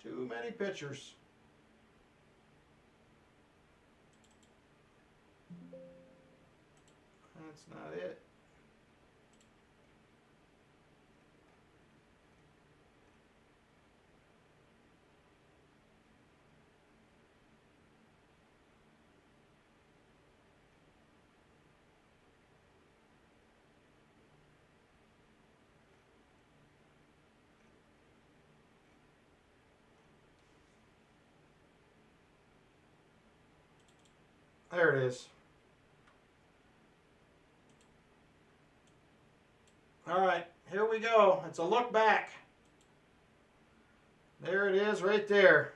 Too many pictures. That's not it. There it is. All right, here we go. It's a look back. There it is right there.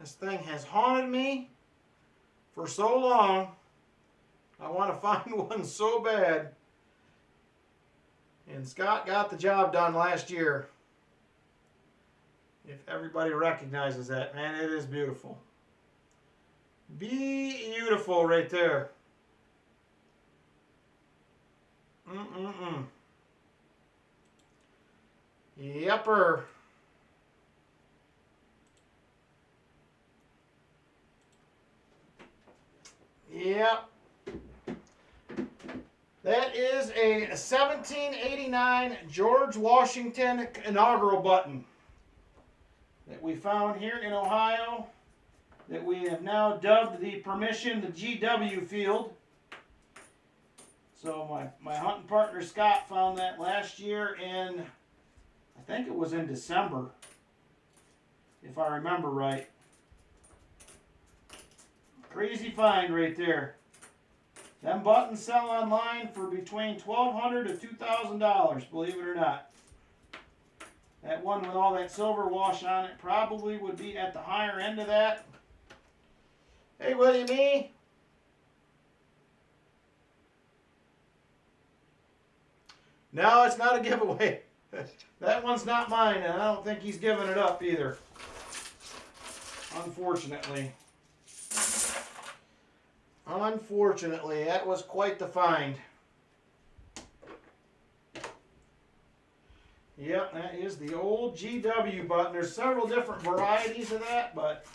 This thing has haunted me for so long. I want to find one so bad. And Scott got the job done last year. If everybody recognizes that, man, it is beautiful. Beautiful right there. Yepper. Yep. That is a 1789 George Washington inaugural button that we found here in Ohio, that we have now dubbed the GW field. So my hunting partner Scott found that last year in, I think it was in December, if I remember right. Crazy find right there. Them buttons sell online for between $1,200 to $2,000, believe it or not. That one with all that silver wash on it probably would be at the higher end of that. Hey, Willie me. No, it's not a giveaway. That one's not mine, and I don't think he's giving it up either. Unfortunately. Unfortunately, that was quite the find. Yep, that is the old GW button. There's several different varieties of that, but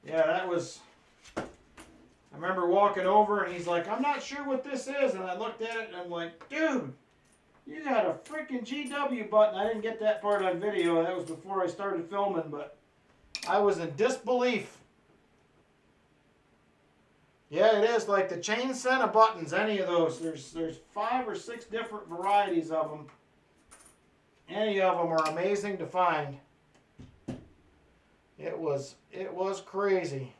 yeah, that was... I remember walking over and he's like, I'm not sure what this is. And I looked at it and I'm like, dude, you got a freaking GW button. I didn't get that part on video. That was before I started filming, but I was in disbelief. Yeah, it is like the chain set of buttons, any of those. There's 5 or 6 different varieties of them. Any of them are amazing to find. It was crazy.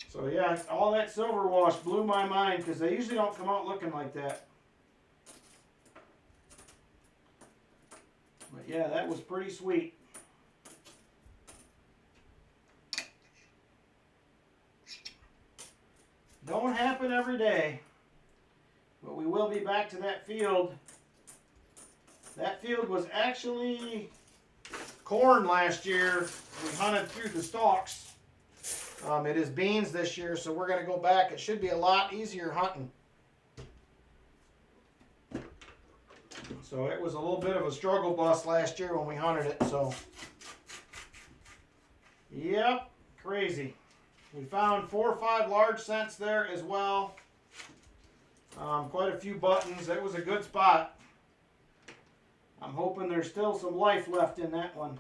So yeah, all that silver wash blew my mind because they usually don't come out looking like that. But yeah, that was pretty sweet. Don't happen every day, but we will be back to that field. That field was actually corn last year. We hunted through the stalks. It is beans this year, so we're going to go back. It should be a lot easier hunting. So it was a little bit of a struggle bus last year when we hunted it. So, yep, crazy. We found 4 or 5 large scents there as well. Quite a few buttons. It was a good spot. I'm hoping there's still some life left in that one.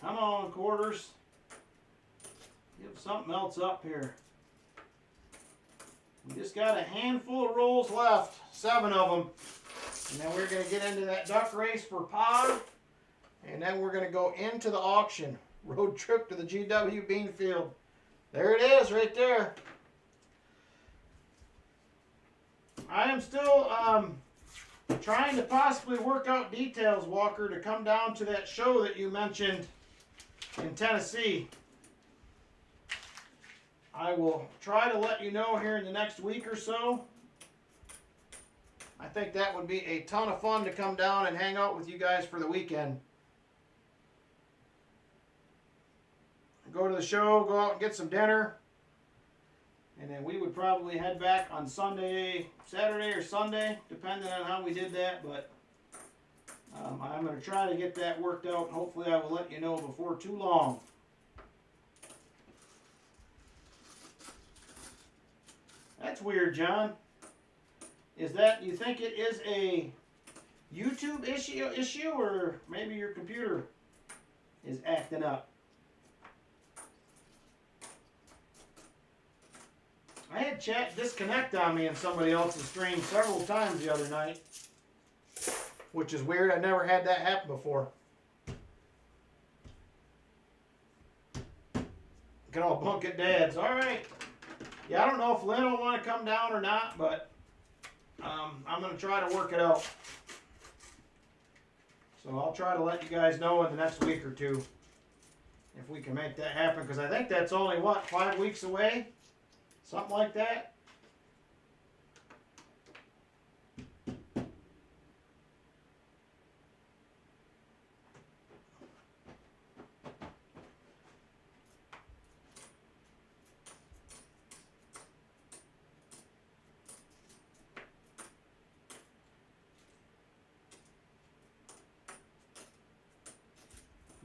Come on, quarters. Give something else up here. We just got a handful of rolls left, 7 of them. And then we're going to get into that duck race for pod. And then we're going to go into the auction. Road trip to the GW bean field. There it is, right there. I am still trying to possibly work out details, Walker, to come down to that show that you mentioned in Tennessee. I will try to let you know here in the next week or so. I think that would be a ton of fun to come down and hang out with you guys for the weekend. Go to the show, go out and get some dinner. And then we would probably head back on Saturday or Sunday, depending on how we did that. But I'm going to try to get that worked out. Hopefully I will let you know before too long. That's weird, John. Is that, you think it is a YouTube issue or maybe your computer is acting up? I had chat disconnect on me in somebody else's stream several times the other night, which is weird. I never had that happen before. Get all bunk at Dad's. All right. Yeah, I don't know if Lynn will want to come down or not, but I'm going to try to work it out. So I'll try to let you guys know in the next week or two if we can make that happen, because I think that's only, what, 5 weeks away? Something like that.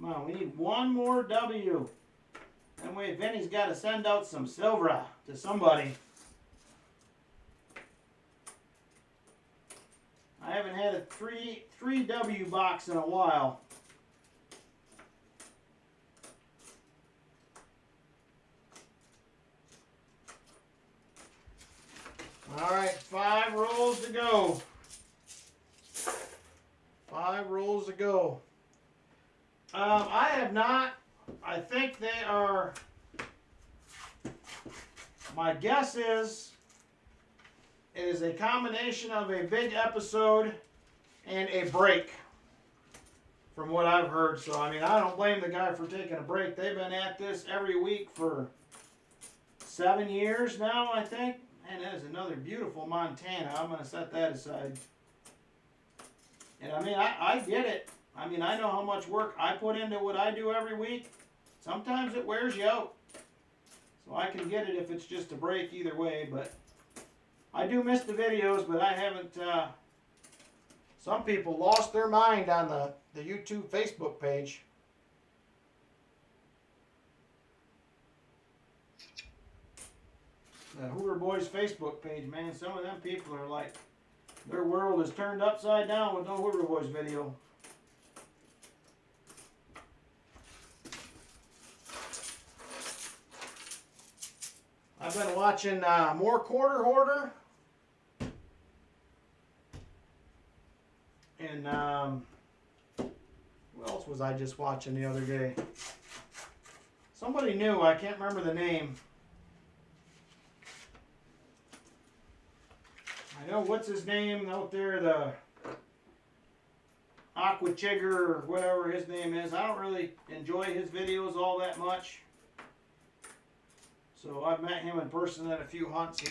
Come on, we need one more W. That way Vinny's got to send out some silver to somebody. I haven't had a 3W box in a while. All right, 5 rolls to go. 5 rolls to go. I have not. I think they are, my guess is, it is a combination of a big episode and a break, from what I've heard. So, I mean, I don't blame the guy for taking a break. They've been at this every week for 7 years now, I think. And that is another beautiful Montana. I'm going to set that aside. And, I mean, I get it. I mean, I know how much work I put into what I do every week. Sometimes it wears you out. So I can get it if it's just a break either way. But I do miss the videos, but I haven't... some people lost their mind on the YouTube Facebook page. The Hoover Boys Facebook page, man. Some of them people are like... their world is turned upside down with no Hoover Boys video. I've been watching more Quarter Hoarder. And who else was I just watching the other day? Somebody new, I can't remember the name. I know what's his name out there, the Aqua Chigger or whatever his name is. I don't really enjoy his videos all that much. So I've met him in person at a few hunts. He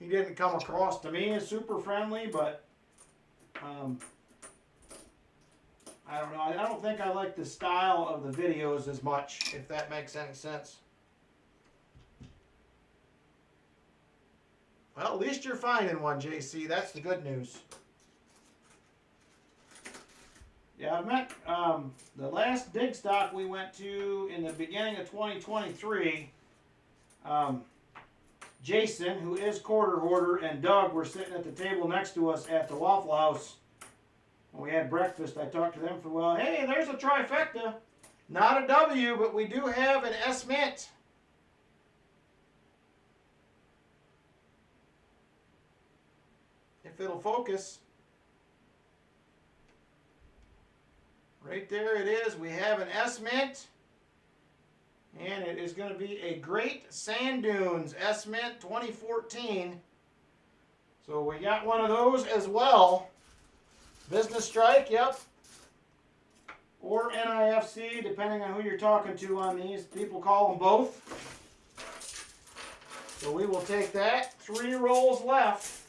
didn't come across to me as super friendly, but I don't know. I don't think I like the style of the videos as much, if that makes any sense. Well, at least you're finding one, JC. That's the good news. Yeah, I met the last dig stock we went to in the beginning of 2023. Jason, who is Quarter Hoarder, and Doug were sitting at the table next to us at the Waffle House. When we had breakfast, I talked to them for a while. Hey, there's a trifecta. Not a W, but we do have an S Mint. If it'll focus. Right there it is. We have an S Mint. And it is going to be a Great Sand Dunes S Mint 2014. So we got one of those as well. Business strike, yep. or NIFC, depending on who you're talking to on these. People call them both. So we will take that. 3 rolls left.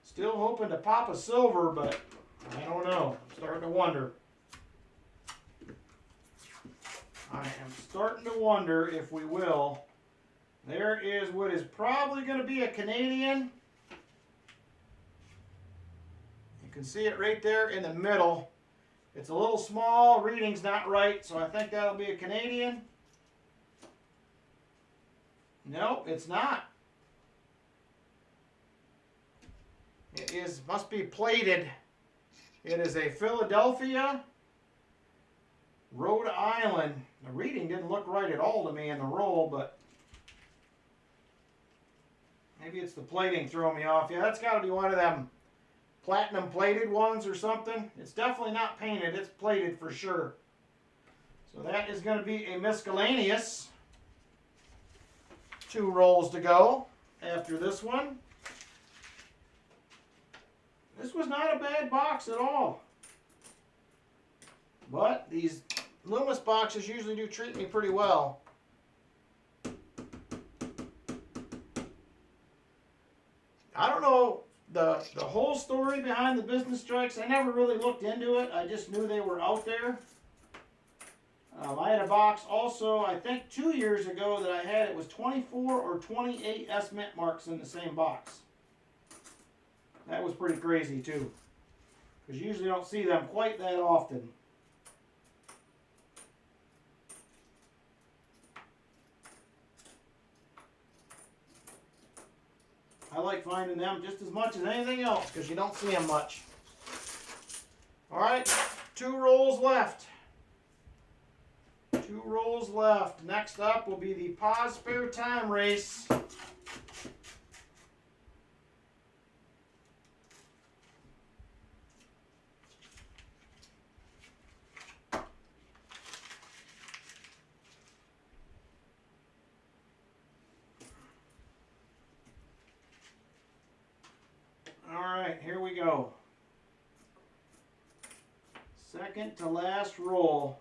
Still hoping to pop a silver, but I don't know. I'm starting to wonder. I am starting to wonder if we will. There is what is probably going to be a Canadian. You can see it right there in the middle. It's a little small, reading's not right, so I think that'll be a Canadian. Nope, it's not. It is, must be plated. It is a Philadelphia, Rhode Island. The reading didn't look right at all to me in the roll, but maybe it's the plating throwing me off. Yeah, that's got to be one of them platinum plated ones or something. It's definitely not painted. It's plated for sure. So that is going to be a miscellaneous. 2 rolls to go after this one. This was not a bad box at all. But these Loomis boxes usually do treat me pretty well. I don't know the whole story behind the business strikes. I never really looked into it. I just knew they were out there. I had a box also, I think 2 years ago that I had. It was 24 or 28 S Mint marks in the same box. That was pretty crazy too, because you usually don't see them quite that often. I like finding them just as much as anything else because you don't see them much. All right, 2 rolls left. 2 rolls left. Next up will be the Pause Spare Time race. Alright, here we go. Second to last roll.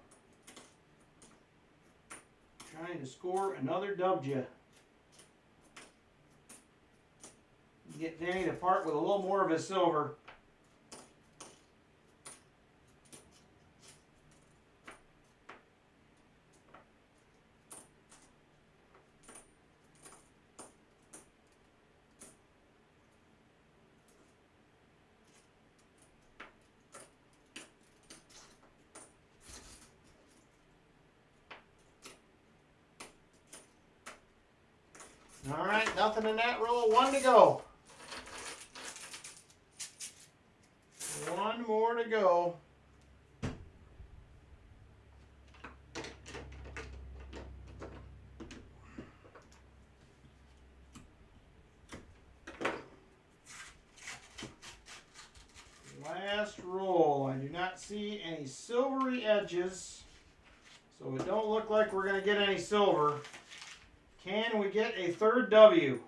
Trying to score another W. Get Danny to part with a little more of his silver. All right, nothing in that roll. 1 to go. 1 more to go. Last roll. I do not see any silvery edges, so it don't look like we're going to get any silver. Can we get a 3rd W?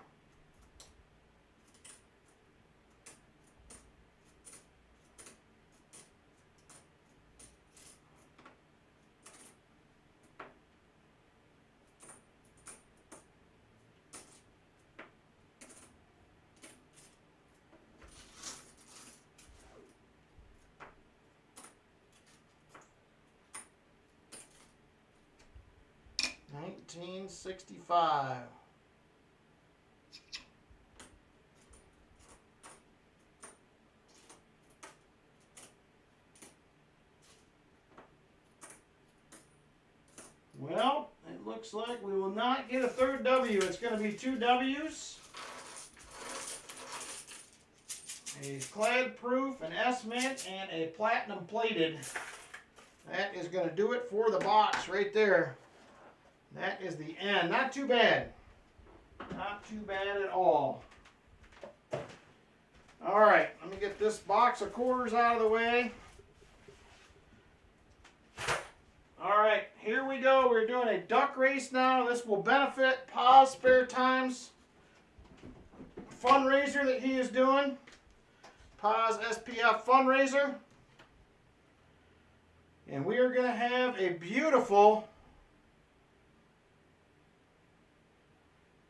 $19.65. Well, it looks like we will not get a 3rd W. It's going to be 2 W's. A clad proof, an S Mint, and a platinum plated. That is going to do it for the box right there. That is the end. Not too bad. Not too bad at all. All right, let me get this box of quarters out of the way. All right, here we go. We're doing a duck race now. This will benefit Pause Spare Time's fundraiser that he is doing. Pause SPF fundraiser. And we are going to have a beautiful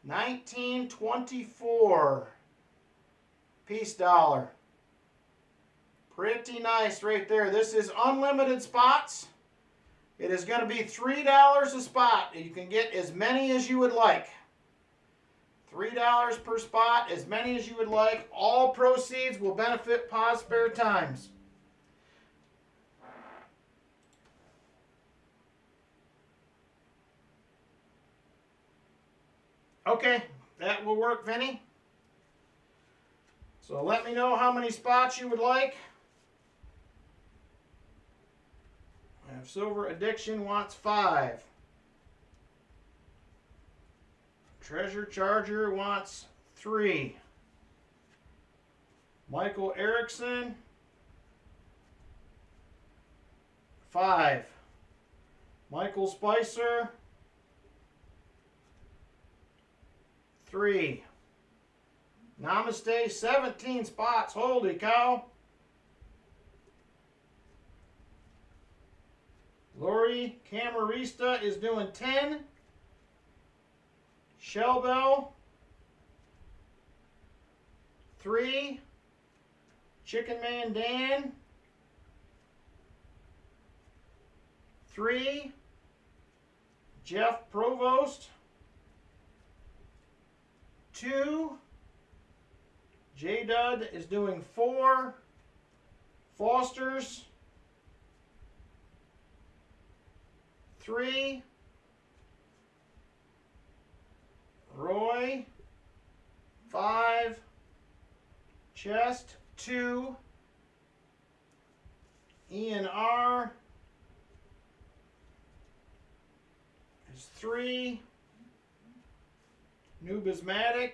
1924 piece dollar. Pretty nice right there. This is unlimited spots. It is going to be $3 a spot. You can get as many as you would like. $3 per spot, as many as you would like. All proceeds will benefit Pa's Spare Times. Okay, that will work, Vinny. So let me know how many spots you would like. I have Silver Addiction wants 5. Treasure Charger wants 3. Michael Erickson, 5. Michael Spicer, 3. Namaste, 17 spots. Holy cow. Lori Camarista is doing 10. Shellbell, 3. Chicken Man Dan, 3. Jeff Provost, 2. J Dud is doing 4. Foster's, 3. Roy, 5. Chest, 2. Ian R is 3. Nubismatic,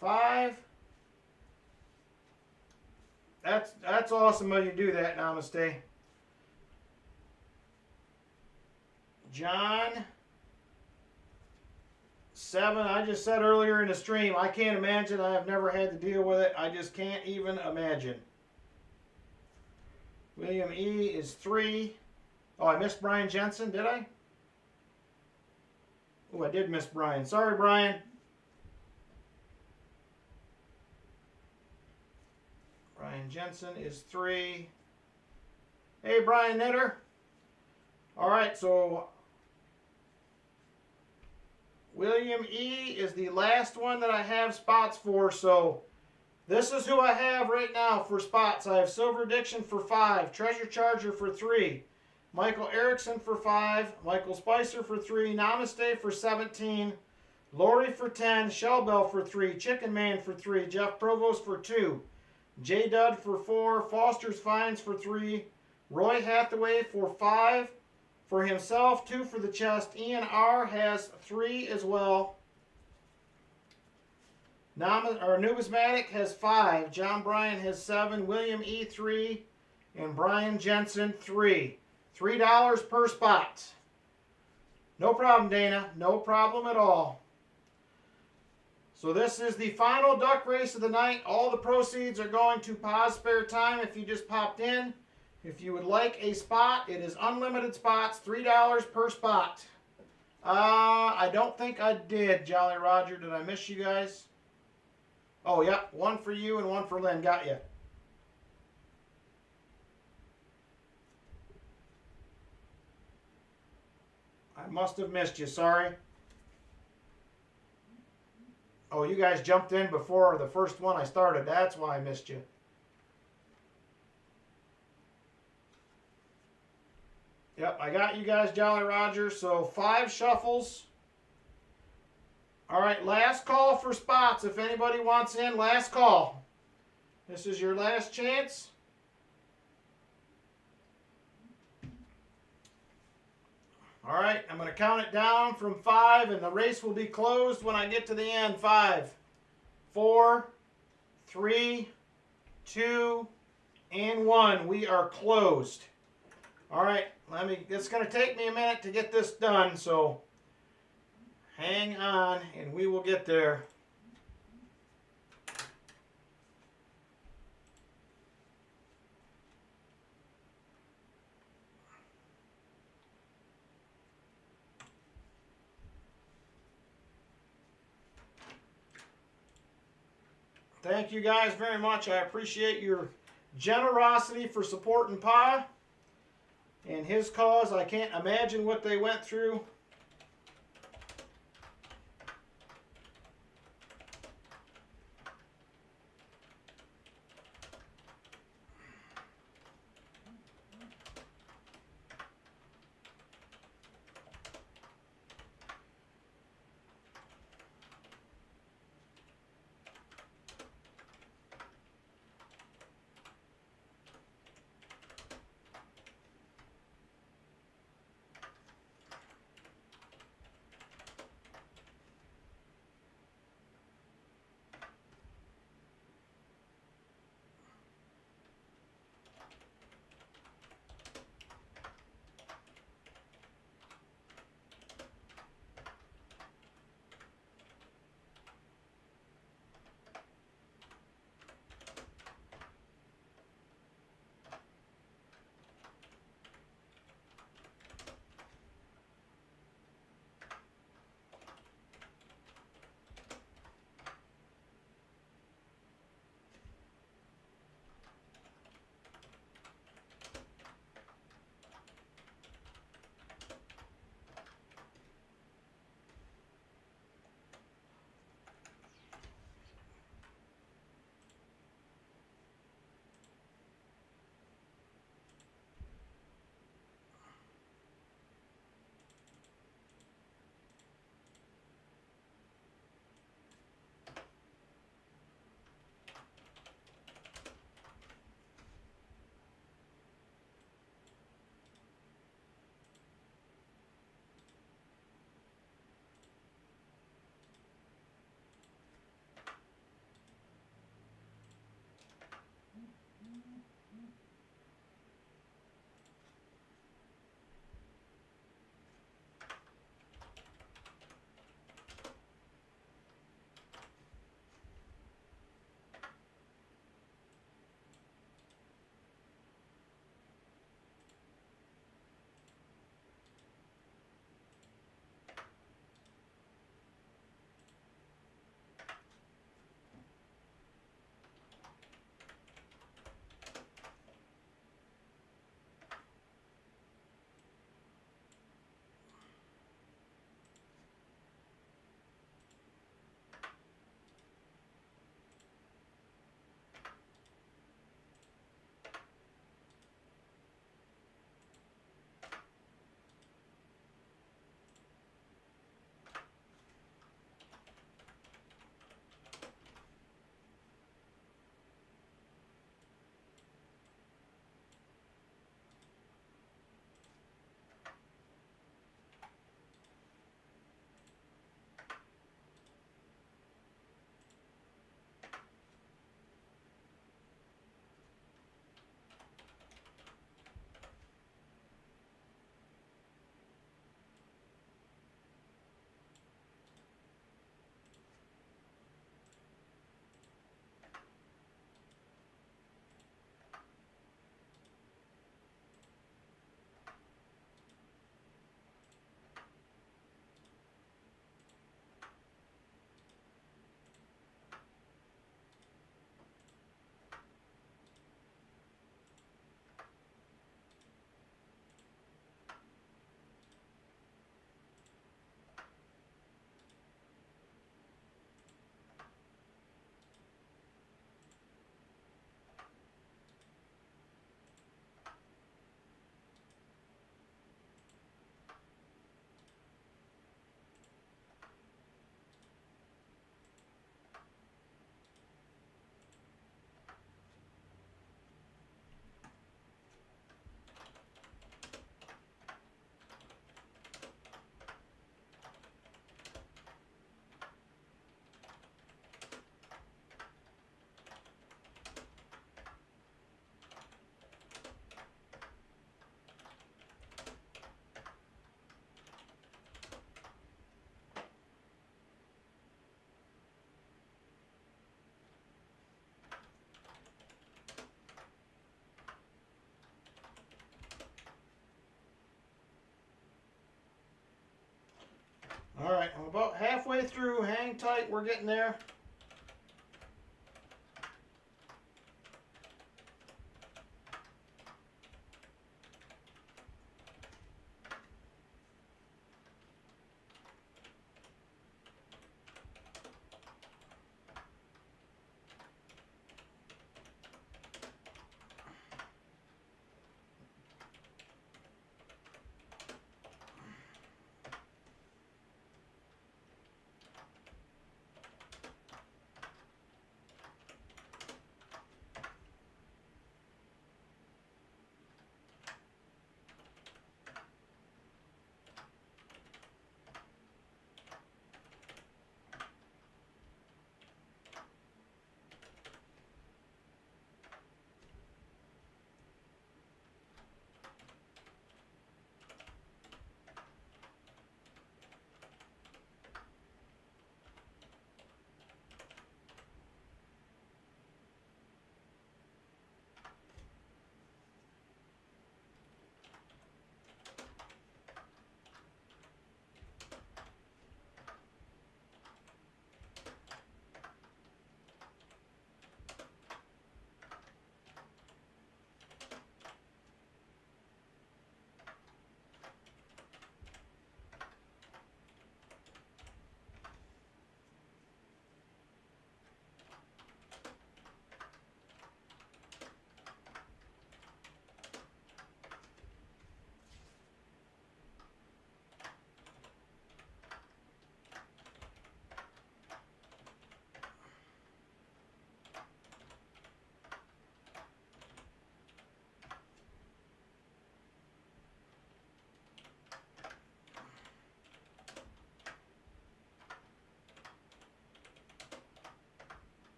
5. That's awesome when you do that, Namaste. John, 7. I just said earlier in the stream, I can't imagine. I have never had to deal with it. I just can't even imagine. William E is 3. Oh, I missed Brian Jensen, did I? Oh, I did miss Brian. Sorry, Brian. Brian Jensen is 3. Hey, Brian Knitter. All right, so William E is the last one that I have spots for. So this is who I have right now for spots. I have Silver Addiction for 5. Treasure Charger for 3. Michael Erickson for 5. Michael Spicer for 3. Namaste for 17. Lori for 10. Shellbell for 3. Chicken Man for 3. Jeff Provost for 2. J Dud for 4. Foster's Finds for 3. Roy Hathaway for 5. For himself, 2 for the chest. Ian R has 3 as well. Nubismatic has 5. John Bryan has 7. William E 3. And Brian Jensen 3. $3 per spot. No problem, Dana. No problem at all. So this is the final duck race of the night. All the proceeds are going to Pa's Spare Time if you just popped in. If you would like a spot, it is unlimited spots, $3 per spot. I don't think I did, Jolly Roger. Did I miss you guys? Oh, yep. 1 for you and 1 for Lynn. Got you. I must have missed you. Sorry. Oh, you guys jumped in before the first one I started. That's why I missed you. Yep, I got you guys, Jolly Roger. So 5 shuffles. All right, last call for spots. If anybody wants in, last call. This is your last chance. All right, I'm going to count it down from 5, and the race will be closed when I get to the end. 5, 4, 3, 2, and 1. We are closed. All right, it's going to take me a minute to get this done, so hang on, and we will get there. Thank you guys very much. I appreciate your generosity for supporting Pa and his cause. I can't imagine what they went through. All right, I'm about halfway through. Hang tight, we're getting there.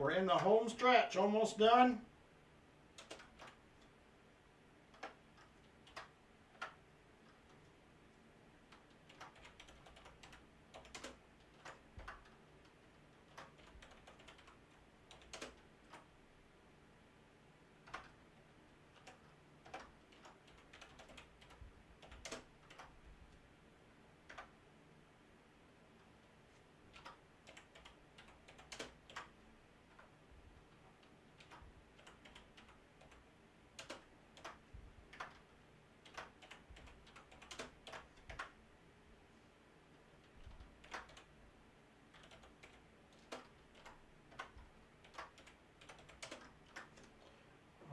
we're in the home stretch, almost done.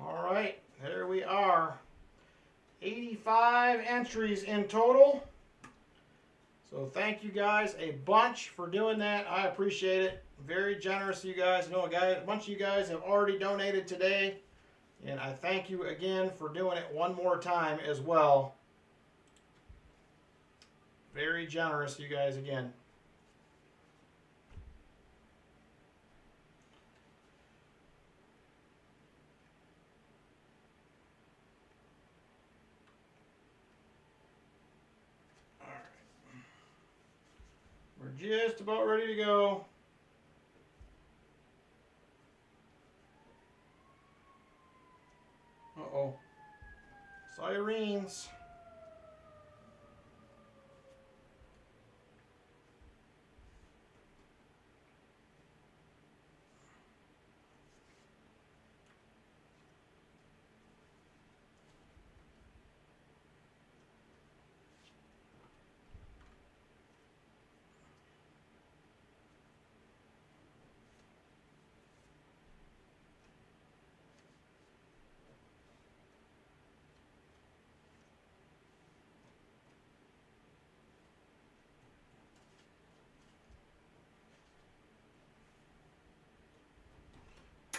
All right, there we are. 85 entries in total. So thank you guys a bunch for doing that. I appreciate it. Very generous of you guys. I know a bunch of you guys have already donated today. And I thank you again for doing it one more time as well. Very generous of you guys again. We're just about ready to go. Uh-oh. Sirens.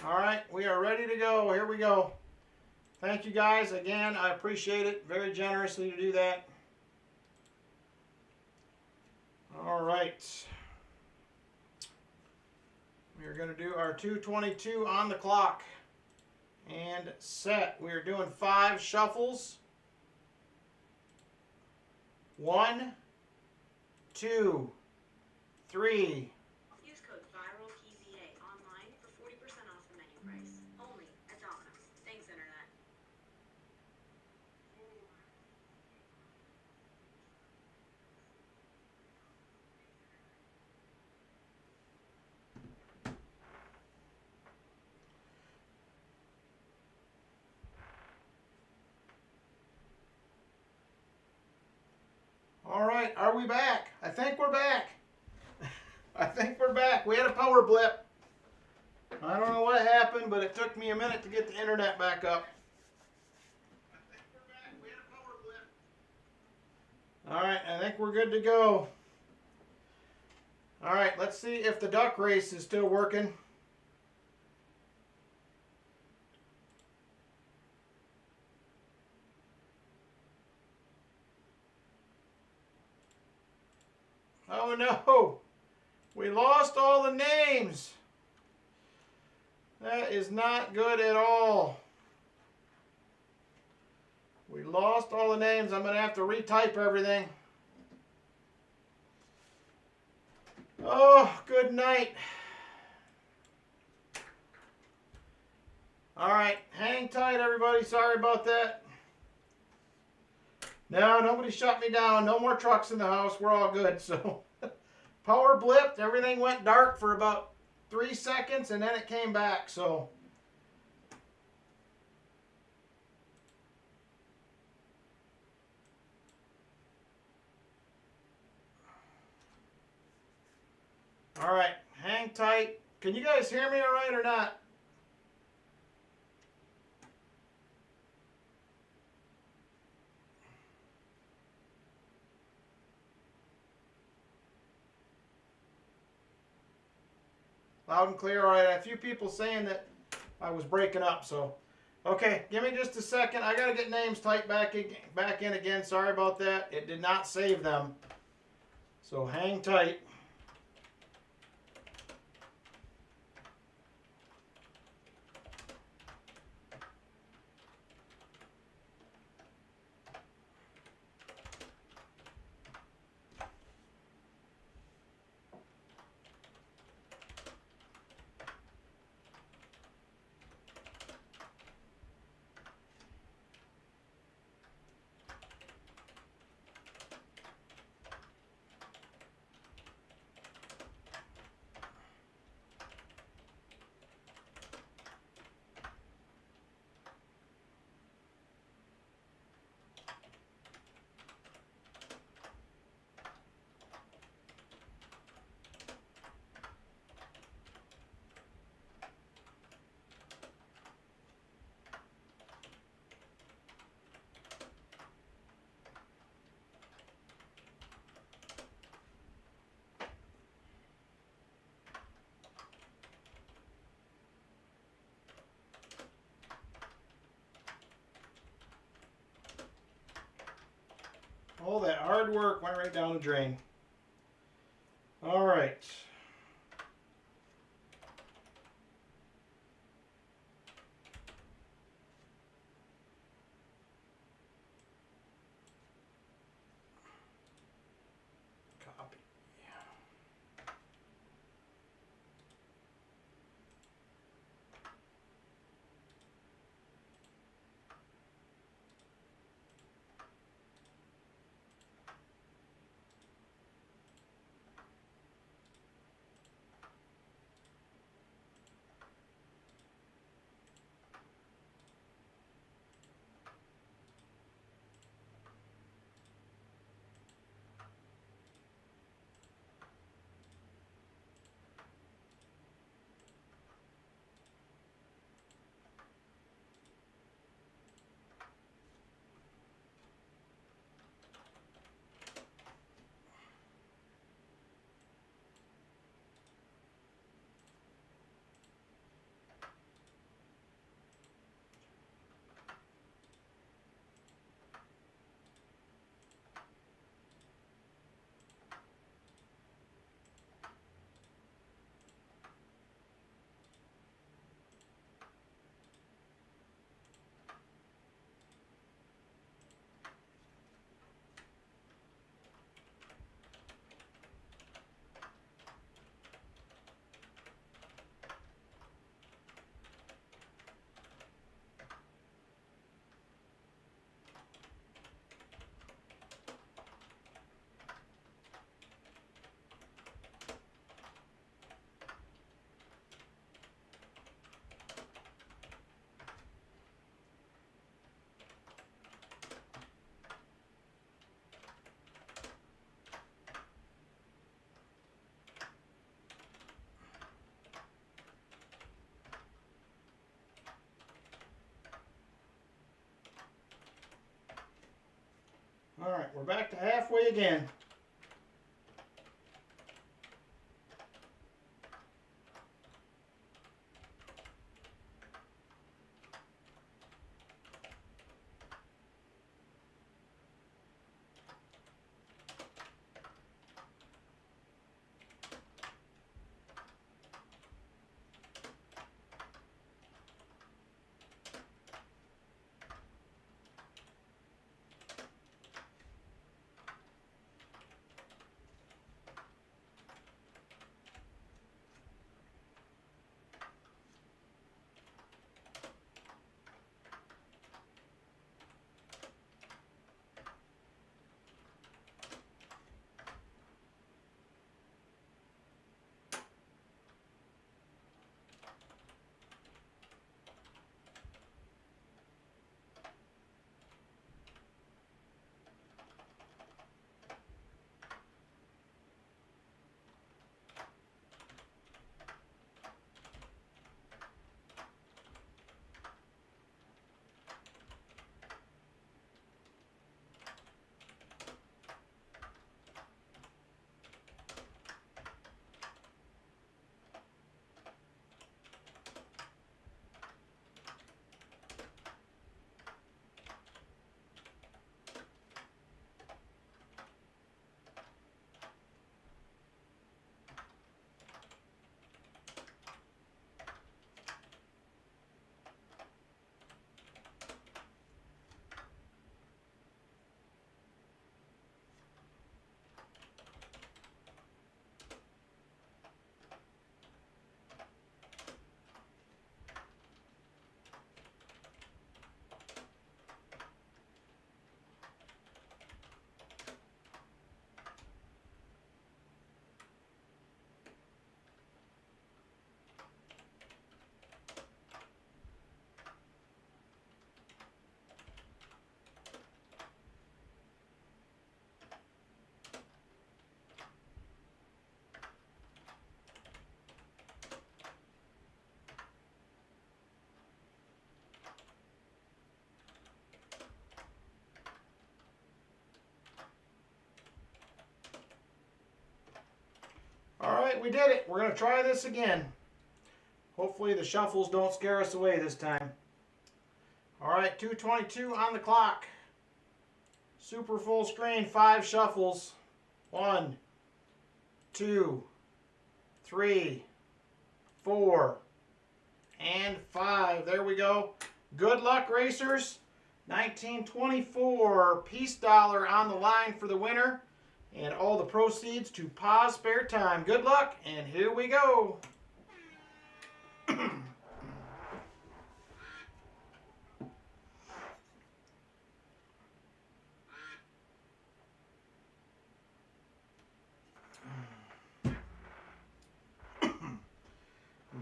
All right, we are ready to go. Here we go. Thank you guys again. I appreciate it very generously to do that. All right. We are going to do our 222 on the clock. And set. We are doing 5 shuffles. 1, 2, 3. Use code VIRALPVA online for 40% off the menu price. Only at Domino's. Thanks, Internet. All right, are we back? I think we're back. I think we're back. We had a power blip. I don't know what happened, but it took me a minute to get the internet back up. I think we're back. We had a power blip. All right, I think we're good to go. All right, let's see if the duck race is still working. Oh no, we lost all the names. That is not good at all. We lost all the names. I'm going to have to retype everything. Oh, good night. All right, hang tight, everybody. Sorry about that. No, nobody shut me down. No more trucks in the house. We're all good. So, power blipped. Everything went dark for about 3 seconds, and then it came back. So, all right, hang tight. Can you guys hear me all right or not? Loud and clear. All right, I had a few people saying that I was breaking up, so. Okay, give me just a second. I got to get names typed back in again. Sorry about that. It did not save them. So hang tight. All that hard work went right down the drain. All right. Copy. All right, we're back to halfway again. All right, we did it. We're going to try this again. Hopefully the shuffles don't scare us away this time. All right, 2:22 on the clock. Super full screen, 5 shuffles. 1, 2, 3, 4, and 5. There we go. Good luck, racers. 1924 peace dollar on the line for the winner. And all the proceeds to Pa's Spare Time. Good luck, and here we go.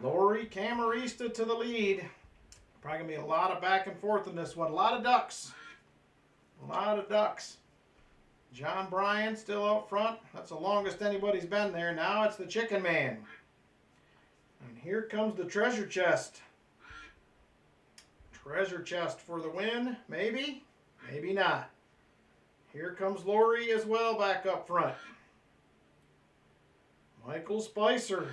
Lori Camarista to the lead. Probably going to be a lot of back and forth in this one. A lot of ducks. A lot of ducks. John Bryan still out front. That's the longest anybody's been there. Now it's the Chicken Man. And here comes the treasure chest. Treasure chest for the win. Maybe. Maybe not. Here comes Lori as well back up front. Michael Spicer.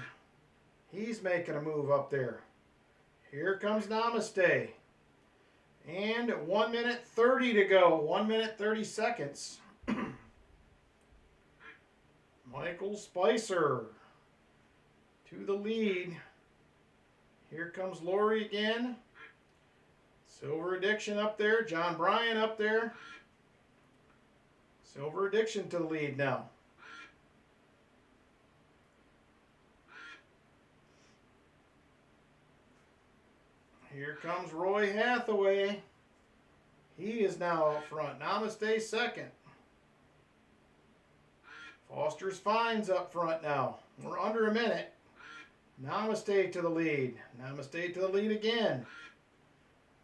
He's making a move up there. Here comes Namaste. And 1 minute 30 to go. 1 minute 30 seconds. Michael Spicer to the lead. Here comes Lori again. Silver Addiction up there. John Bryan up there. Silver Addiction to the lead now. Here comes Roy Hathaway. He is now out front. Namaste second. Foster's Finds up front now. We're under a minute. Namaste to the lead. Namaste to the lead again.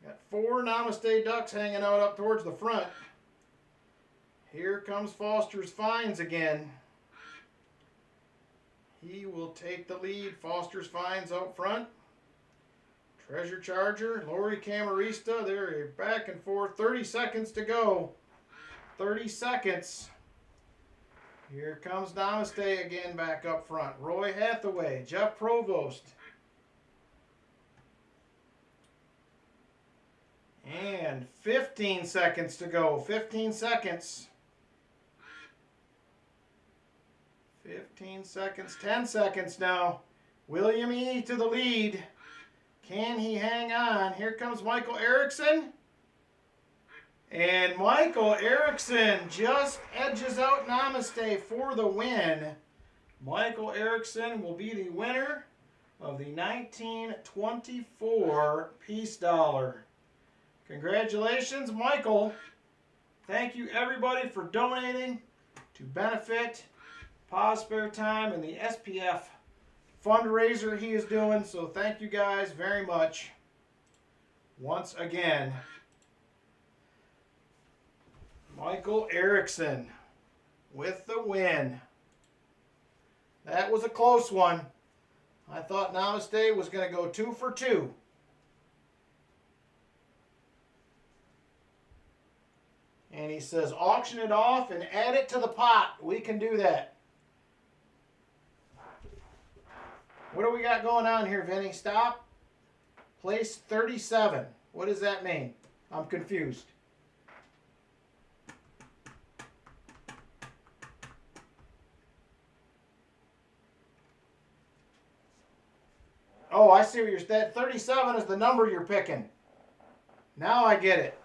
Got 4 Namaste ducks hanging out up towards the front. Here comes Foster's Finds again. He will take the lead. Foster's Finds out front. Treasure Charger, Lori Camarista, they're back and forth. 30 seconds to go. 30 seconds. Here comes Namaste again back up front. Roy Hathaway, Jeff Provost. And 15 seconds to go. 15 seconds. 15 seconds. 10 seconds now. William E. to the lead. Can he hang on? Here comes Michael Erickson. And Michael Erickson just edges out Namaste for the win. Michael Erickson will be the winner of the 1924 peace dollar. Congratulations, Michael. Thank you, everybody, for donating to benefit Pa's Spare Time and the SPF fundraiser he is doing. So thank you guys very much once again. Michael Erickson with the win. That was a close one. I thought Namaste was going to go 2 for 2. And he says auction it off and add it to the pot. We can do that. What do we got going on here, Vinny? Stop. Place 37. What does that mean? I'm confused. Oh, I see what you're saying. 37 is the number you're picking. Now I get it.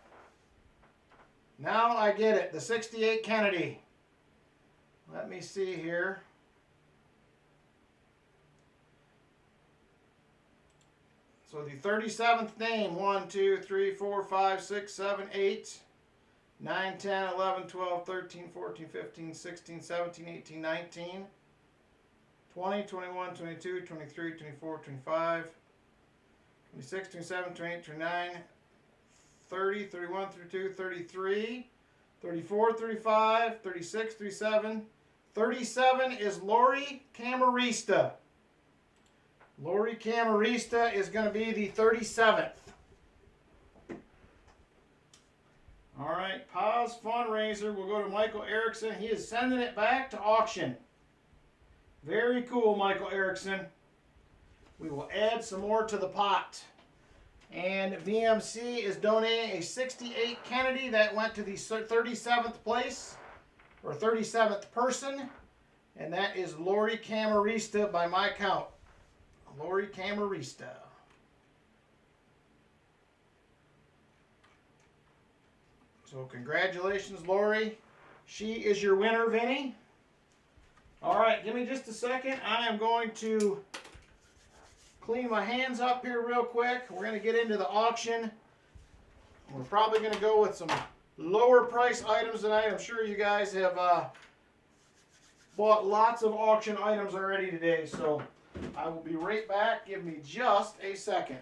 Now I get it. The 68 Kennedy. Let me see here. So the 37th name, 1, 2, 3, 4, 5, 6, 7, 8, 9, 10, 11, 12, 13, 14, 15, 16, 17, 18, 19, 20, 21, 22, 23, 24, 25, 26, 27, 28, 29, 30, 31, 32, 33, 34, 35, 36, 37. 37 is Lori Camarista. Lori Camarista is going to be the 37th. All right, Pa's fundraiser will go to Michael Erickson. He is sending it back to auction. Very cool, Michael Erickson. We will add some more to the pot. And VMC is donating a 68 Kennedy that went to the 37th place, or 37th person. And that is Lori Camarista by my count. Lori Camarista. So congratulations, Lori. She is your winner, Vinny. All right, give me just a second. I am going to clean my hands up here real quick. We're going to get into the auction. We're probably going to go with some lower price items tonight. I'm sure you guys have bought lots of auction items already today. So I will be right back. Give me just a second.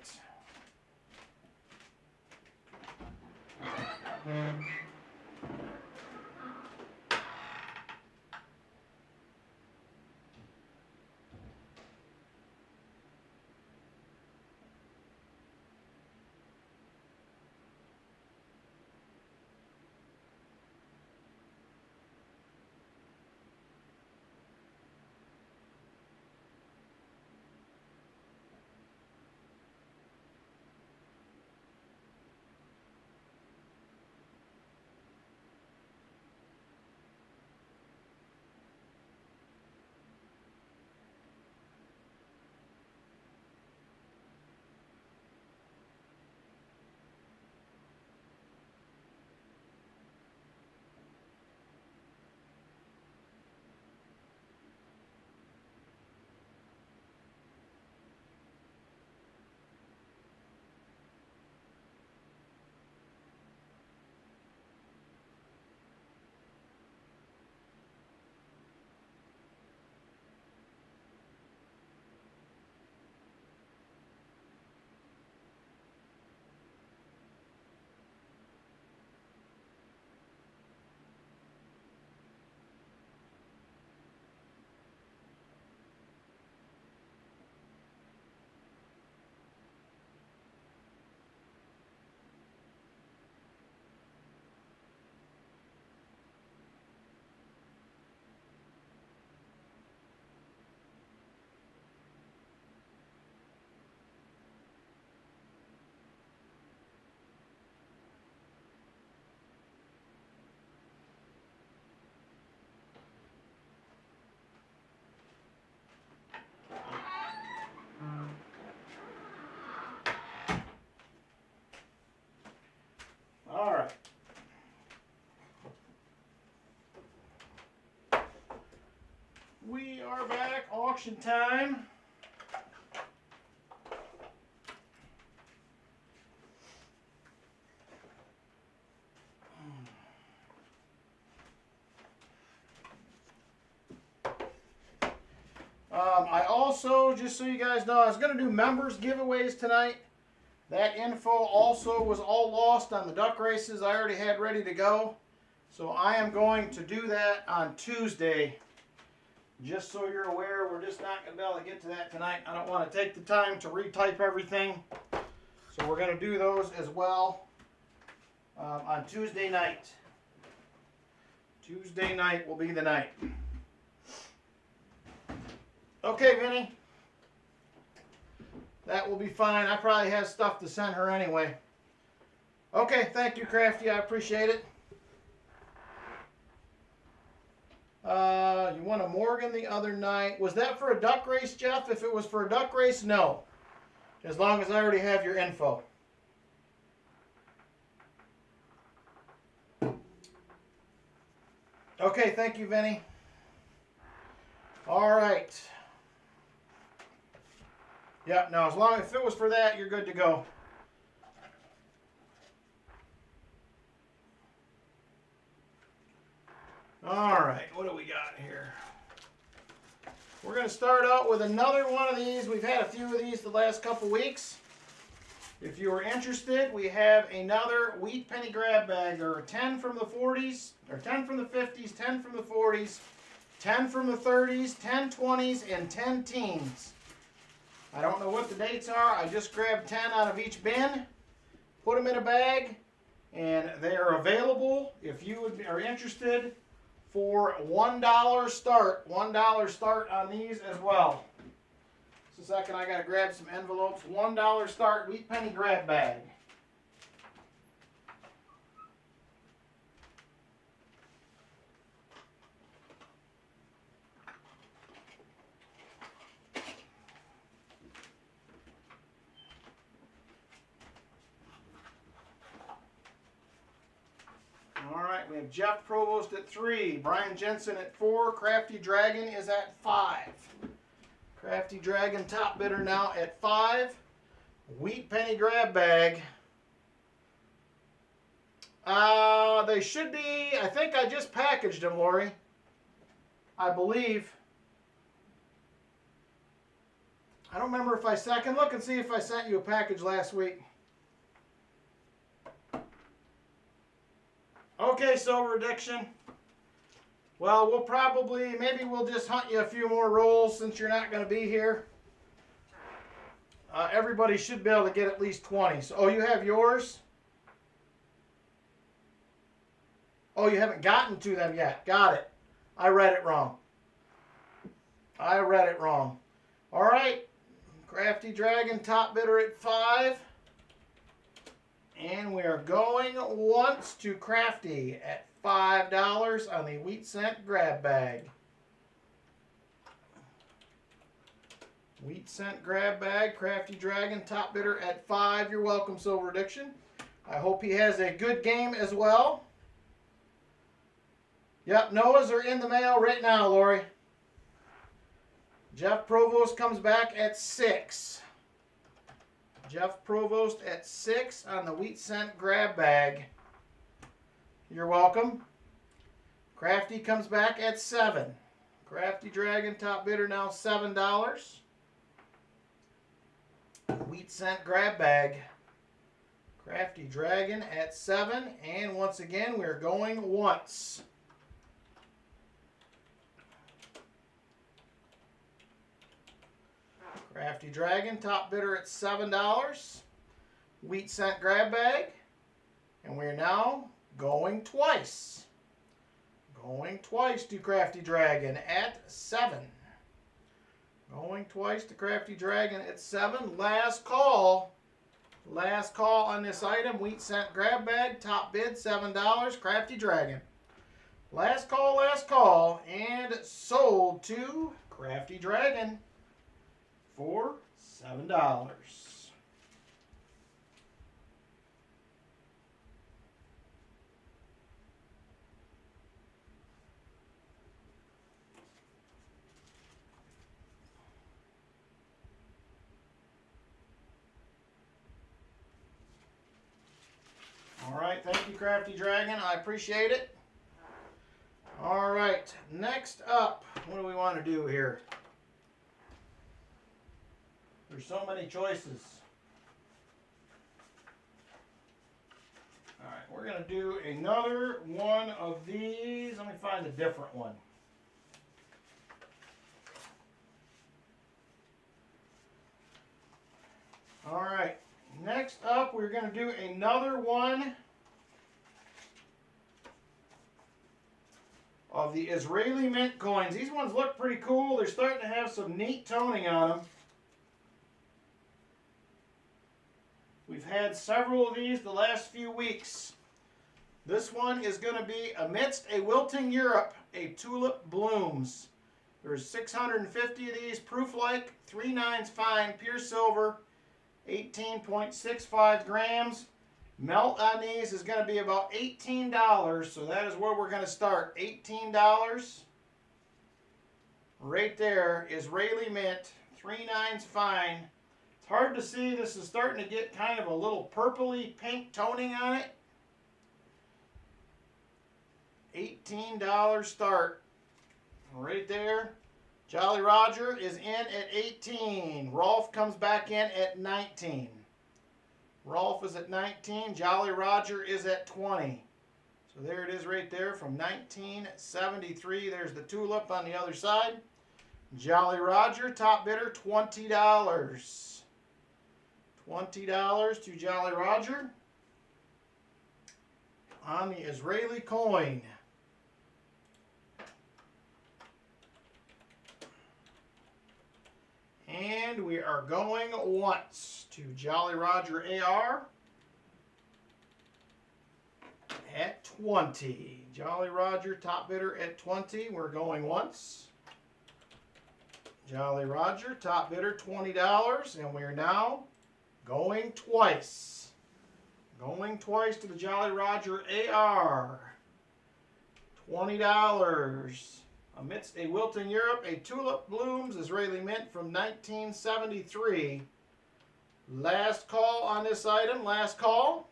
All right. We are back. Auction time. I also, just so you guys know, I was going to do members giveaways tonight. That info also was all lost on the duck races I already had ready to go. So I am going to do that on Tuesday. Just so you're aware, we're just not going to be able to get to that tonight. I don't want to take the time to retype everything. So we're going to do those as well on Tuesday night. Tuesday night will be the night. Okay, Vinny. That will be fine. I probably have stuff to send her anyway. Okay, thank you, Crafty. I appreciate it. You won a Morgan the other night. Was that for a duck race, Jeff? If it was for a duck race, no. As long as I already have your info. Okay, thank you, Vinny. All right. Yeah, no, as long as if it was for that, you're good to go. All right, what do we got here? We're going to start out with another one of these. We've had a few of these the last couple weeks. If you are interested, we have another wheat penny grab bag. There are 10 from the 40s, or 10 from the 50s, 10 from the 40s, 10 from the 30s, 10 20s, and 10 teens. I don't know what the dates are. I just grabbed 10 out of each bin, put them in a bag, and they are available if you are interested for $1 start. $1 start on these as well. So a second. I got to grab some envelopes. $1 start wheat penny grab bag. All right, we have Jeff Provost at 3, Brian Jensen at 4, Crafty Dragon is at 5. Crafty Dragon top bidder now at 5. Wheat penny grab bag. They should be, I think I just packaged them, Lori. I believe. I don't remember if I can look and see if I sent you a package last week. Okay, Silver Addiction. Well, we'll probably, maybe we'll just hunt you a few more rolls since you're not going to be here. Everybody should be able to get at least 20. So, oh, you have yours? Oh, you haven't gotten to them yet. Got it. I read it wrong. I read it wrong. All right. Crafty Dragon, top bidder at 5. And we are going once to Crafty at $5 on the wheat cent grab bag. Wheat cent grab bag, Crafty Dragon, top bidder at 5. You're welcome, Silver Addiction. I hope he has a good game as well. Yep, Noah's are in the mail right now, Lori. Jeff Provost comes back at 6. Jeff Provost at 6 on the wheat cent grab bag. You're welcome. Crafty comes back at 7. Crafty Dragon, top bidder now $7. Wheat cent grab bag. Crafty Dragon at 7. And once again, we're going once. Crafty Dragon, top bidder at $7. Wheat cent grab bag. And we're now going twice. Going twice to Crafty Dragon at 7. Going twice to Crafty Dragon at 7. Last call. Last call on this item. Wheat cent grab bag. Top bid $7. Crafty Dragon. Last call. And sold to Crafty Dragon for $7. All right, thank you, Crafty Dragon. I appreciate it. All right, next up, what do we want to do here? There's so many choices. All right, we're going to do another one of these. Let me find a different one. All right, next up we're going to do another one of the Israeli mint coins. These ones look pretty cool. They're starting to have some neat toning on them. We've had several of these the last few weeks. This one is going to be Amidst a Wilting Europe, a Tulip Blooms. There's 650 of these, proof-like, 3/9 fine, pure silver, 18.65 grams. Melt on these is going to be about $18, so that is where we're going to start. $18. Right there, Israeli mint, 3/9 fine. It's hard to see. This is starting to get kind of a little purpley pink toning on it. $18 start. Right there. Jolly Roger is in at 18. Rolf comes back in at 19. Rolf is at 19. Jolly Roger is at 20. So there it is right there from 1973. There's the tulip on the other side. Jolly Roger, top bidder, $20. $20 to Jolly Roger on the Israeli coin. And And we are going once to Jolly Roger AR at 20. Jolly Roger, top bidder at 20. We're going once. Jolly Roger, top bidder, $20. And we're now going twice. Going twice to the Jolly Roger AR. $20. Amidst a Wilton Europe, a tulip blooms Israeli mint from 1973. Last call on this item. Last call.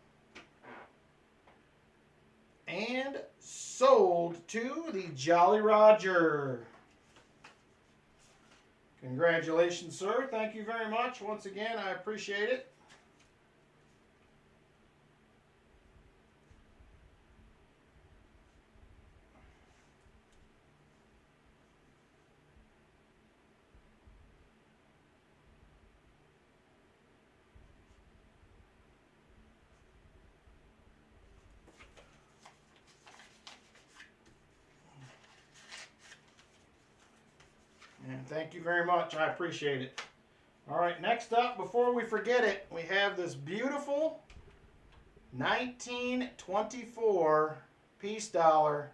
And sold to the Jolly Roger. Congratulations, sir. Thank you very much. Once again, I appreciate it. And thank you very much. I appreciate it. All right, next up, before we forget it, we have this beautiful 1924 peace dollar.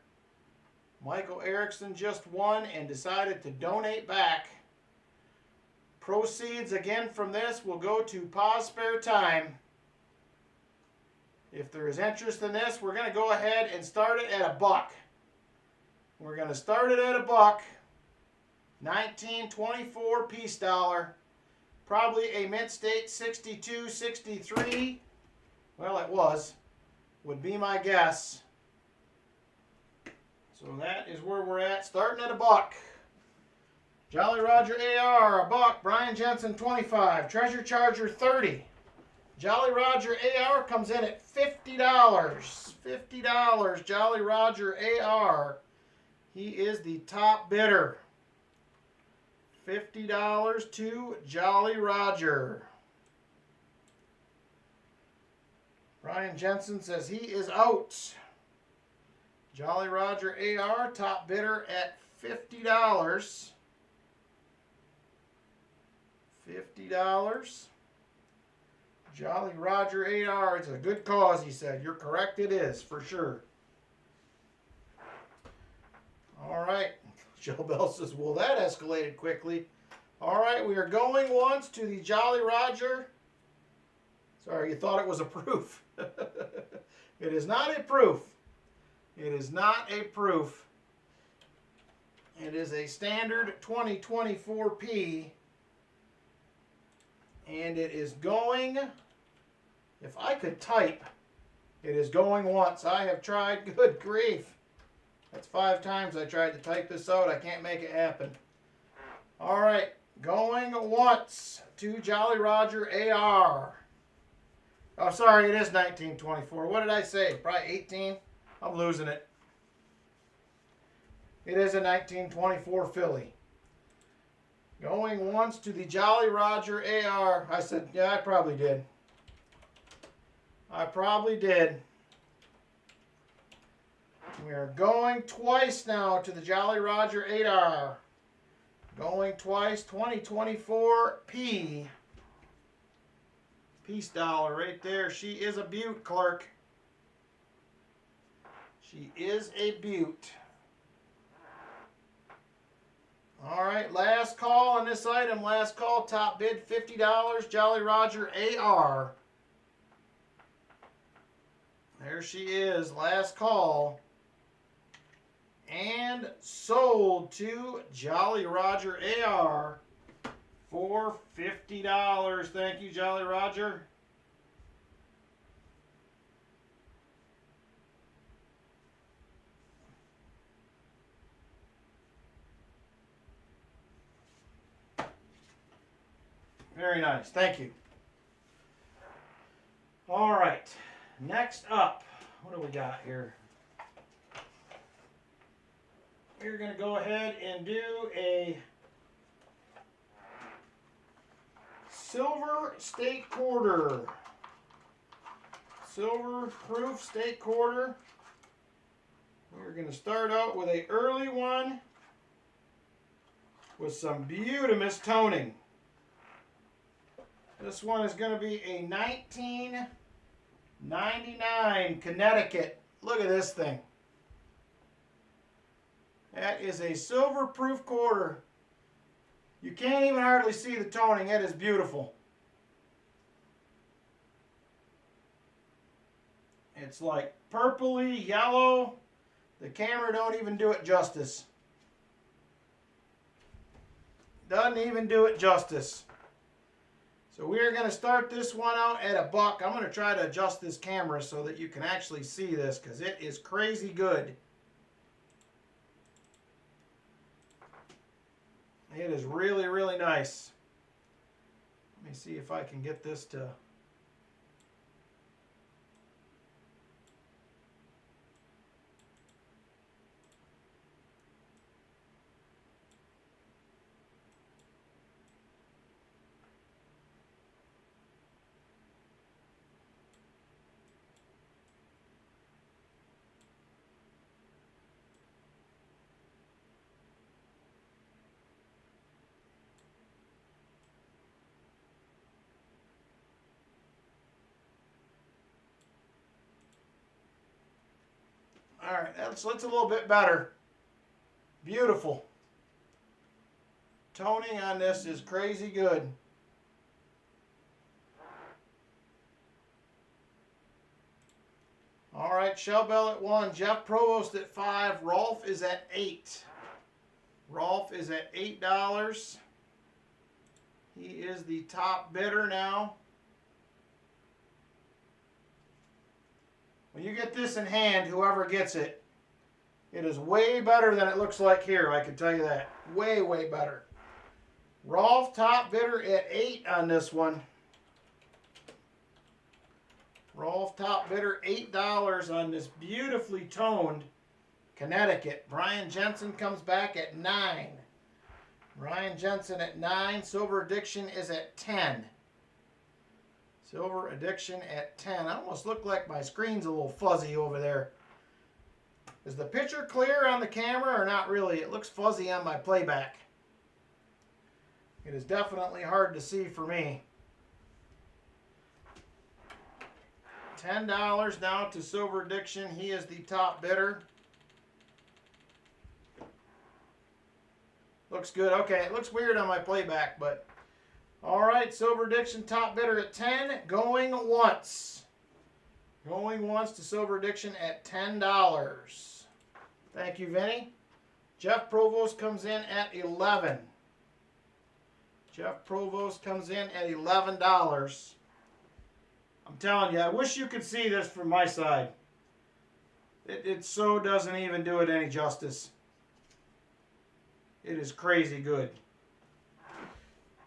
Michael Erickson just won and decided to donate back. Proceeds again from this will go to Pa's Spare Time. If there is interest in this, we're going to go ahead and start it at $1. We're going to start it at $1. 1924 peace dollar. Probably a mint state 62, 63. Well, it was. Would be my guess. So that is where we're at. Starting at $1. Jolly Roger AR, $1. Brian Jensen, 25. Treasure Charger, 30. Jolly Roger AR comes in at $50. $50. Jolly Roger AR. He is the top bidder. $50 to Jolly Roger. Brian Jensen says he is out. Jolly Roger AR, top bidder at $50. $50. Jolly Roger AR, it's a good cause, he said. You're correct, it is, for sure. All right. Joe Bell says, well, that escalated quickly. All right, we are going once to the Jolly Roger. Sorry, you thought it was a proof. It is not a proof. It is not a proof. It is a standard 2024P. And it is going, if I could type, it is going once. I have tried, good grief. That's 5 times I tried to type this out. I can't make it happen. All right, going once to Jolly Roger AR. Oh, sorry, it is 1924. What did I say? Probably 18? I'm losing it. It is a 1924 Philly. Going once to the Jolly Roger AR. I said, yeah, I probably did. I probably did. We are going twice now to the Jolly Roger 8R. Going twice, 2024P. Peace dollar right there. She is a beaut, Clark. She is a beaut. All right, last call on this item. Last call, top bid, $50. Jolly Roger AR. There she is, last call. And sold to Jolly Roger AR for $50. Thank you, Jolly Roger. Very nice. Thank you. All right. Next up, what do we got here? We're going to go ahead and do a silver state quarter. Silver proof state quarter. We're going to start out with an early one with some beautimous toning. This one is going to be a 1999 Connecticut. Look at this thing. That is a silver proof quarter. You can't even hardly see the toning. It is beautiful. It's like purpley, yellow. The camera don't even do it justice. Doesn't even do it justice. So we are going to start this one out at $1. I'm going to try to adjust this camera so that you can actually see this because it is crazy good. It is really, really nice. Let me see if I can get this to... All right, that's a little bit better. Beautiful. Toning on this is crazy good. All right, Shell Bell at 1, Jeff Provost at 5, Rolf is at 8. Rolf is at $8. He is the top bidder now. When you get this in hand, whoever gets it, it is way better than it looks like here, I can tell you that. Way, way better. Rolf, top bidder at 8 on this one. Rolf, top bidder, $8 on this beautifully toned Connecticut. Brian Jensen comes back at 9. Brian Jensen at 9. Silver Addiction is at 10. Silver Addiction at 10. I almost look like my screen's a little fuzzy over there. Is the picture clear on the camera or not really? It looks fuzzy on my playback. It is definitely hard to see for me. $10 now to Silver Addiction. He is the top bidder. Looks good. Okay, it looks weird on my playback, but... All right, Silver Addiction, top bidder at 10. Going once. Going once to Silver Addiction at $10. Thank you, Vinny. Jeff Provost comes in at 11. Jeff Provost comes in at $11. I'm telling you, I wish you could see this from my side. It so doesn't even do it any justice. It is crazy good.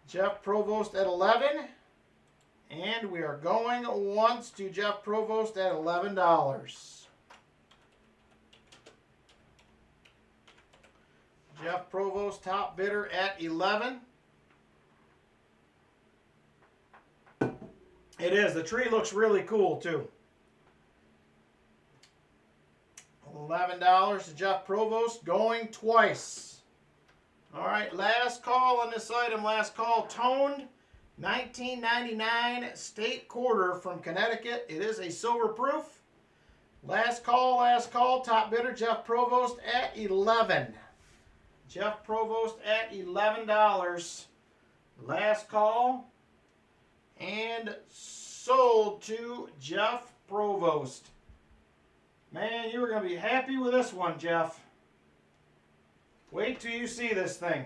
Jeff Provost at 11. And we are going once to Jeff Provost at $11. Jeff Provost, top bidder at 11. It is. The tree looks really cool too. $11 to Jeff Provost, going twice. All right, last call on this item. Last call, toned 1999 state quarter from Connecticut. It is a silver proof. Last call, top bidder Jeff Provost at 11. Jeff Provost at $11. Last call. And sold to Jeff Provost. Man, you are going to be happy with this one, Jeff. Wait till you see this thing.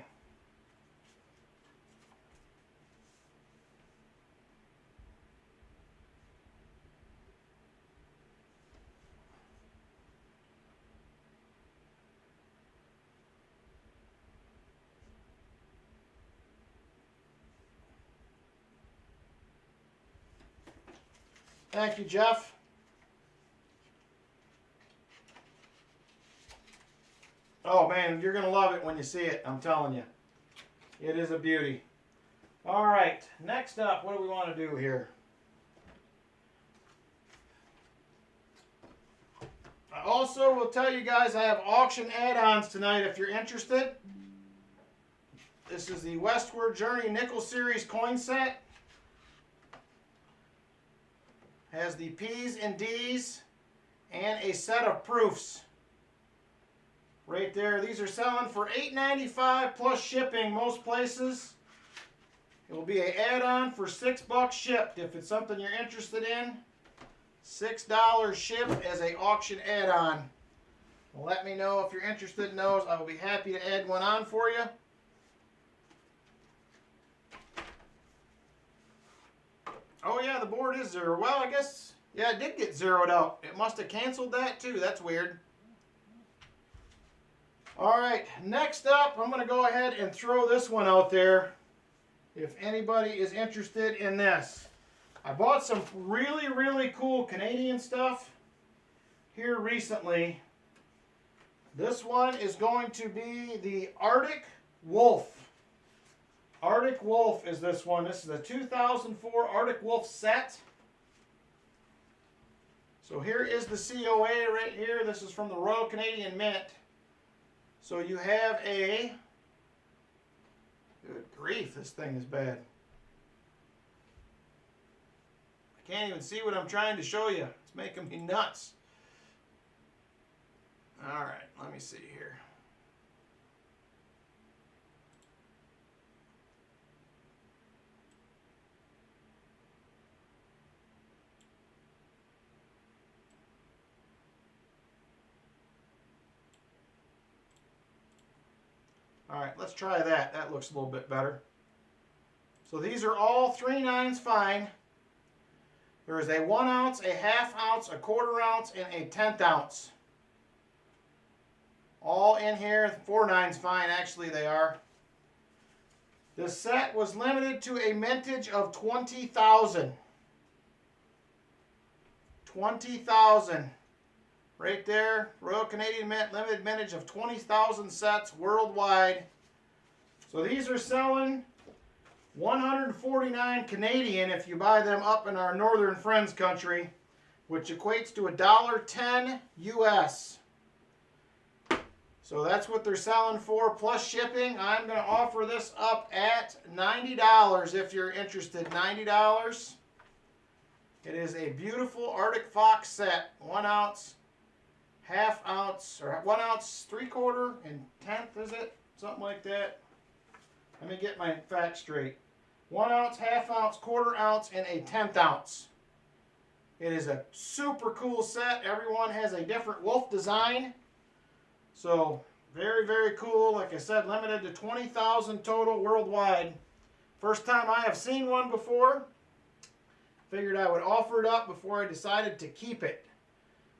Thank you, Jeff. Oh man, you're going to love it when you see it, I'm telling you. It is a beauty. All right, next up, what do we want to do here? I also will tell you guys I have auction add-ons tonight if you're interested. This is the Westward Journey Nickel Series coin set. Has the P's and D's and a set of proofs. Right there. These are selling for $8.95 plus shipping most places. It will be an add-on for $6 shipped. If it's something you're interested in, $6 shipped as an auction add-on. Let me know if you're interested in those. I will be happy to add one on for you. Oh yeah, the board is zero. Well, I guess, yeah, it did get zeroed out. It must have canceled that too. That's weird. All right, next up, I'm going to go ahead and throw this one out there if anybody is interested in this. I bought some really, really cool Canadian stuff here recently. This one is going to be the Arctic Wolf. Arctic Wolf is this one. This is a 2004 Arctic Wolf set. So here is the COA right here. This is from the Royal Canadian Mint. So you have a... Good grief, this thing is bad. I can't even see what I'm trying to show you. It's making me nuts. All right, let me see here. All right, let's try that. That looks a little bit better. So these are all 3/9 fine. There is a 1 ounce, a 1/2 ounce, a 1/4 ounce, and a 1/10 ounce. All in here. 4/9 fine, actually they are. This set was limited to a mintage of 20,000. 20,000. Right there, Royal Canadian Mint, limited mintage of 20,000 sets worldwide. So these are selling $149 Canadian if you buy them up in our northern friends country, which equates to $1.10 US. So that's what they're selling for, plus shipping. I'm going to offer this up at $90 if you're interested. $90. It is a beautiful Arctic Fox set. 1 ounce, 1/2 ounce, or 1 ounce, 3/4, and 1/10, is it? Something like that. Let me get my facts straight. 1 ounce, 1/2 ounce, 1/4 ounce, and a 1/10 ounce. It is a super cool set. Everyone has a different wolf design. So, very, very cool. Like I said, limited to 20,000 total worldwide. First time I have seen one before. Figured I would offer it up before I decided to keep it.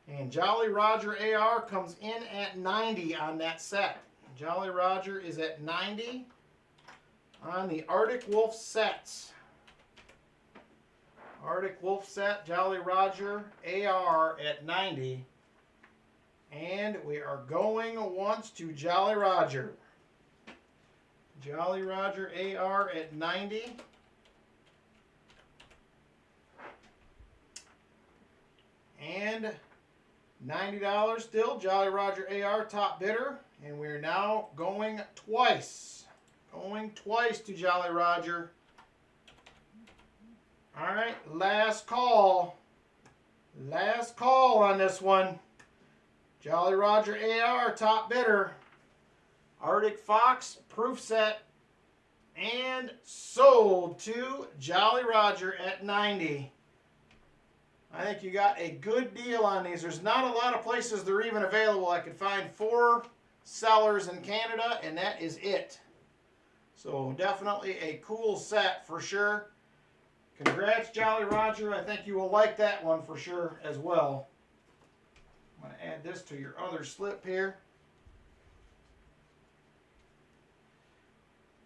And Jolly Roger AR comes in at 90 on that set. Jolly Roger is at 90 on the Arctic Wolf sets. Arctic Wolf set, Jolly Roger AR at 90. And we are going once to Jolly Roger. Jolly Roger AR at 90. And $90 still, Jolly Roger AR top bidder. And we're now going twice. Going twice to Jolly Roger. All right, last call. Last call on this one. Jolly Roger AR top bidder. Arctic Fox proof set. And sold to Jolly Roger at 90. I think you got a good deal on these. There's not a lot of places they're even available. I could find 4 sellers in Canada, and that is it. So definitely a cool set for sure. Congrats, Jolly Roger. I think you will like that one for sure as well. I'm going to add this to your other slip here.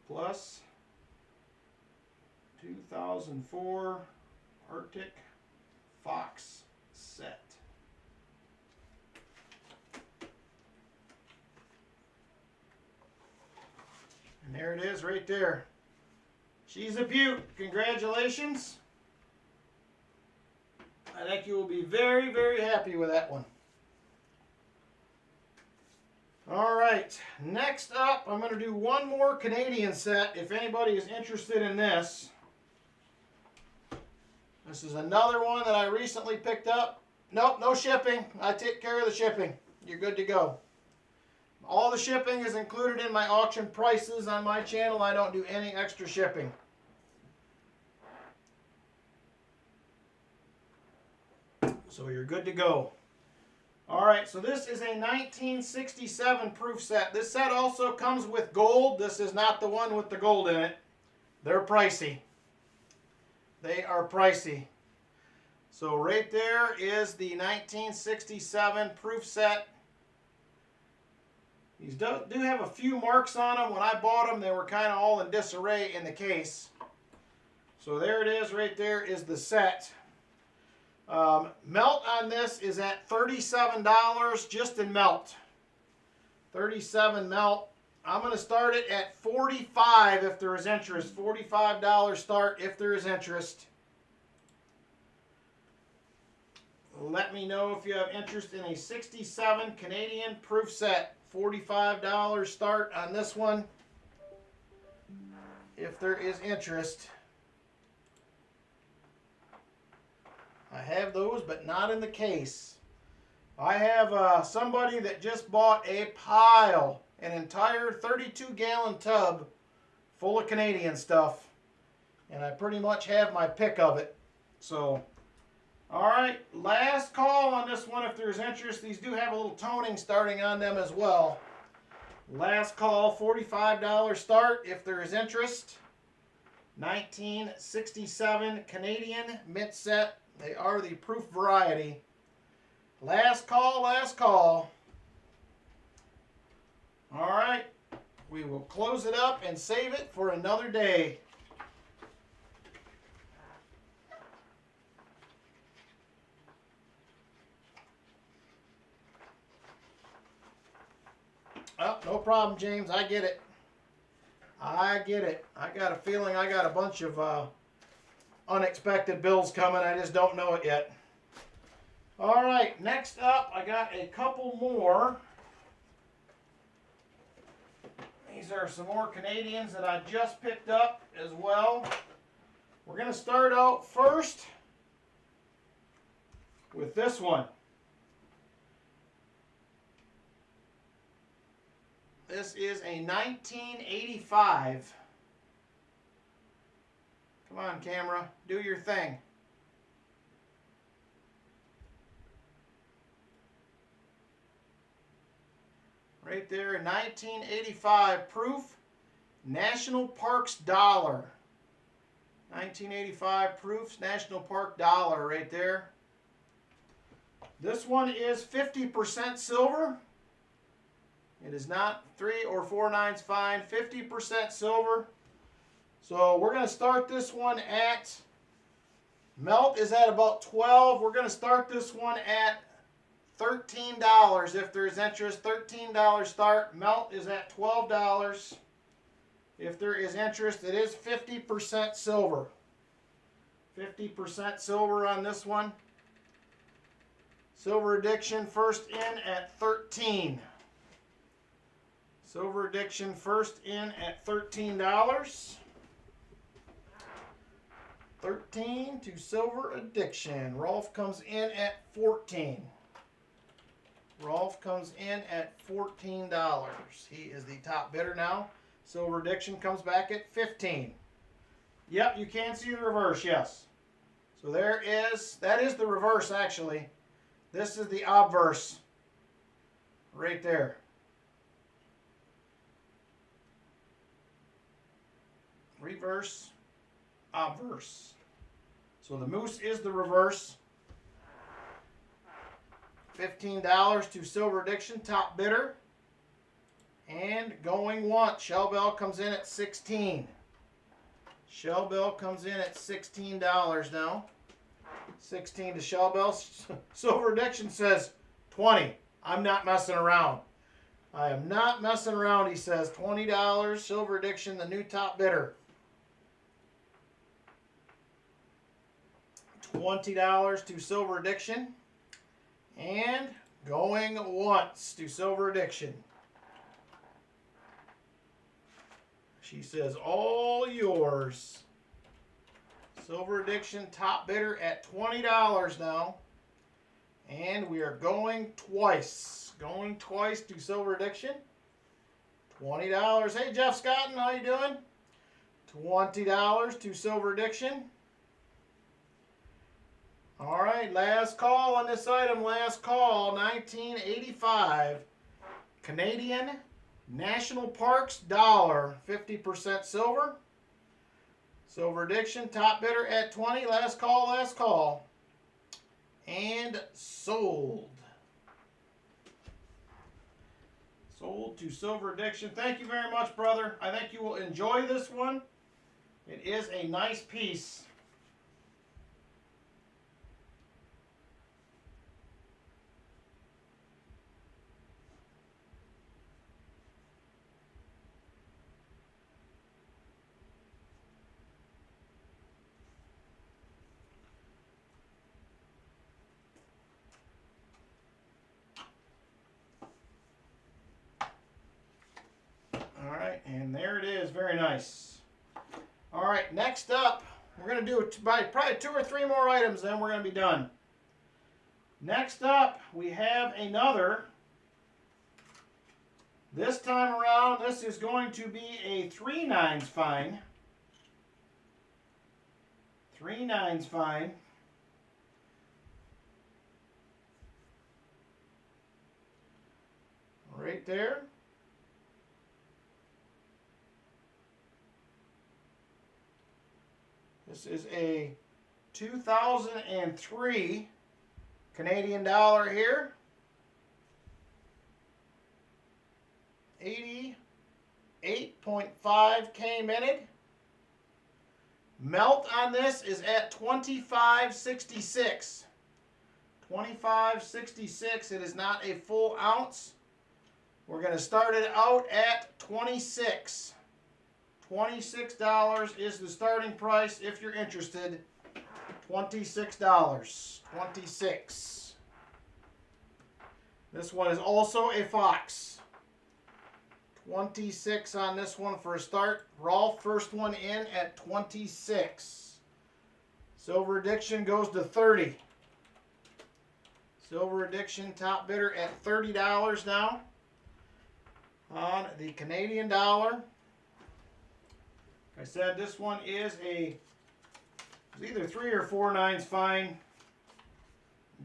Plus 2004 Arctic Fox set. And there it is right there. She's a beaut. Congratulations. I think you will be very, very happy with that one. All right, next up, I'm going to do one more Canadian set if anybody is interested in this. This is another one that I recently picked up. Nope, no shipping. I take care of the shipping. You're good to go. All the shipping is included in my auction prices on my channel. I don't do any extra shipping. So you're good to go. All right, so this is a 1967 proof set. This set also comes with gold. This is not the one with the gold in it. They're pricey. They are pricey. So right there is the 1967 proof set. These do have a few marks on them. When I bought them, they were kind of all in disarray in the case. So there it is. Right there is the set. Melt on this is at $37 just in melt. 37 melt. I'm going to start it at $45 if there is interest. $45 start if there is interest. Let me know if you have interest in a 67 Canadian proof set. $45 start on this one if there is interest. I have those, but not in the case. I have somebody that just bought a pile, an entire 32-gallon tub full of Canadian stuff, and I pretty much have my pick of it. So, all right, last call on this one if there's interest. These do have a little toning starting on them as well. Last call, $45 start if there is interest. 1967 Canadian mint set. They are the proof variety. Last call, last call. All right, we will close it up and save it for another day. Oh, no problem, James. I get it. I get it. I got a feeling I got a bunch of unexpected bills coming. I just don't know it yet. All right, next up, I got a couple more. These are some more Canadians that I just picked up as well. We're going to start out first with this one. This is a 1985. Come on, camera. Do your thing. Right there, 1985 proof National Parks dollar. 1985 proofs National Park dollar right there. This one is 50% silver. It is not 3 or 4 nines fine. 50% silver. So we're going to start this one at, melt is at about 12. We're going to start this one at $13 if there's interest. $13 start. Melt is at $12. If there is interest, it is 50% silver. 50% silver on this one. Silver Addiction first in at 13. Silver Addiction first in at $13. 13 to Silver Addiction. Rolf comes in at 14. Rolf comes in at $14. He is the top bidder now. Silver Addiction comes back at 15. Yep, you can see the reverse, yes. So there is, that is the reverse actually. This is the obverse. Right there. Reverse, obverse. So the moose is the reverse. $15 to Silver Addiction, top bidder. And going once, Shell Bell comes in at 16. Shell Bell comes in at $16 now. 16 to Shell Bell. Silver Addiction says 20. I'm not messing around. I am not messing around, he says. $20, Silver Addiction, the new top bidder. $20 to Silver Addiction. And going once to Silver Addiction. She says, all yours. Silver Addiction top bidder at $20 now. And we are going twice. Going twice to Silver Addiction. $20. Hey, Jeff Scotton, how you doing? $20 to Silver Addiction. All right, last call on this item. Last call, 1985. Canadian National Parks dollar, 50% silver. Silver Addiction, top bidder at 20. Last call, last call. And sold. Sold to Silver Addiction. Thank you very much, brother. I think you will enjoy this one. It is a nice piece. All right, and there it is. Very nice. All right, next up, we're going to do probably 2 or 3 more items, then we're going to be done. Next up, we have another. This time around, this is going to be a 3/9 fine. 3/9 fine. Right there. This is a 2003 Canadian dollar here. 88.5K minted. Melt on this is at 25.66. 25.66. It is not a full ounce. We're going to start it out at 26. $26 is the starting price if you're interested. $26. 26. This one is also a Fox. 26 on this one for a start. Rolf, first one in at 26. Silver Addiction goes to 30. Silver Addiction top bidder at $30 now on the Canadian dollar. I said this one is it's either 3 or 4/9 fine. I'm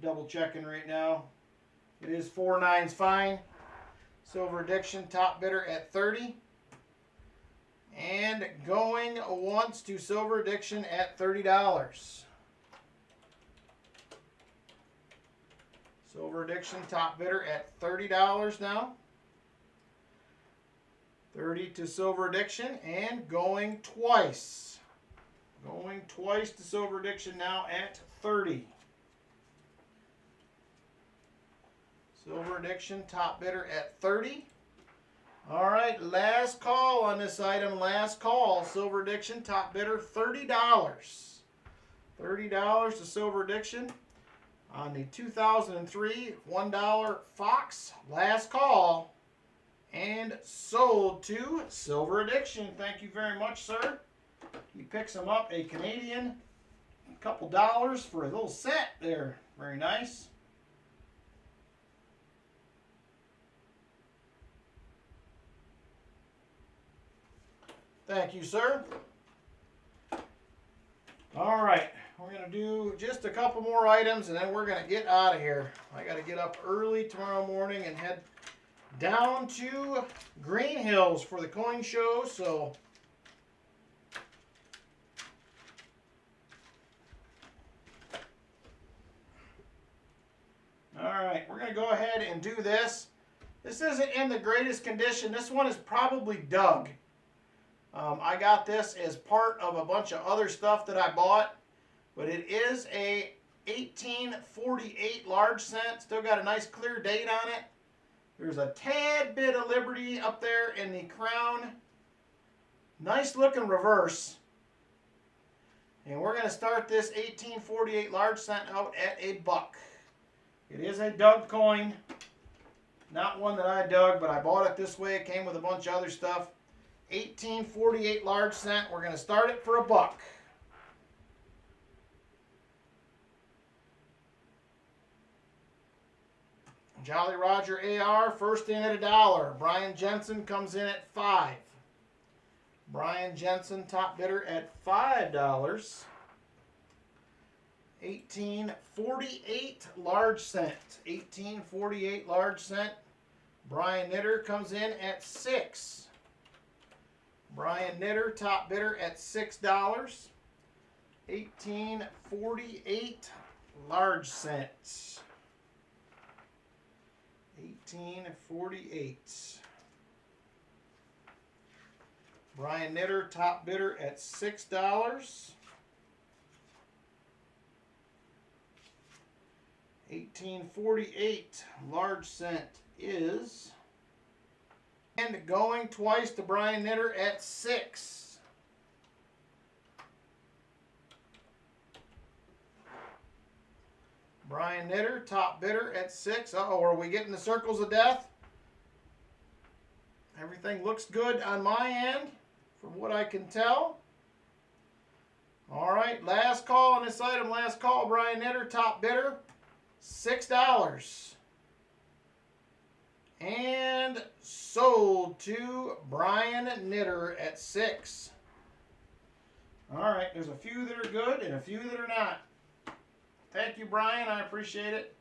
double checking right now. It is 4/9 fine. Silver Addiction top bidder at 30. And going once to Silver Addiction at $30. Silver Addiction top bidder at $30 now. 30 to Silver Addiction, and going twice. Going twice to Silver Addiction now at 30. Silver Addiction top bidder at 30. All right, last call on this item. Last call. Silver Addiction top bidder $30. $30 to Silver Addiction on the 2003 $1 Fox. Last call. And sold to Silver Addiction. Thank you very much, sir. He picks them up a Canadian, a couple dollars for a little set there. Very nice. Thank you, sir. All right, we're going to do just a couple more items and then we're going to get out of here. I got to get up early tomorrow morning and head down to Green Hills for the coin show, so all right, we're going to go ahead and do this. This isn't in the greatest condition. This one is probably dug. I got this as part of a bunch of other stuff that I bought, but it is a 1848 large cent. Still got a nice clear date on it. There's a tad bit of Liberty up there in the crown. Nice looking reverse. And we're going to start this 1848 large cent out at $1. It is a dug coin. Not one that I dug, but I bought it this way. It came with a bunch of other stuff. 1848 large cent. We're going to start it for $1. Jolly Roger AR, first in at $1. Brian Jensen comes in at $5. Brian Jensen, top bidder at $5. 1848 large cent. 1848 large cent. Brian Knitter comes in at $6. Brian Knitter, top bidder at $6. 1848 large cent. 1848. Brian Knitter, top bidder at $6. 1848 large cent is, and going twice to Brian Knitter at $6. Brian Knitter, top bidder at $6. Uh-oh, are we getting the circles of death? Everything looks good on my end, from what I can tell. All right, last call on this item. Last call, Brian Knitter, top bidder, $6. And sold to Brian Knitter at $6. All right, there's a few that are good and a few that are not. Thank you, Brian. I appreciate it.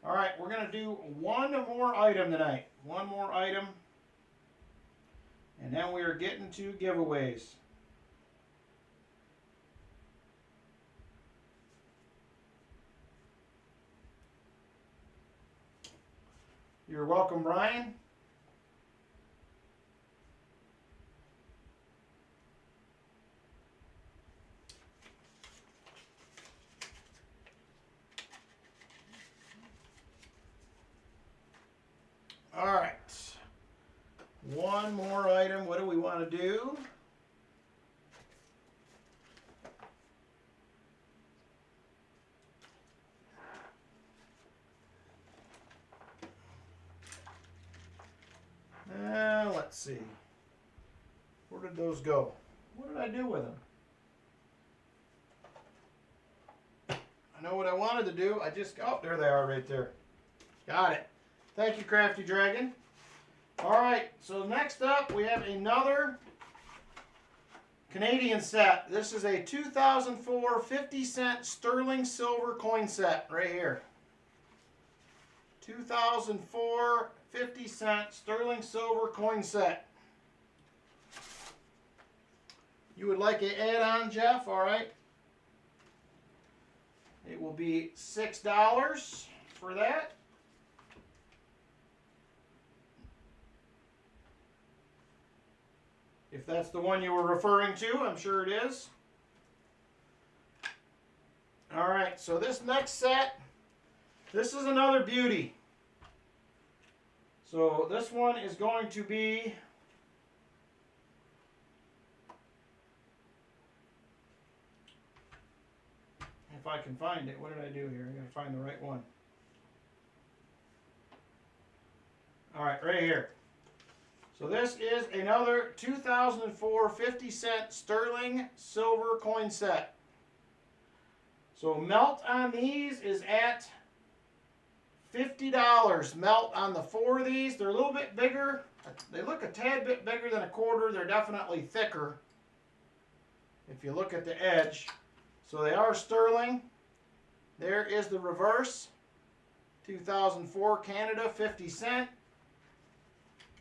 All right, we're going to do one more item tonight. One more item. And then we are getting to giveaways. You're welcome, Brian. All right. One more item. What do we want to do? Let's see. Where did those go? What did I do with them? I know what I wanted to do. Oh, there they are right there. Got it. Thank you, Crafty Dragon. All right, so next up we have another Canadian set. This is a 2004 50-cent sterling silver coin set right here. 2004 50-cent sterling silver coin set. You would like an add-on, Jeff? All right. It will be $6 for that. If that's the one you were referring to, I'm sure it is. All right, so this next set, this is another beauty. So this one is going to be if I can find it. What did I do here? I gotta find the right one. All right, right here. So this is another 2004 50-cent sterling silver coin set. So melt on these is at $50. Melt on the 4 of these. They're a little bit bigger. They look a tad bit bigger than a quarter. They're definitely thicker if you look at the edge. So they are sterling. There is the reverse. 2004 Canada, 50 cent.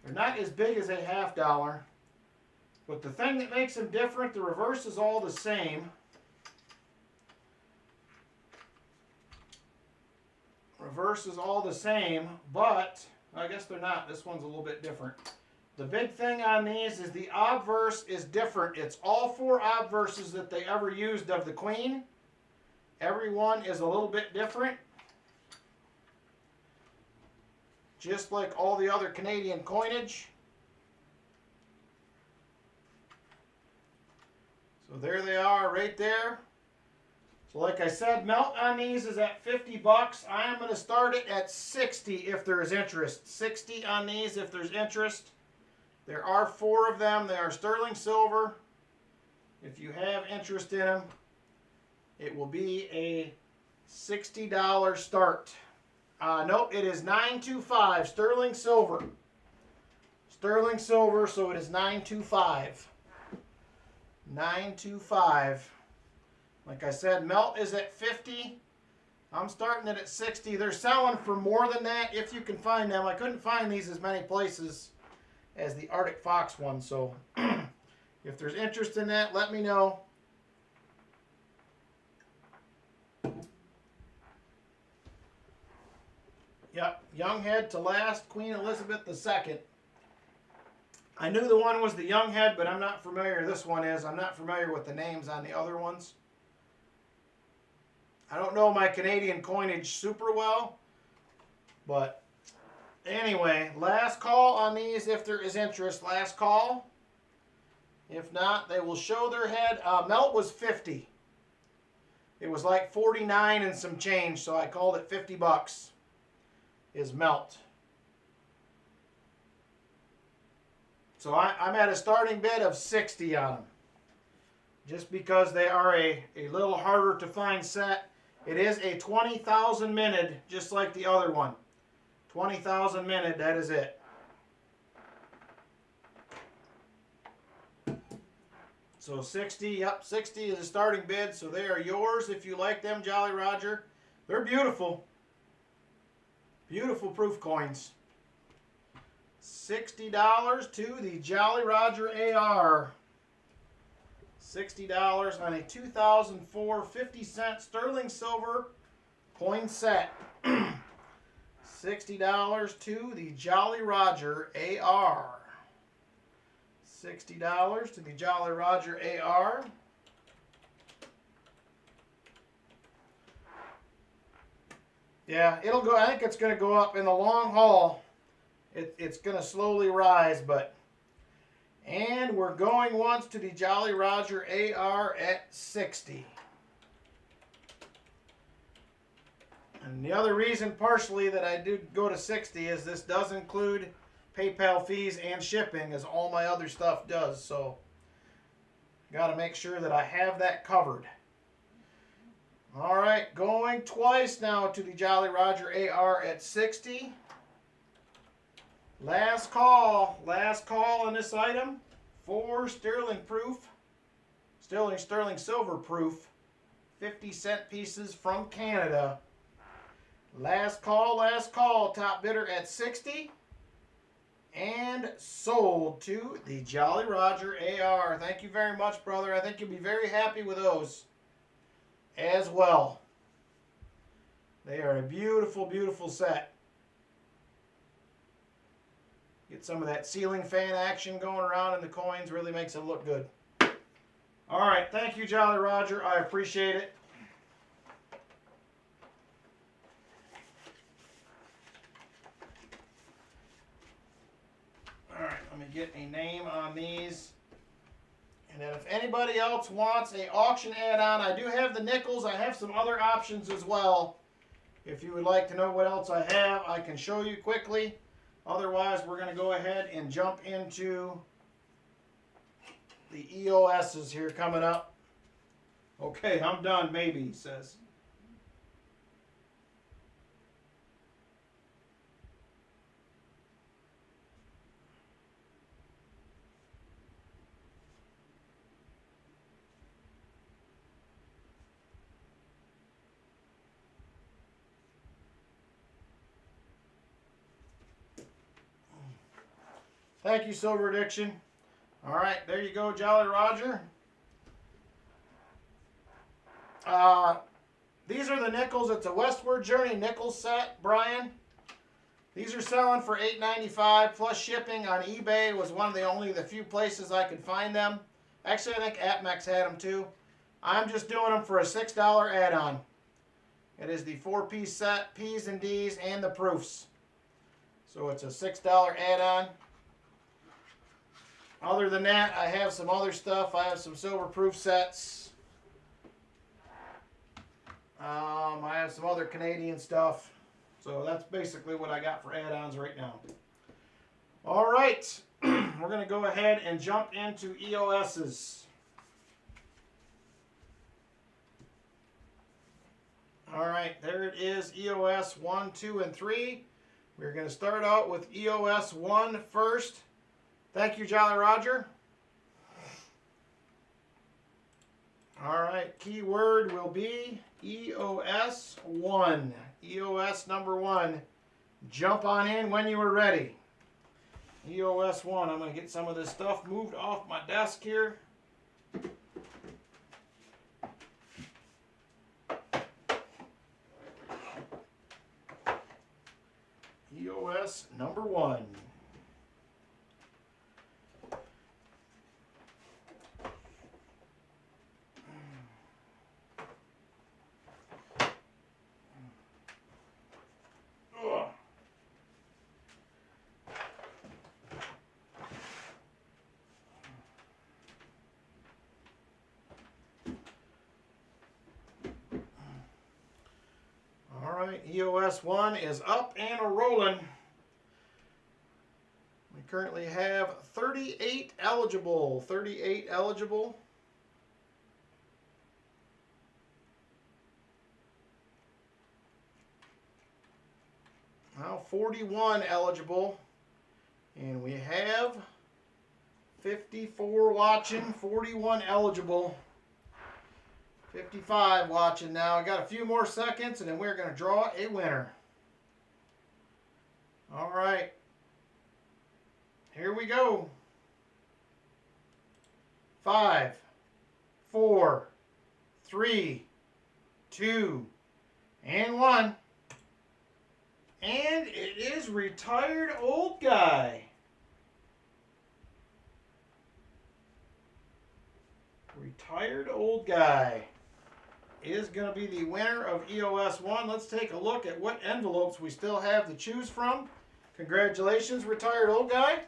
They're not as big as a $half, but the thing that makes them different, the reverse is all the same. Reverse is all the same, but I guess they're not. This one's a little bit different. The big thing on these is the obverse is different. It's all 4 obverses that they ever used of the Queen. Every one is a little bit different. Just like all the other Canadian coinage. So there they are right there. So like I said, melt on these is at $50. I am going to start it at $60 if there is interest. $60 on these if there's interest. There are 4 of them. They are sterling silver. If you have interest in them, it will be a $60 start Nope, it is 925 sterling silver. Sterling silver, so it is 925. 925. Like I said, melt is at 50. I'm starting it at 60. They're selling for more than that if you can find them. I couldn't find these as many places as the Arctic Fox one, so if there's interest in that, let me know. Yep, young head to last, Queen Elizabeth II. I knew the one was the young head, but I'm not familiar. This one is. I'm not familiar with the names on the other ones. I don't know my Canadian coinage super well, but anyway, last call on these if there is interest. Last call. If not, they will show their head. Melt was 50. It was like 49 and some change, so I called it 50 bucks is melt. So I'm at a starting bid of 60 on them. Just because they are a little harder to find set. It is a 20,000 minute, just like the other one. 20,000 minute, that is it. So 60, yep, 60 is a starting bid, so they are yours if you like them, Jolly Roger. They're beautiful. Beautiful proof coins. $60 to the Jolly Roger AR. $60 on a 2004 50-cent sterling silver coin set. $60 to the Jolly Roger AR. $60 to the Jolly Roger AR. Yeah, it'll go. I think it's going to go up in the long haul. It's going to slowly rise, but. And we're going once to the Jolly Roger AR at 60. And the other reason partially that I do go to 60 is this does include PayPal fees and shipping, as all my other stuff does. So got to make sure that I have that covered. All right, going twice now to the Jolly Roger AR at 60. Last call on this item. 4 sterling proof, sterling silver proof, 50-cent pieces from Canada. Last call, top bidder at 60. And sold to the Jolly Roger AR. Thank you very much, brother. I think you'll be very happy with those as well. They are a beautiful, beautiful set. Get some of that ceiling fan action going around in the coins. Really makes it look good. All right. Thank you, Jolly Roger. I appreciate it. All right. Let me get a name on these. And then if anybody else wants a auction add-on, I do have the nickels. I have some other options as well. If you would like to know what else I have, I can show you quickly. Otherwise, we're going to go ahead and jump into the EOSs here coming up. Okay, I'm done, maybe, he says. Thank you, Silver Addiction. All right, there you go, Jolly Roger. These are the nickels. It's a Westward Journey nickel set, Brian. These are selling for $8.95 plus shipping on eBay. Was one of the few places I could find them. Actually, I think AppMex had them too. I'm just doing them for a $6 add-on. It is the 4-piece set, P's and D's, and the proofs. So it's a $6 add-on. Other than that, I have some other stuff. I have some silver proof sets. I have some other Canadian stuff. So that's basically what I got for add-ons right now. All right. We're going to go ahead and jump into EOSs. All right, there it is, EOS 1, 2, and 3. We're going to start out with EOS 1 first. Thank you, Jolly Roger. All right, keyword will be EOS 1. EOS number 1. Jump on in when you are ready. EOS 1. I'm going to get some of this stuff moved off my desk here. EOS number 1. EOS 1 is up and a-rolling. We currently have 38 eligible. 38 eligible. Now 41 eligible. And we have 54 watching, 41 eligible. 55 watching now. I got a few more seconds and then we're going to draw a winner. All right. Here we go. 5, 4, 3, 2, and 1. And it is retired old guy. Retired old guy is going to be the winner of EOS 1. Let's take a look at what envelopes we still have to choose from. Congratulations, retired old guy.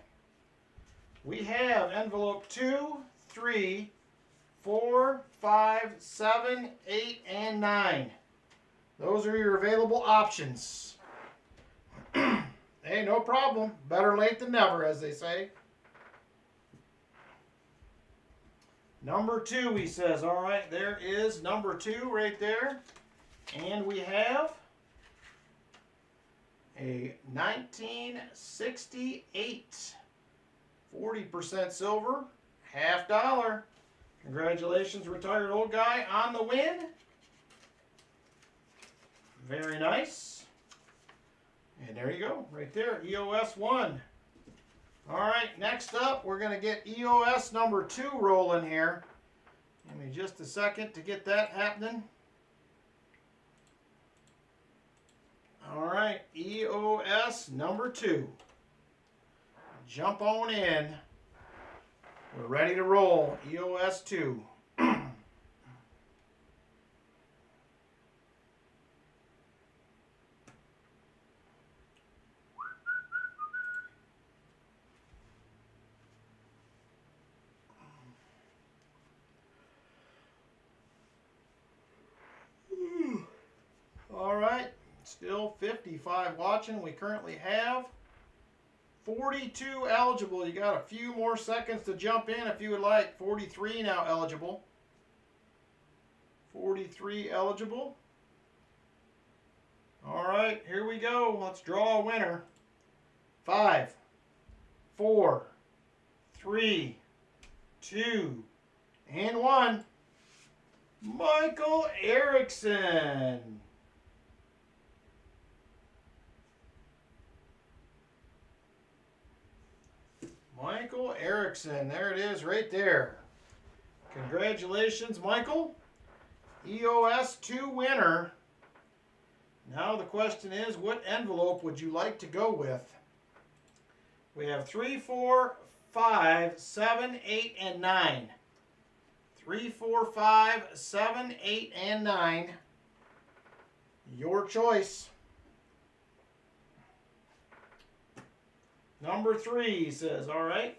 We have envelope 2, 3, 4, 5, 7, 8, and 9. Those are your available options. Hey, no problem. Better late than never, as they say. Number 2, he says. All right, there is number 2 right there. And we have a 1968. 40% silver, $50. Congratulations, retired old guy, on the win. Very nice. And there you go, right there, EOS 1. All right, next up, we're going to get EOS number 2 rolling here. Give me just a second to get that happening. All right, EOS number 2. Jump on in. We're ready to roll. EOS 2. All right, still 55 watching. We currently have 42 eligible. You got a few more seconds to jump in if you would like. 43 now eligible. 43 eligible. All right, here we go. Let's draw a winner. 5, 4, 3, 2, and 1. Michael Erickson. Michael Erickson, there it is right there. Congratulations, Michael. EOS 2 winner. Now the question is, what envelope would you like to go with? We have 3, 4, 5, 7, 8, and 9. 3, 4, 5, 7, 8, and 9. Your choice. Number 3, he says. All right.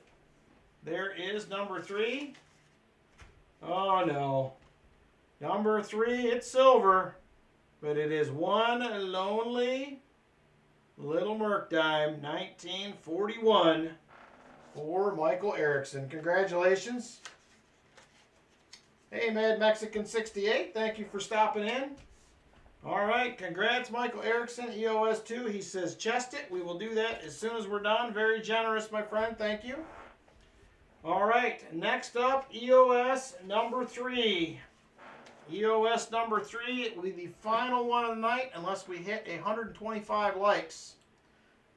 There is number 3. Oh, no. Number 3, it's silver. But it is one lonely little Merc dime, 1941, for Michael Erickson. Congratulations. Hey, Mad Mexican 68, thank you for stopping in. All right, congrats, Michael Erickson, EOS 2. He says, chest it. We will do that as soon as we're done. Very generous, my friend. Thank you. All right, next up, EOS number 3. EOS number 3, it will be the final one of the night unless we hit 125 likes.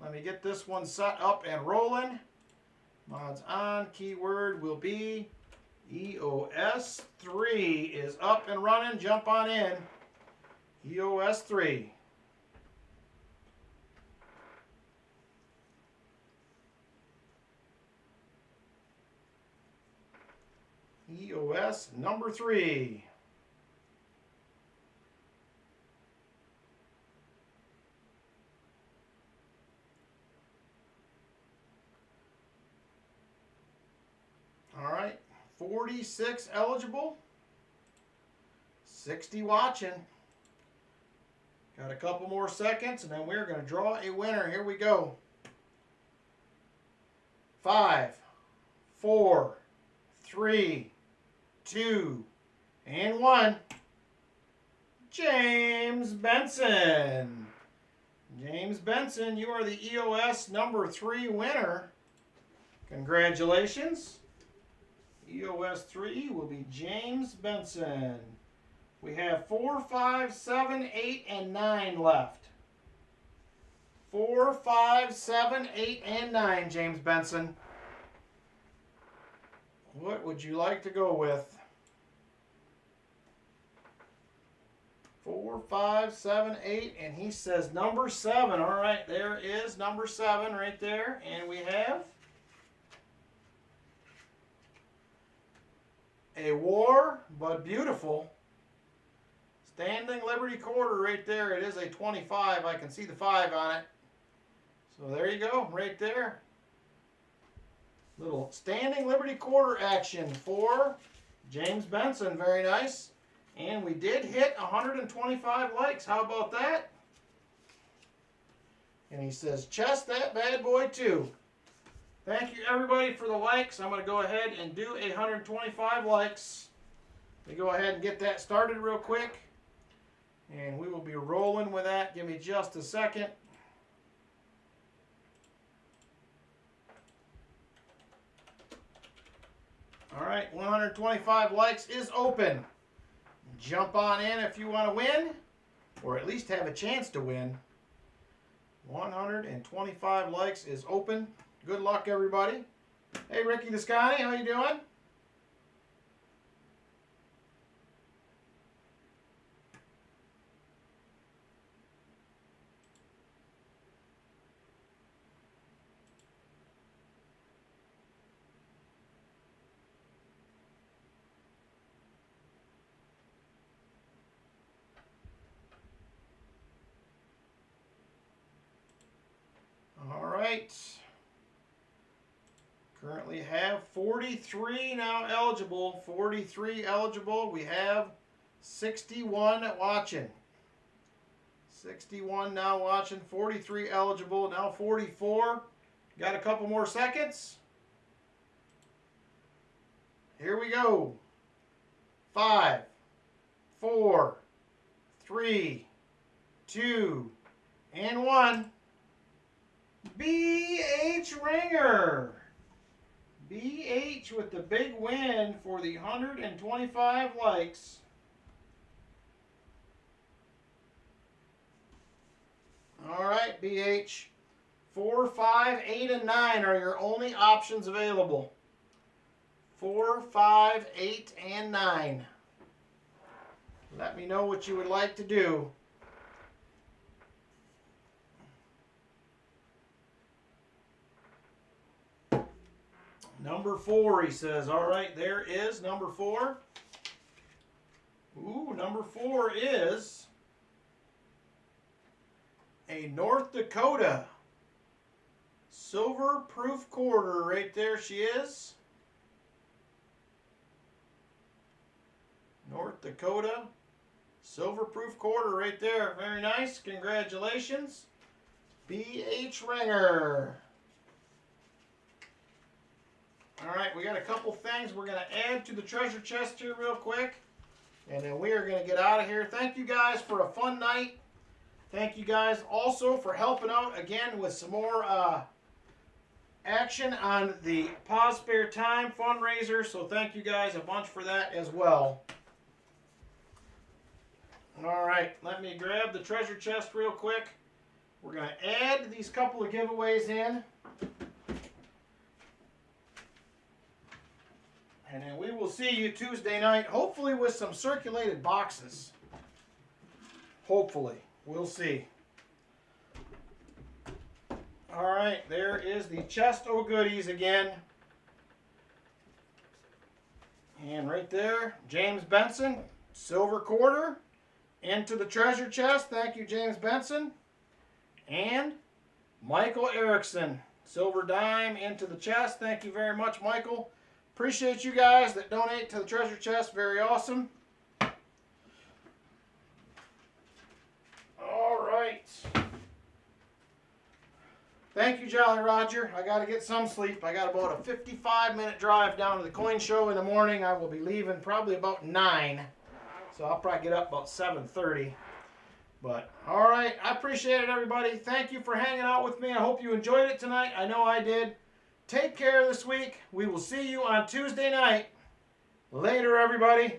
Let me get this one set up and rolling. Mods on, keyword will be EOS 3 is up and running. Jump on in. EOS 3. EOS number 3. All right, 46 eligible, 60 watching. Got a couple more seconds, and then we're going to draw a winner. Here we go. 5, 4, 3, 2, and 1. James Benson. James Benson, you are the EOS number 3 winner. Congratulations. EOS 3 will be James Benson. We have 4, 5, 7, 8, and 9 left. 4, 5, 7, 8, and 9, James Benson. What would you like to go with? 4, 5, 7, 8, and he says number 7. All right, there is number 7 right there. And we have a war, but beautiful. Standing Liberty Quarter right there. It is a 25. I can see the 5 on it. So there you go, right there. Little Standing Liberty Quarter action for James Benson. Very nice. And we did hit 125 likes. How about that? And he says, chest that bad boy too. Thank you everybody for the likes. I'm going to go ahead and do 125 likes. Let me go ahead and get that started real quick. And we will be rolling with that. Give me just a second. All right, 125 likes is open. Jump on in if you want to win, or at least have a chance to win. 125 likes is open. Good luck, everybody. Hey, Ricky Descani, how you doing? All right. Currently have 43 now eligible. 43 eligible. We have 61 watching. 61 now watching. 43 eligible. Now 44. Got a couple more seconds. Here we go. 5, 4, 3, 2, and 1. BH Ringer. BH with the big win for the 125 likes. All right, BH. 4, 5, 8, and 9 are your only options available. 4, 5, 8, and 9. Let me know what you would like to do. Number 4, he says. All right, there is number 4. Ooh, number 4 is a North Dakota silver proof quarter. Right there she is. North Dakota silver proof quarter right there. Very nice. Congratulations, BH Ringer. All right, we got a couple things we're going to add to the treasure chest here real quick. And then we are going to get out of here. Thank you guys for a fun night. Thank you guys also for helping out again with some more action on the Pause Spare Time fundraiser. So thank you guys a bunch for that as well. All right, let me grab the treasure chest real quick. We're going to add these couple of giveaways in. And then we will see you Tuesday night, hopefully with some circulated boxes. Hopefully. We'll see. All right, there is the chest o' goodies again. And right there, James Benson, silver quarter, into the treasure chest. Thank you, James Benson. And Michael Erickson, silver dime into the chest. Thank you very much, Michael. Appreciate you guys that donate to the treasure chest. Very awesome. All right. Thank you, Jolly Roger. I got to get some sleep. I got about a 55-minute drive down to the coin show in the morning. I will be leaving probably about 9. So I'll probably get up about 7:30. But, all right. I appreciate it, everybody. Thank you for hanging out with me. I hope you enjoyed it tonight. I know I did. Take care this week. We will see you on Tuesday night. Later, everybody.